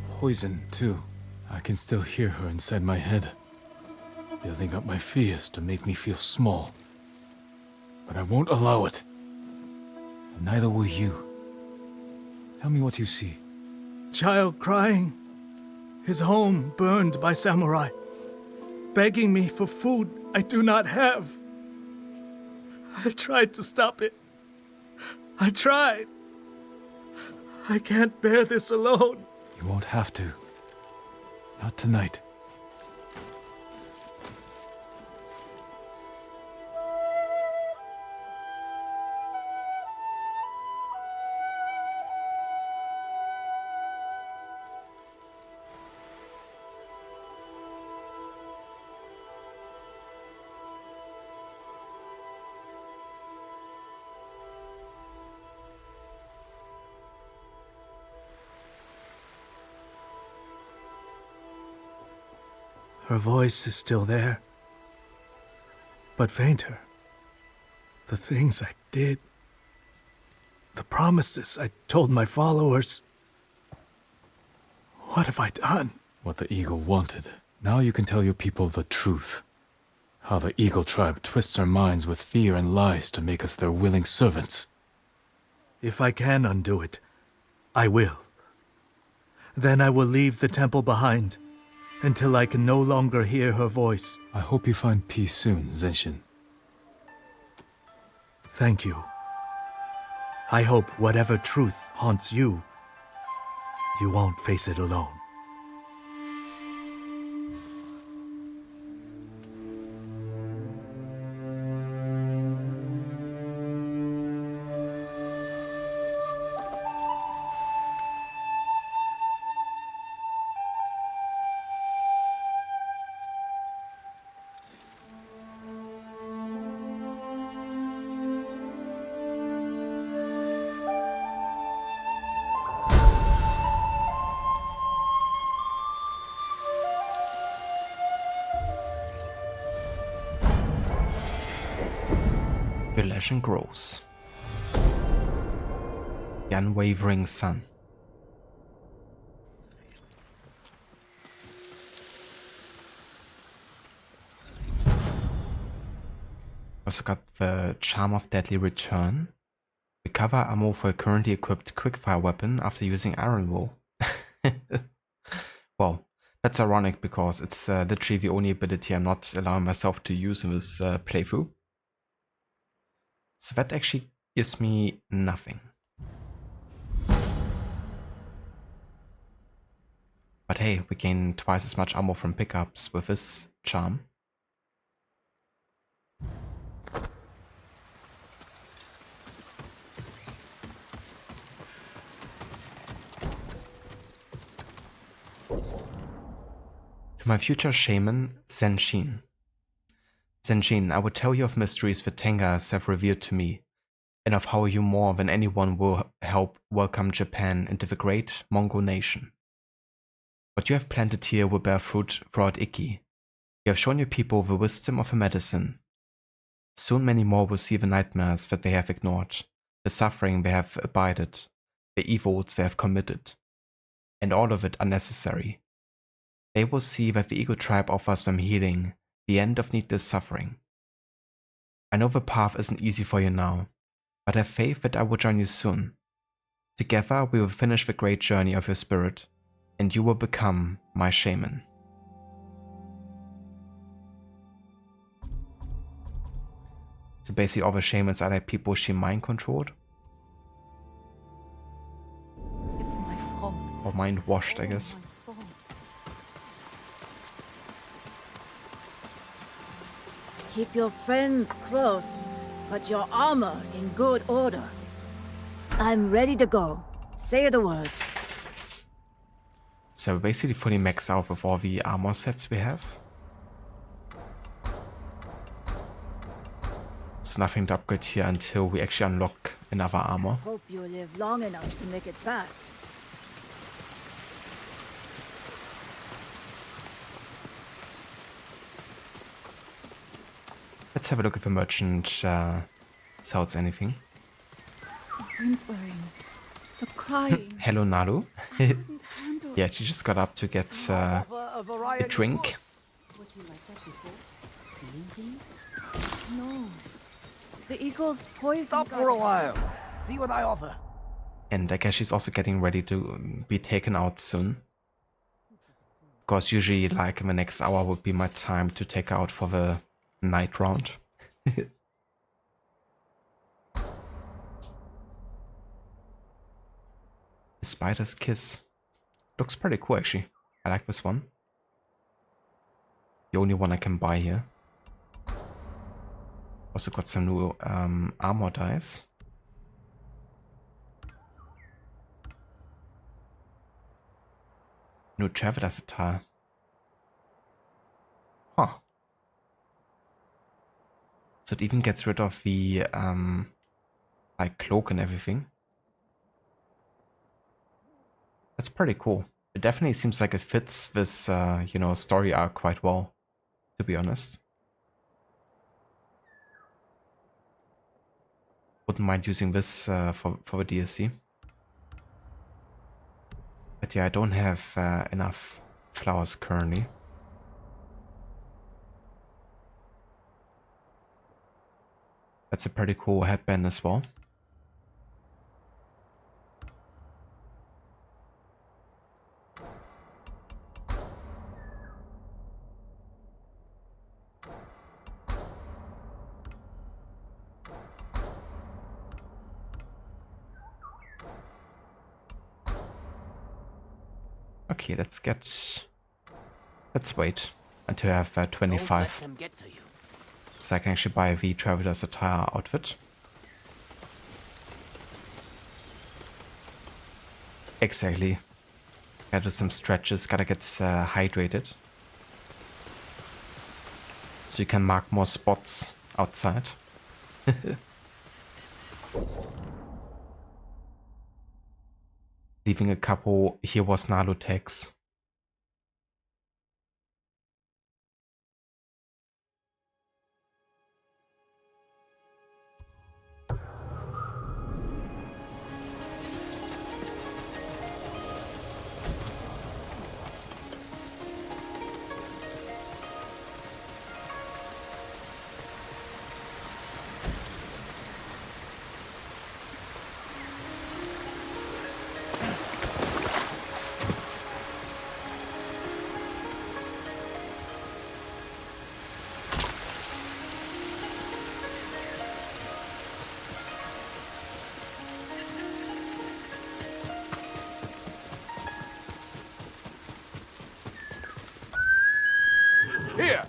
poison, too. I can still hear her inside my head, building up my fears to make me feel small. But I won't allow it. Neither will you. Tell me what you see. Child crying. His home burned by samurai. Begging me for food I do not have. I tried to stop it. I tried. I can't bear this alone. You won't have to. Not tonight. Her voice is still there, but fainter. The things I did, the promises I told my followers. What have I done? What the eagle wanted. Now you can tell your people the truth. How the Eagle tribe twists our minds with fear and lies to make us their willing servants. If I can undo it, I will. Then I will leave the temple behind, until I can no longer hear her voice. I hope you find peace soon, Zenshin. Thank you. I hope whatever truth haunts you, you won't face it alone. Your legend grows. The unwavering sun. Also got the Charm of Deadly Return. Recover ammo for a currently equipped quickfire weapon after using Iron Wool. Well, that's ironic because it's literally the only ability I'm not allowing myself to use in this playthrough. So that actually gives me nothing. But hey, we gain twice as much ammo from pickups with this charm. To my future shaman, Zenshin. Zenshin, I will tell you of mysteries the Tengas have revealed to me, and of how you more than anyone will help welcome Japan into the great Mongol nation. What you have planted here will bear fruit throughout Iki. You have shown your people the wisdom of a medicine. Soon many more will see the nightmares that they have ignored, the suffering they have abided, the evils they have committed, and all of it unnecessary. They will see that the Eagle tribe offers them healing, the end of needless suffering. I know the path isn't easy for you now, but have faith that I will join you soon. Together we will finish the great journey of your spirit, and you will become my shaman. So basically all the shamans are like people she mind controlled. It's my fault. Or mind washed, I guess. Keep your friends close, but your armor in good order. I'm ready to go. Say the word. So basically fully maxed out with all the armor sets we have. So nothing to upgrade here until we actually unlock another armor. Hope you live long enough to make it back. Let's have a look if the merchant sells anything. The whimpering, the crying. Hello, Nalu. Yeah, she just got up to get a drink. Was he like that before? Seeing things? No. The eagle's poison. Stop for a while. See what I offer. And I guess she's also getting ready to be taken out soon. Because usually, like, in the next hour would be my time to take her out for the night round. The Spider's Kiss. Looks pretty cool, actually. I like this one. The only one I can buy here. Also got some new armor dice. New Traveler's attire. Huh. So it even gets rid of the like cloak and everything. That's pretty cool. It definitely seems like it fits this you know, story arc quite well, to be honest. Wouldn't mind using this for the DLC. But yeah, I don't have enough flowers currently. That's a pretty cool headband as well. Okay, let's wait until I have 25. So I can actually buy the Traveler's Attire outfit. Exactly. Gotta do some stretches, gotta get hydrated. So you can mark more spots outside. Leaving a couple "Here was Nalu" tags. Here!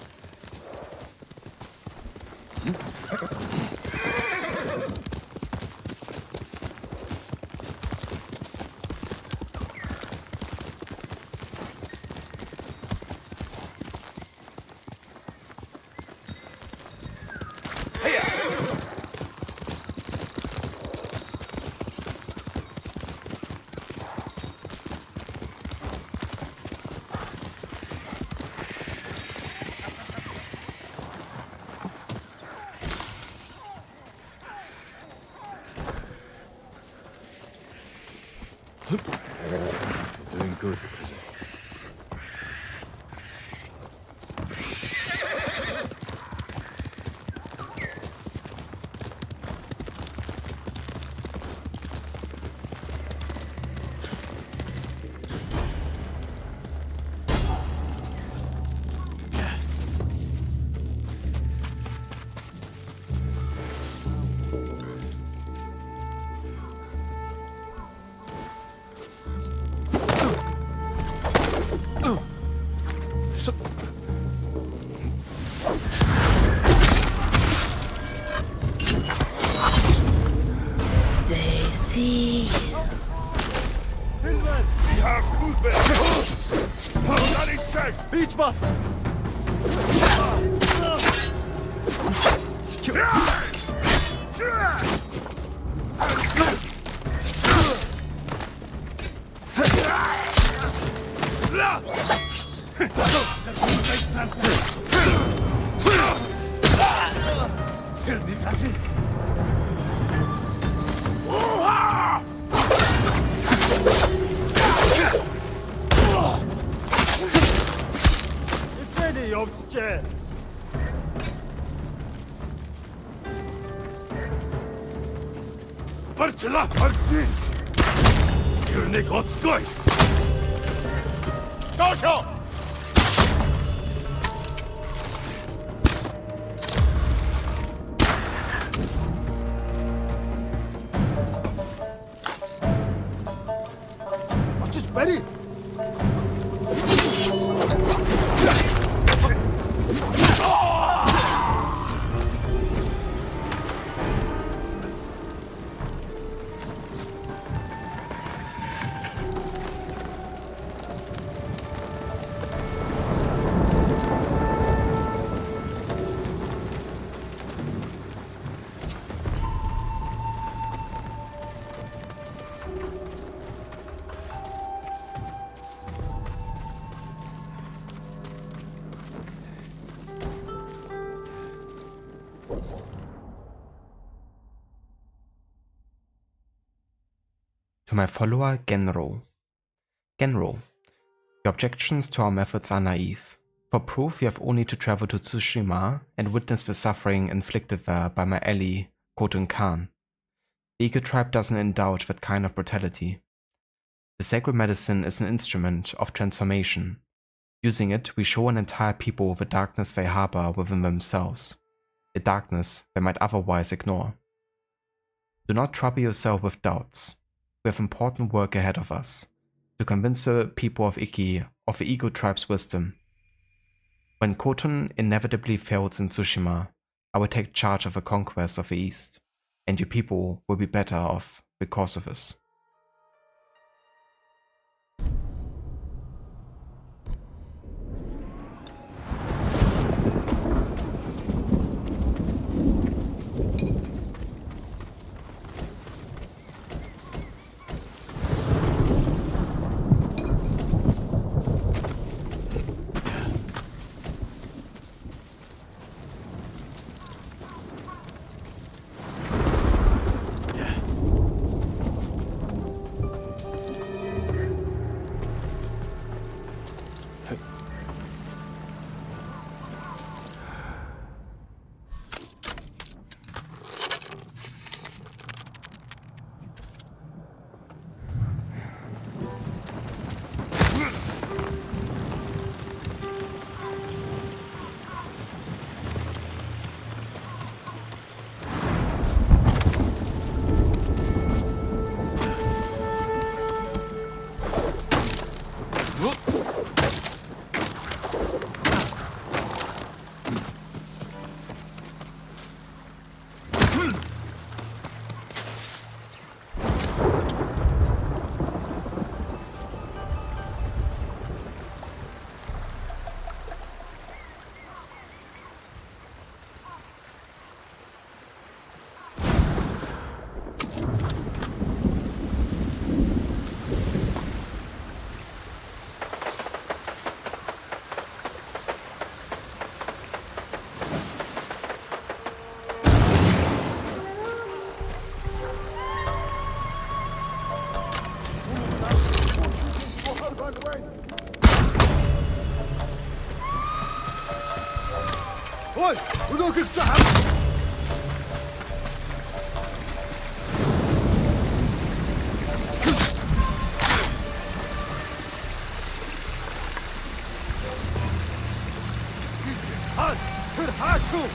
Doing good, is it? They see you. Hilmen! Ja, Kulbe! Bloody check! Beach bus! 이제는 없지. Parçala parçı. Yerine koy. Koşun! Açış beni. To my follower, Genro. Genro, your objections to our methods are naive. For proof, you have only to travel to Tsushima and witness the suffering inflicted there by my ally, Khotun Khan. The Eagle tribe doesn't indulge that kind of brutality. The sacred medicine is an instrument of transformation. Using it, we show an entire people the darkness they harbor within themselves, a darkness they might otherwise ignore. Do not trouble yourself with doubts. We have important work ahead of us, to convince the people of Iki of the Eagle tribe's wisdom. When Khotun inevitably fails in Tsushima, I will take charge of the conquest of the East, and your people will be better off because of this. Oi! Look at that!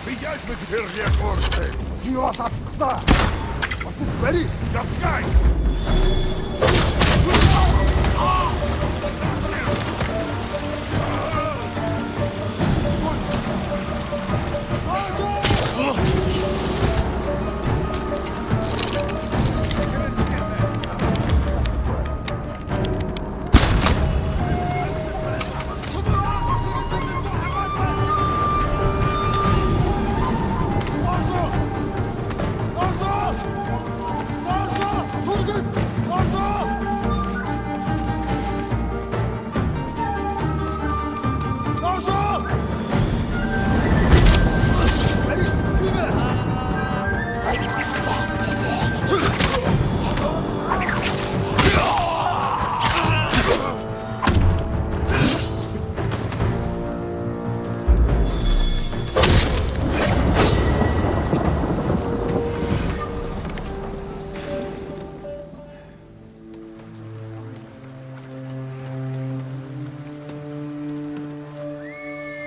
Widzieliśmy pierwsze korsy! Miłota psa! Ready? Just sky!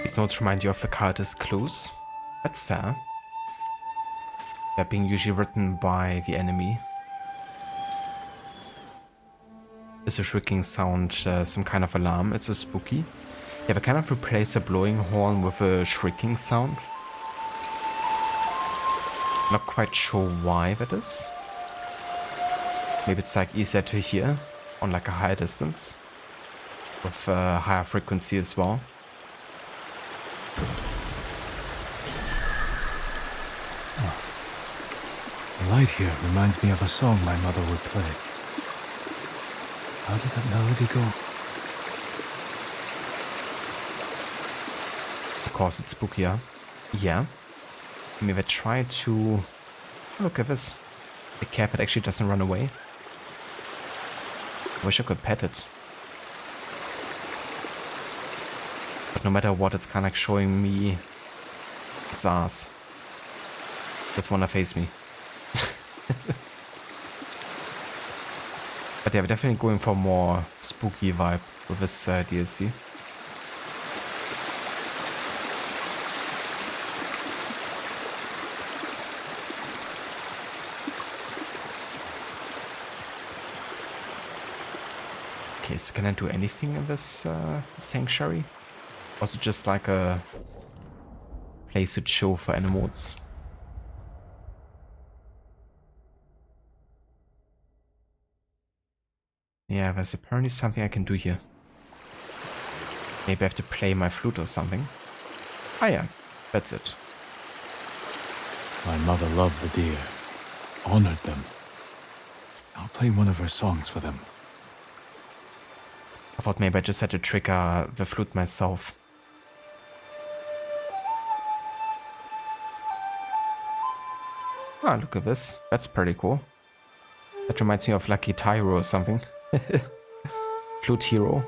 These notes remind you of the card's clues. That's fair. They're being usually written by the enemy. Is a shrieking sound some kind of alarm? It's a spooky. Yeah, they kind of replace a blowing horn with a shrieking sound. Not quite sure why that is. Maybe it's like easier to hear on like a higher distance with a higher frequency as well. The light here reminds me of a song my mother would play. How did that melody go? Of course it's spookier. Yeah. Maybe I try to... Look at this. The cat that actually doesn't run away. I wish I could pet it. But no matter what, it's kind of like showing me its ass. Just wanna face me. But yeah, we're definitely going for a more spooky vibe with this DLC. Okay, so can I do anything in this sanctuary? Also just like a place to chill for animals. Yeah, there's apparently something I can do here. Maybe I have to play my flute or something. Ah yeah, that's it. My mother loved the deer, honored them. I'll play one of her songs for them. I thought maybe I just had to trigger the flute myself. Ah, look at this. That's pretty cool. That reminds me of Lucky Tyro or something. Flute hero.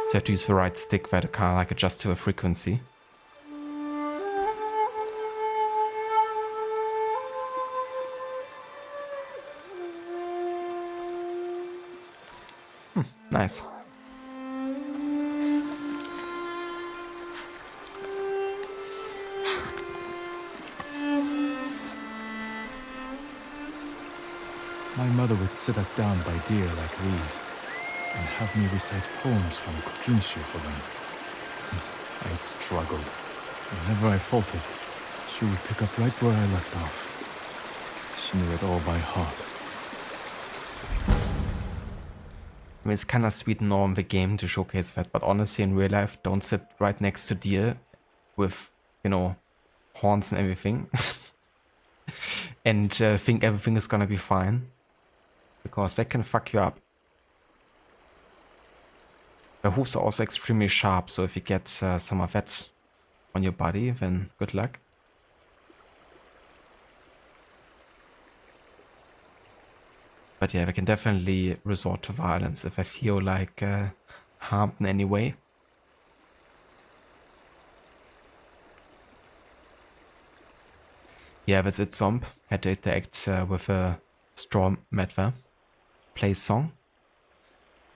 So I have to use the right stick that kind of like adjust to a frequency. Nice. My mother would sit us down by deer like these, and have me recite poems from Kokinshu for them. I struggled. Whenever I faltered, she would pick up right where I left off. She knew it all by heart. I mean, it's kind of sweet and all in the game to showcase that, but honestly, in real life, don't sit right next to deer with, you know, horns and everything, and think everything is gonna be fine, because that can fuck you up. The hooves are also extremely sharp, so if you get some of that on your body, then good luck. But yeah, we can definitely resort to violence if I feel like harmed in any way. Yeah, that's it, Zomb. Had to interact with a straw medver. Play song.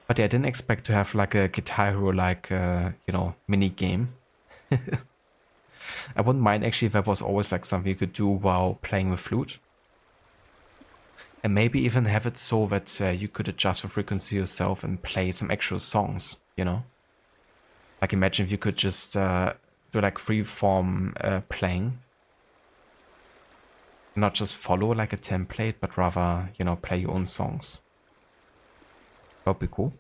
But yeah, I didn't expect to have like a Guitar Hero like, you know, mini game. I wouldn't mind actually if that was always like something you could do while playing the flute. And maybe even have it so that you could adjust the frequency yourself and play some actual songs, you know? Like imagine if you could just do like free-form playing. Not just follow like a template, but rather, you know, play your own songs. That would be cool.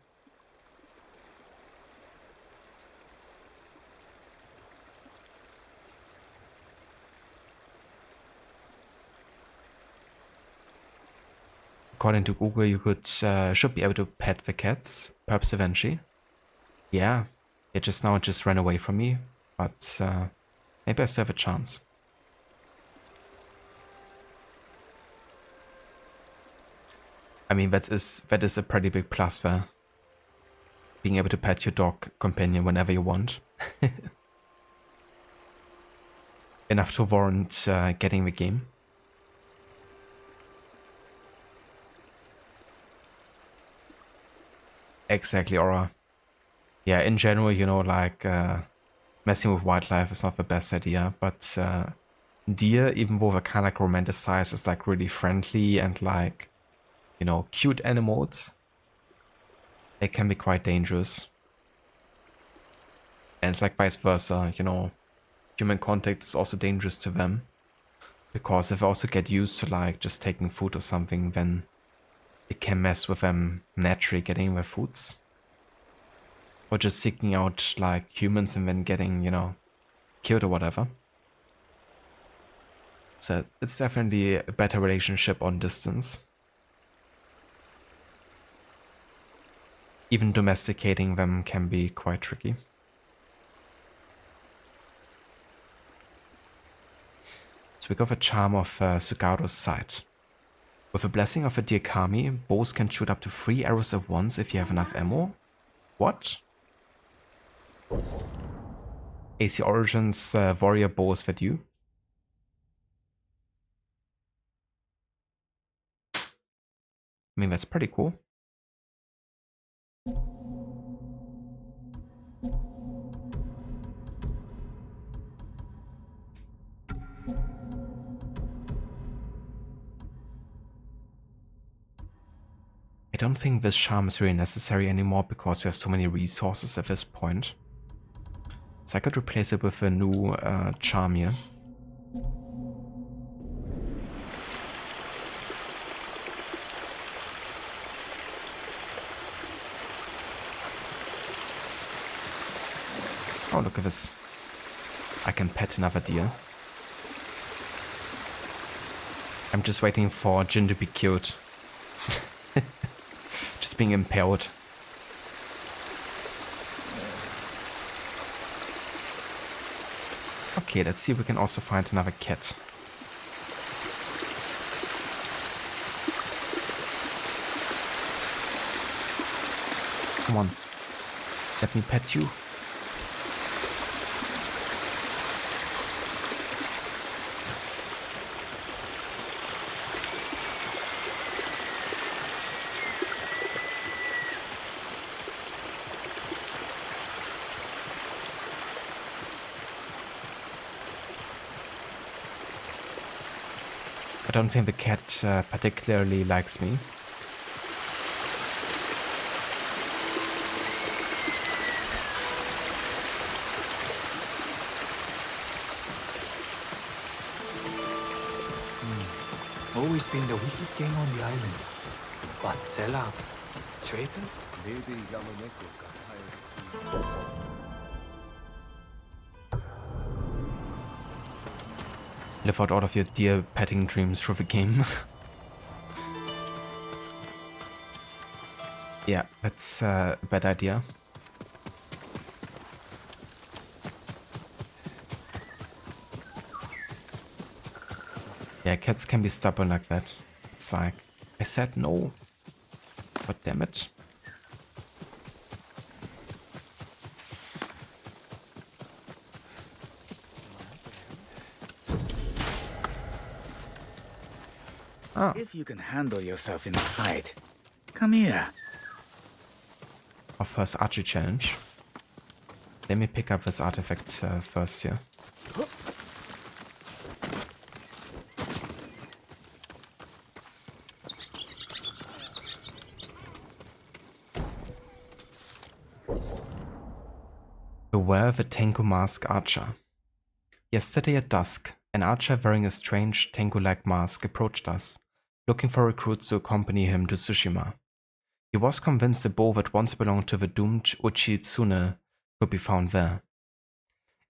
According to Google, you could should be able to pet the cats, perhaps eventually. Yeah, just now it just ran away from me, but maybe I still have a chance. I mean, that is a pretty big plus there. Being able to pet your dog companion whenever you want. Enough to warrant getting the game. Exactly, Aura. Yeah, in general, you know, like, messing with wildlife is not the best idea, but deer, even though they're kind of like romanticized as like really friendly and like, you know, cute animals, they can be quite dangerous. And it's like vice versa, you know, human contact is also dangerous to them. Because if they also get used to like just taking food or something, then it can mess with them naturally getting their foods. Or just seeking out like humans and then getting, you know, killed or whatever. So it's definitely a better relationship on distance. Even domesticating them can be quite tricky. So we got the charm of Sugaru's sight. With the blessing of a dear kami, bows can shoot up to 3 arrows at once if you have enough ammo. What? AC Origins warrior bow, is that you? I mean, that's pretty cool. I don't think this charm is really necessary anymore because we have so many resources at this point. So I could replace it with a new charm here. Oh, look at this. I can pet another deer. I'm just waiting for Jin to be killed. Just being impaled. Okay, let's see if we can also find another cat. Come on. Let me pet you. I don't think the cat particularly likes me. Always been the weakest gang on the island. But sellouts, traitors? Maybe our network got hired. Live out all of your deer petting dreams through the game. Yeah, that's a bad idea. Yeah, cats can be stubborn like that. It's like, I said no. God damn it. If you can handle yourself in a fight, come here. Our first archery challenge. Let me pick up this artifact first here. Beware the Tengu Mask Archer. Yesterday at dusk, an archer wearing a strange Tengu-like mask approached us, looking for recruits to accompany him to Tsushima. He was convinced the bow that once belonged to the doomed Uchi Tsune could be found there.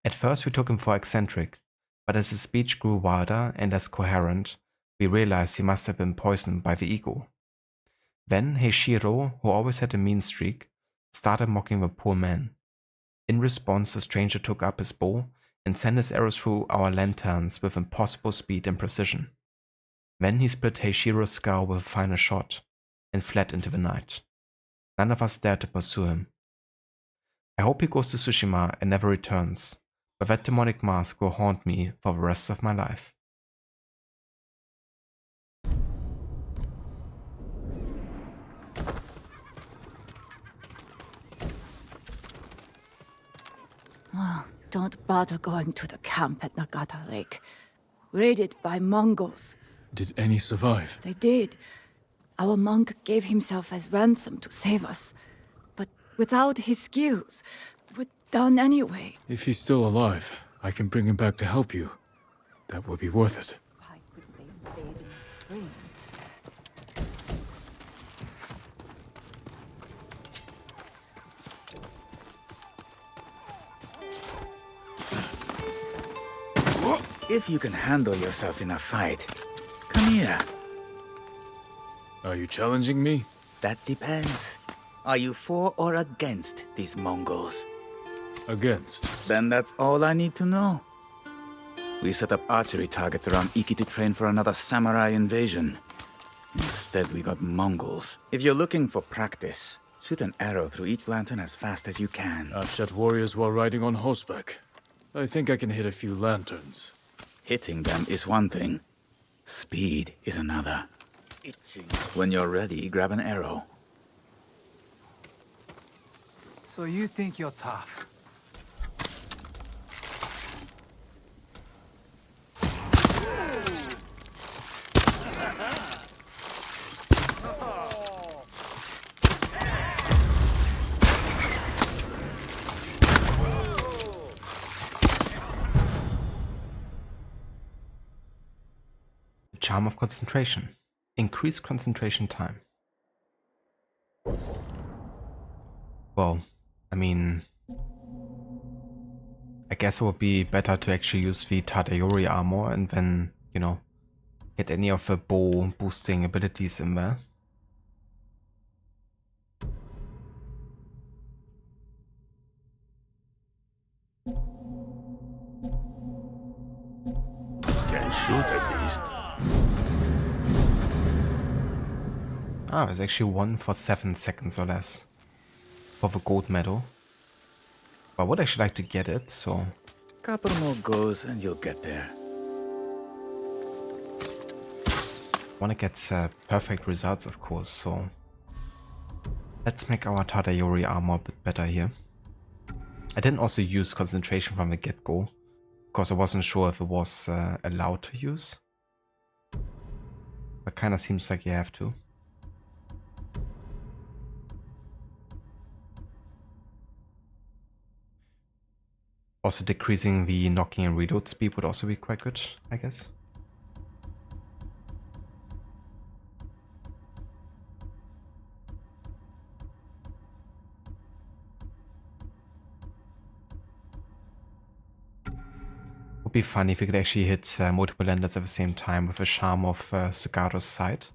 At first we took him for eccentric, but as his speech grew wilder and less coherent, we realized he must have been poisoned by the eagle. Then Heishiro, who always had a mean streak, started mocking the poor man. In response, the stranger took up his bow and sent his arrows through our lanterns with impossible speed and precision. Then he split Heishiro's skull with a final shot and fled into the night. None of us dared to pursue him. I hope he goes to Tsushima and never returns, but that demonic mask will haunt me for the rest of my life. Oh, don't bother going to the camp at Nagata Lake. Raided by Mongols. Did any survive? They did. Our monk gave himself as ransom to save us. But without his skills, we're done anyway. If he's still alive, I can bring him back to help you. That would be worth it. Why couldn't they invade in the spring? If you can handle yourself in a fight, come here. Are you challenging me? That depends. Are you for or against these Mongols? Against. Then that's all I need to know. We set up archery targets around Iki to train for another samurai invasion. Instead, we got Mongols. If you're looking for practice, shoot an arrow through each lantern as fast as you can. I've shot warriors while riding on horseback. I think I can hit a few lanterns. Hitting them is one thing. Speed is another. When you're ready, grab an arrow. So you think you're tough? Charm of concentration. Increase concentration time. Well, I mean, I guess it would be better to actually use the Tadayori armor and then, you know, get any of the bow boosting abilities in there. Can shoot at least. Ah, there's actually one for 7 seconds or less for the gold medal. But I would actually like to get it, so... Couple more goes and you'll get there. Want to get perfect results, of course, so... Let's make our Tadayori armor a bit better here. I didn't also use concentration from the get-go, because I wasn't sure if it was allowed to use. But kinda seems like you have to. Also decreasing the knocking and reload speed would also be quite good, I guess. Would be fun if you could actually hit multiple landers at the same time with the charm of Sugaru's side.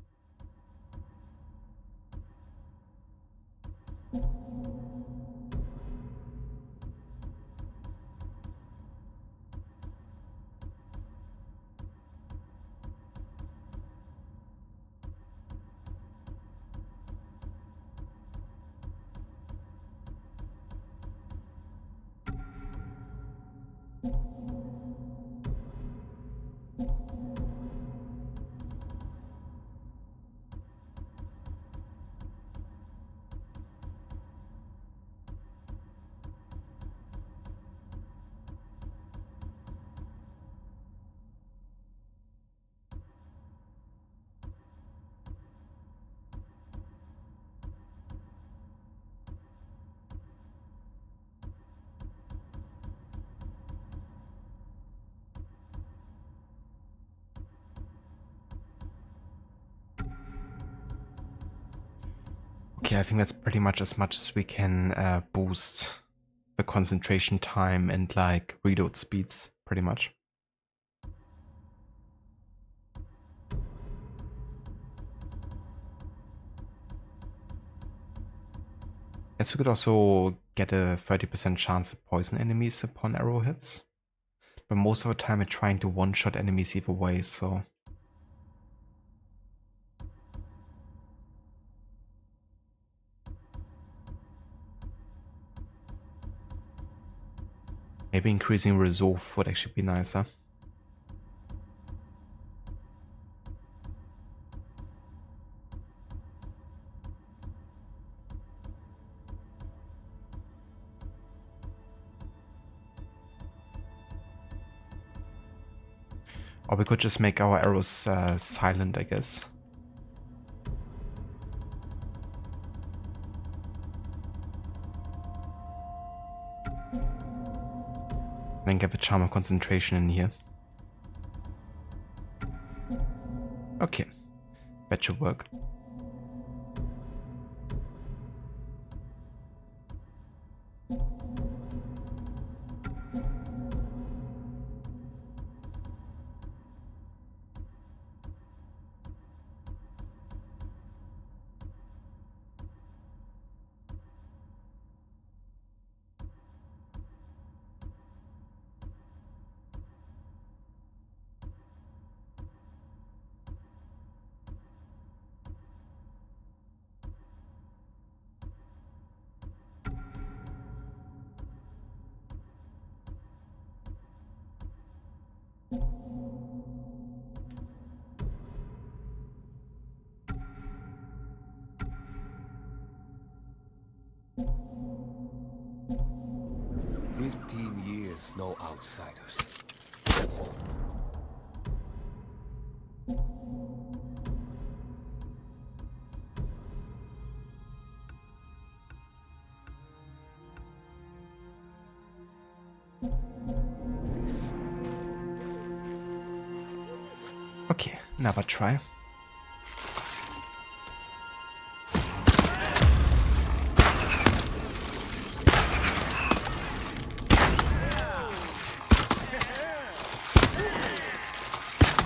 Okay, I think that's pretty much as we can boost the concentration time and like reload speeds, pretty much. Guess we could also get a 30% chance to poison enemies upon arrow hits. But most of the time we're trying to one-shot enemies either way, so... Maybe increasing resolve would actually be nicer. Or we could just make our arrows silent, I guess. Then get the charm of concentration in here. Okay, that should work. trust no outsiders. Okay, another try.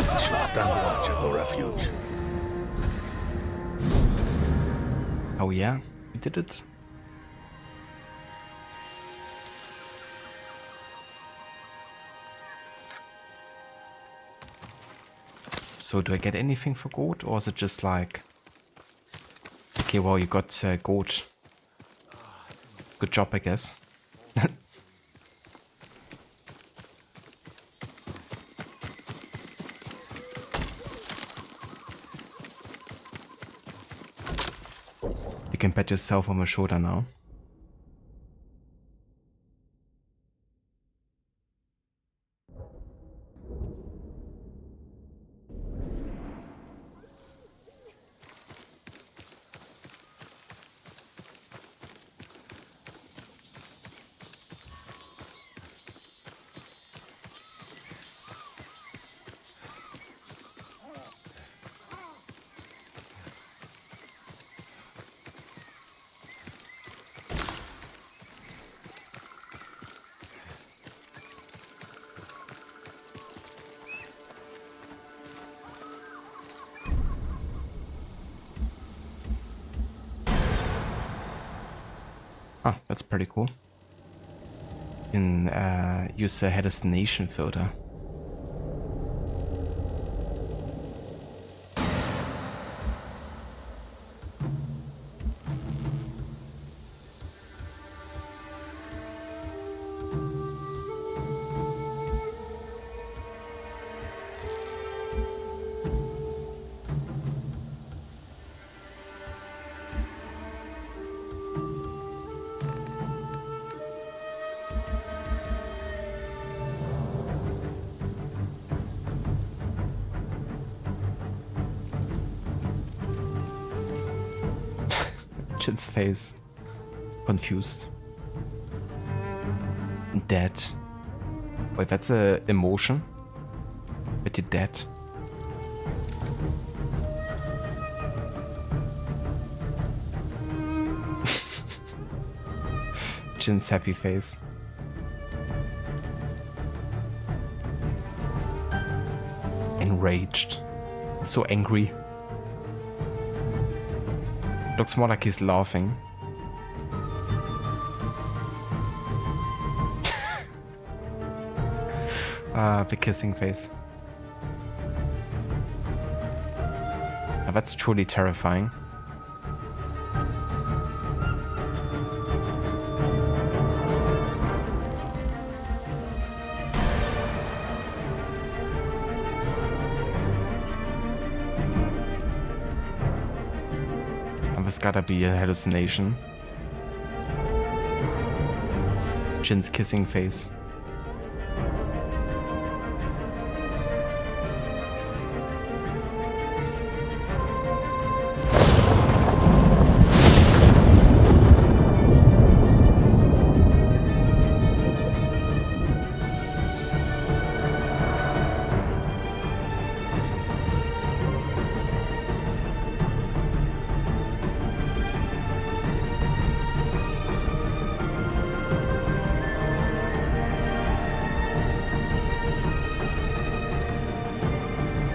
I shall stand watch at the refuge. Oh yeah, we did it. So do I get anything for gold, or is it just like... Okay, well, you got gold. Good job, I guess. You can pat yourself on the shoulder now. Ah, that's pretty cool. You can use the head destination filter. Jin's face. Confused. Dead. Wait, that's a emotion? But you're dead. Jin's happy face. Enraged. So angry. Looks more like he's laughing. The kissing face. Now that's truly terrifying. It's gotta be a hallucination. Jin's kissing face.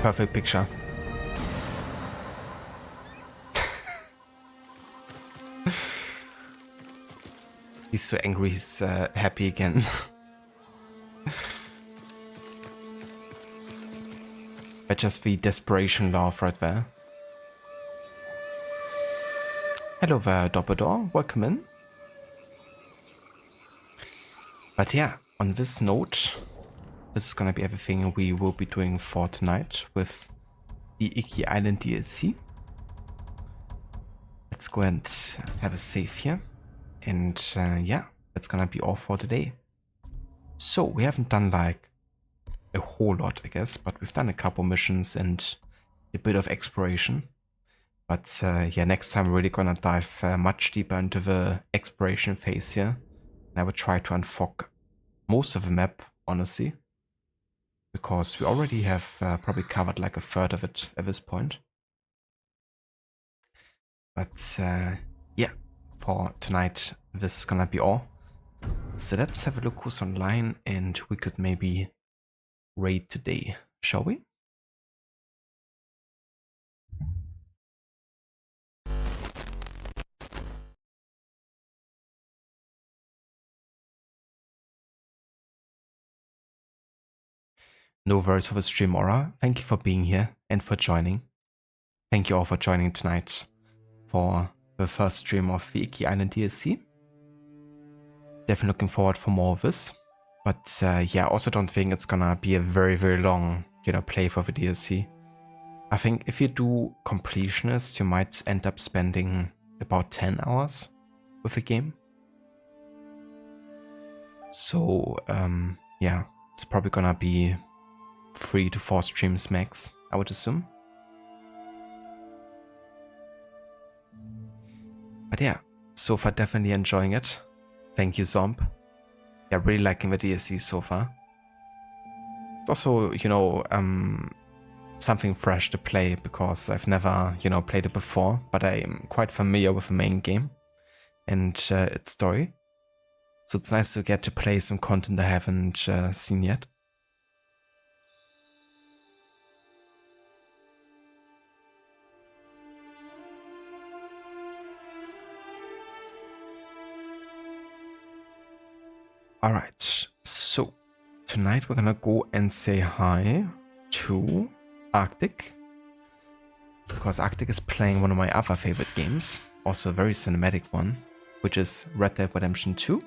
Perfect picture. He's so angry, he's happy again. But just the desperation laugh right there. Hello there, Doppledor. Welcome in. But yeah, on this note, this is gonna be everything we will be doing for tonight with the Iki Island DLC. Let's go and have a save here. And yeah, that's gonna be all for today. So we haven't done like a whole lot, I guess, but we've done a couple missions and a bit of exploration. But yeah, next time we're really gonna dive much deeper into the exploration phase here. And I will try to unfog most of the map, honestly, because we already have probably covered like a third of it at this point. But yeah, for tonight, this is gonna be all. So let's have a look who's online, and we could maybe raid today, shall we? No worries for the stream, Aura. Thank you for being here and for joining. Thank you all for joining tonight for the first stream of the Iki Island DLC. Definitely looking forward for more of this. But yeah, I also don't think it's gonna be a very, very long, play for the DLC. I think if you do completionist, you might end up spending about 10 hours with the game. So yeah, it's probably gonna be 3 to 4 streams max, I would assume. But yeah, so far definitely enjoying it. Thank you, Zomb. Yeah, really liking the DLC so far. It's also, something fresh to play because I've never, played it before, but I'm quite familiar with the main game and its story. So it's nice to get to play some content I haven't seen yet. Alright, so tonight we're gonna go and say hi to Arctic, because Arctic is playing one of my other favorite games, also a very cinematic one, which is Red Dead Redemption 2.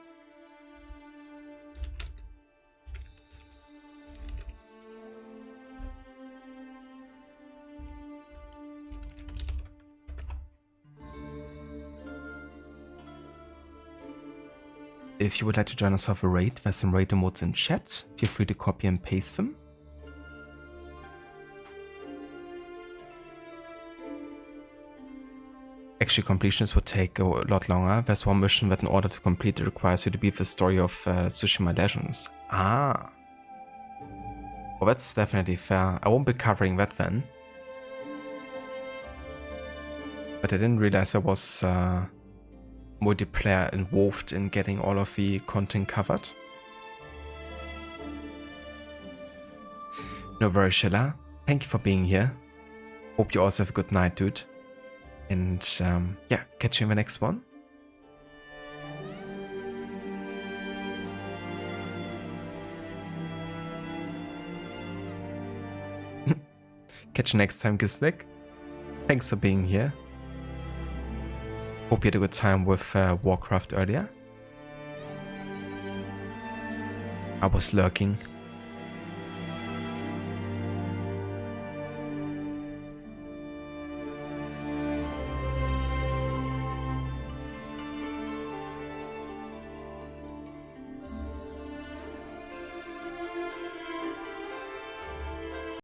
If you would like to join us for a raid, there's some raid emotes in chat. Feel free to copy and paste them. Actually, completionists would take a lot longer. There's one mission that in order to complete it requires you to beat the story of Tsushima Legends. Ah. Well, that's definitely fair. I won't be covering that then. But I didn't realize there was multiplayer involved in getting all of the content covered. No worries, Shilla. Thank you for being here. Hope you also have a good night, dude. And yeah, catch you in the next one. Catch you next time, Gislik. Thanks for being here. Hope you had a good time with Warcraft earlier. I was lurking.